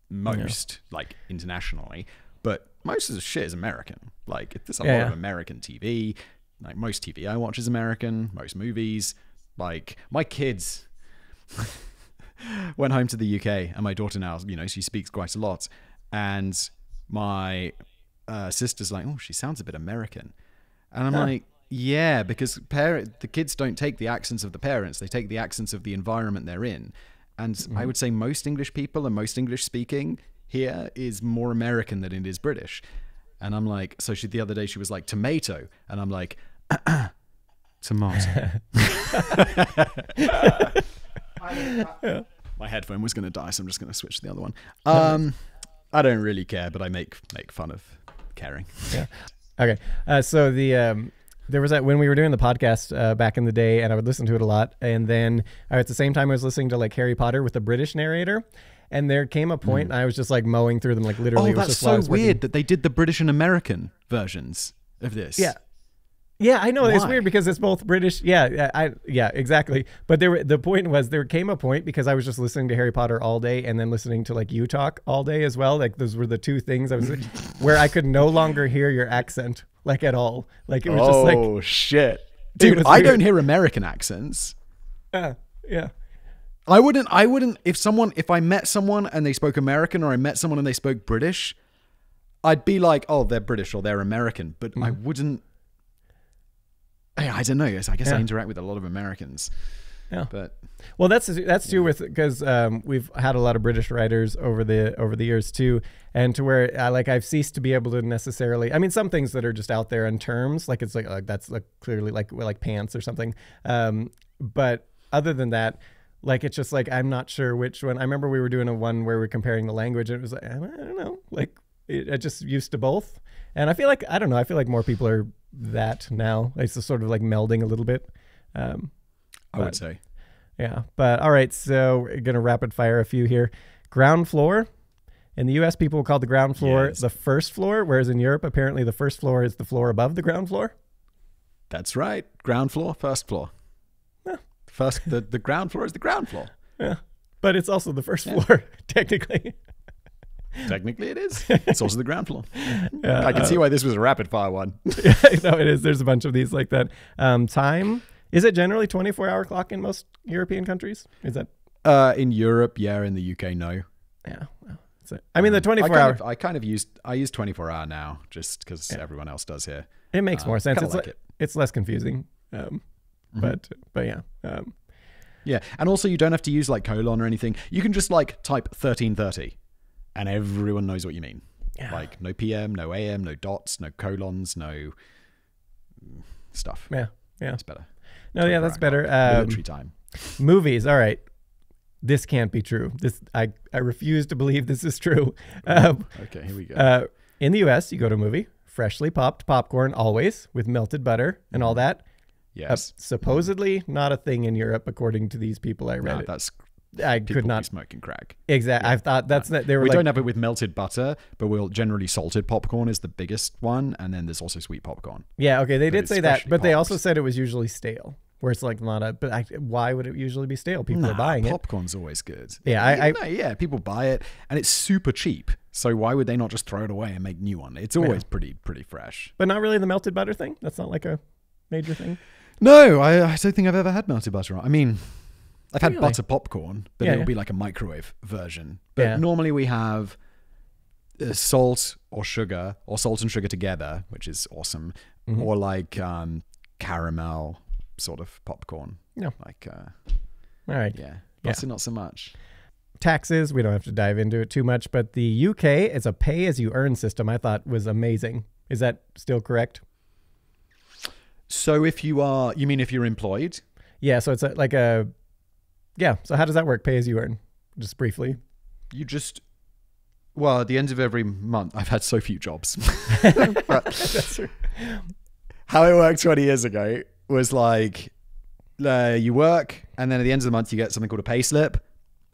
most, like, internationally. But most of the shit is American. Like, there's a lot of American TV. Like, most TV I watch is American. Most movies. Like, my kids went home to the UK, and my daughter now, she speaks quite a lot. And my sister's like, oh, she sounds a bit American. And I'm like, yeah, because the kids don't take the accents of the parents. They take the accents of the environment they're in. And I would say most English people and most English speaking here is more American than it is British. And I'm like, so the other day she was like, tomato. And I'm like, tomato. My headphone was going to die, so I'm just going to switch to the other one. I don't really care, but I make fun of caring. Yeah. Okay. So there was that when we were doing the podcast back in the day, and I would listen to it a lot. And then at the same time, I was listening to like Harry Potter with the British narrator. And there came a point, and I was just like mowing through them, like literally. Oh, that's so weird that they did the British and American versions of this. Yeah, I know. Why? It's weird because it's both British. Yeah, exactly. But the point was there came a point because I was just listening to Harry Potter all day and then listening to like you talk all day as well. Like those were the two things I was where I could no longer hear your accent like at all. Like it was just like, oh shit, dude! I don't hear American accents. Yeah. I wouldn't if I met someone and they spoke American or I met someone and they spoke British, I'd be like, oh, they're British or they're American, but I wouldn't. I don't know. I guess I interact with a lot of Americans. Yeah, but well, that's too with because we've had a lot of British writers over the years too, and to where I've ceased to be able to necessarily. I mean, some things that are just out there in terms, like it's like that's like clearly like pants or something. But other than that, like it's just like I'm not sure which one. I remember we were doing a one where we're comparing the language, and it was like I don't know, like I just used to both, and I feel like I don't know. I feel like more people are that now. It's just sort of like melding a little bit. I would say. Yeah. But all right. So we're going to rapid fire a few here. Ground floor. In the US, people call the ground floor the first floor, whereas in Europe, apparently the first floor is the floor above the ground floor. That's right. Ground floor, first floor. Yeah. The ground floor is the ground floor. Yeah. But it's also the first floor, technically. Technically it is. It's also the ground floor. I can see why this was a rapid fire one. Yeah, no, it is. There's a bunch of these like that. Time. Is it generally 24-hour clock in most European countries? Is that in Europe? Yeah. In the UK, no. Yeah. Well, I mean, the 24-hour. I use 24-hour now just because everyone else does here. It makes more sense. It's it's less confusing. But yeah. Yeah, and also you don't have to use like colon or anything. You can just like type 1330. And everyone knows what you mean. Yeah. Like no PM, no AM, no dots, no colons, no stuff. Yeah. It's better. No, yeah, that's better. Military time. Movies. All right. This can't be true. I refuse to believe this is true. Okay, here we go. In the US, you go to a movie, freshly popped popcorn always with melted butter and all that. Yes. Supposedly not a thing in Europe, according to these people I read. I could not be smoking crack. Exactly. Yeah. I thought that's not. We don't have it with melted butter, but we'll generally salted popcorn is the biggest one, and then there's also sweet popcorn. Yeah. Okay. They did say that, but they also said it was usually stale, where it's like not a. But why would it usually be stale? People are buying it. Popcorn's always good. Yeah. People buy it, and it's super cheap. So why would they not just throw it away and make new one? It's always pretty fresh. But not really the melted butter thing. That's not like a major thing. No, I don't think I've ever had melted butter. I mean. I've had Really? butter popcorn, but Yeah, it'll yeah. be like a microwave version. But Yeah. normally we have salt or sugar, or salt and sugar together, which is awesome, Mm-hmm. or like caramel sort of popcorn. Yeah. Like, All right. yeah, Yeah. butter not so much. Taxes, we don't have to dive into it too much, but the UK is a pay-as-you-earn system I thought was amazing. Is that still correct? So if you mean if you're employed? Yeah, so it's so how does that work, pay-as-you-earn? Just briefly. You just, well, at the end of every month, I've had so few jobs. That's true. How it worked 20 years ago was like, you work, and then at the end of the month, you get something called a pay slip,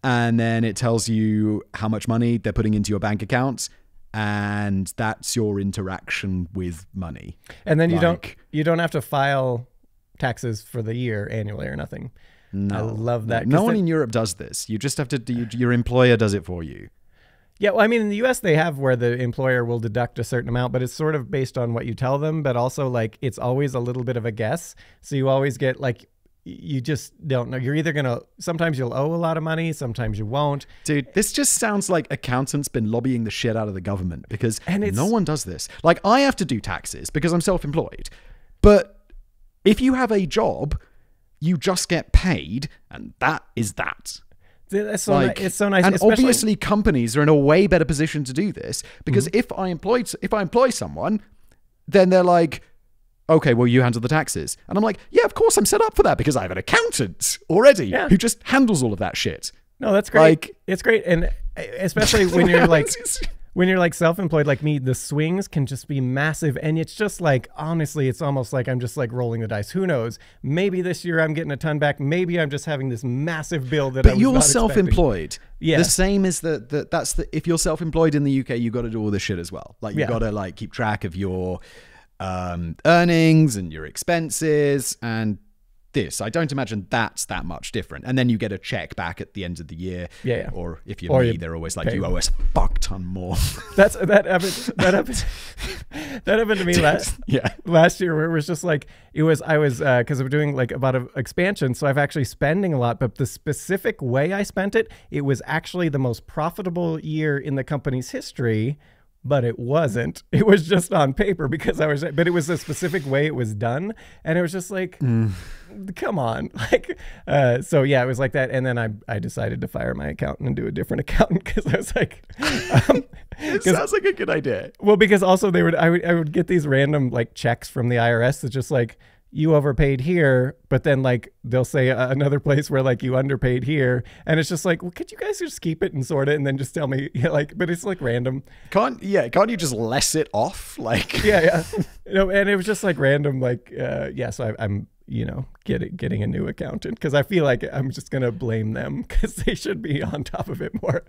and then it tells you how much money they're putting into your bank account, and that's your interaction with money. And then you Like- don't have to file taxes for the year annually or nothing. No, I love that. No 'cause one the- in Europe does this. You just have to do. Your employer does it for you. Yeah, well, I mean, in the U.S. they have where the employer will deduct a certain amount, but it's sort of based on what you tell them, but also like it's always a little bit of a guess. So you always get like, you just don't know. You're either going to, sometimes you'll owe a lot of money, sometimes you won't. Dude, this just sounds like accountants been lobbying the shit out of the government because And it's- no one does this. Like, I have to do taxes because I'm self-employed. But if you have a job, you just get paid, and that is that. It's so, Like, it's so nice. And especially- obviously companies are in a way better position to do this because Mm-hmm. if I employ someone, then they're like, okay, well, you handle the taxes. And I'm like, yeah, of course I'm set up for that because I have an accountant already Yeah. who just handles all of that shit. No, that's great. Like- It's great. And especially when you're like, when you're like self-employed like me, the swings can just be massive. And it's just like, honestly, it's almost like I'm just like rolling the dice. Who knows? Maybe this year I'm getting a ton back. Maybe I'm just having this massive bill that I But was you're not expecting. self-employed. Yeah. The same as if you're self-employed in the UK, you got to do all this shit as well. Like you Yeah. got to like keep track of your earnings and your expenses and this. I don't imagine that's that much different. And then you get a check back at the end of the year. Yeah, yeah. Or if you're Or me, you they're always like, pay you them. owe us a fuck ton more. That happened to me last year where it was just like I was because I'm doing like about an expansion, so I've actually spending a lot, but the specific way I spent it was actually the most profitable year in the company's history, but it wasn't. It was just on paper but it was a specific way it was done, and it was just like come on. Like so yeah, it was like that. And then I decided to fire my accountant and do a different accountant because I was like It sounds like a good idea. well, because also I would get these random like checks from the IRS that's just like, you overpaid here, but then like they'll say another place where like you underpaid here, and it's just like, well, could you guys just keep it and sort it and then just tell me, like, but it's like random. Can't you just less it off? Like Yeah. And it was just like random, like so I'm getting a new accountant because I feel like I'm just gonna blame them because they should be on top of it more.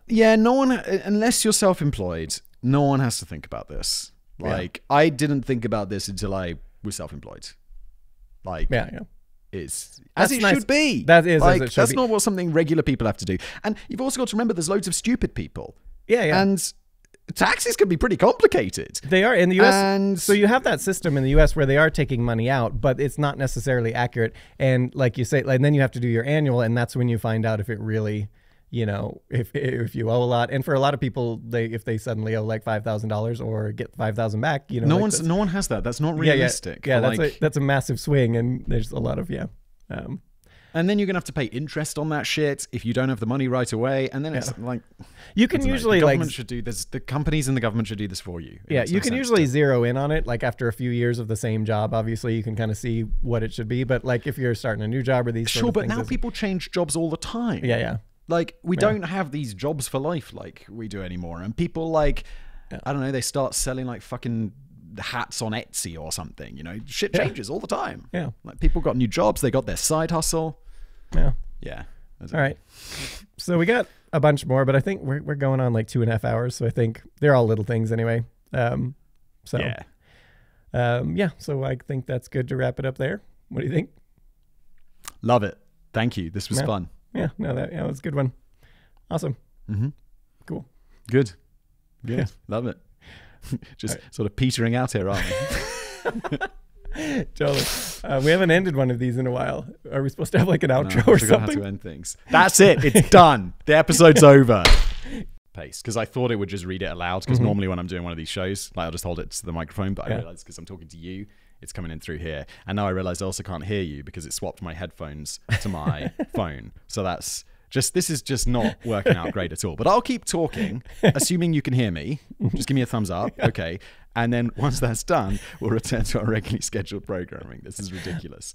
Yeah, no one, unless you're self-employed, no one has to think about this. Like, I didn't think about this until I was self-employed. Like, Yeah. it's That's as it nice. should be. That is like, as it should that's be. not what something regular people have to do. And you've also got to remember there's loads of stupid people. Yeah. And taxes can be pretty complicated. They are in the U.S. And So you have that system in the U.S. where they are taking money out, but it's not necessarily accurate. And like you say, and then you have to do your annual, and that's when you find out if it really, if you owe a lot. And for a lot of people, if they suddenly owe like $5,000 or get $5,000 back, no one has that. That's not realistic. Yeah, Like, that's a massive swing, and there's a lot of and then you're gonna have to pay interest on that shit if you don't have the money right away. And then it's like, you can I don't know, usually the like government should do this. The companies in the government should do this for you. It yeah, makes you no can sense usually to- zero in on it. Like after a few years of the same job, obviously you can kind of see what it should be. But like if you're starting a new job or these sort Sure, of but things, now people change jobs all the time. yeah. Like, we don't have these jobs for life like we do anymore. And people, like, I don't know, they start selling, like, fucking hats on Etsy or something. Shit changes all the time. Yeah. Like, people got new jobs. They got their side hustle. Yeah. Yeah. All right. So we got a bunch more, but I think we're going on like 2.5 hours. So I think they're all little things anyway. So I think that's good to wrap it up there. What do you think? Love it. Thank you. This was Yeah. fun. Yeah, no, that was a good one. Awesome. Mm-hmm. Cool. Good. Love it. Just sort of petering out here, aren't we? Totally. We haven't ended one of these in a while. Are we supposed to have like an outro No, I or forgot how something? to end things. That's it. It's done. The episode's over. Paste, because I thought it would just read it aloud, because normally when I'm doing one of these shows, like I'll just hold it to the microphone, but I realized because I'm talking to you, it's coming in through here. And now I realized I also can't hear you because it swapped my headphones to my phone. So this is just not working out great at all. But I'll keep talking, assuming you can hear me. Just give me a thumbs up. Okay. And then once that's done, we'll return to our regularly scheduled programming. This is ridiculous.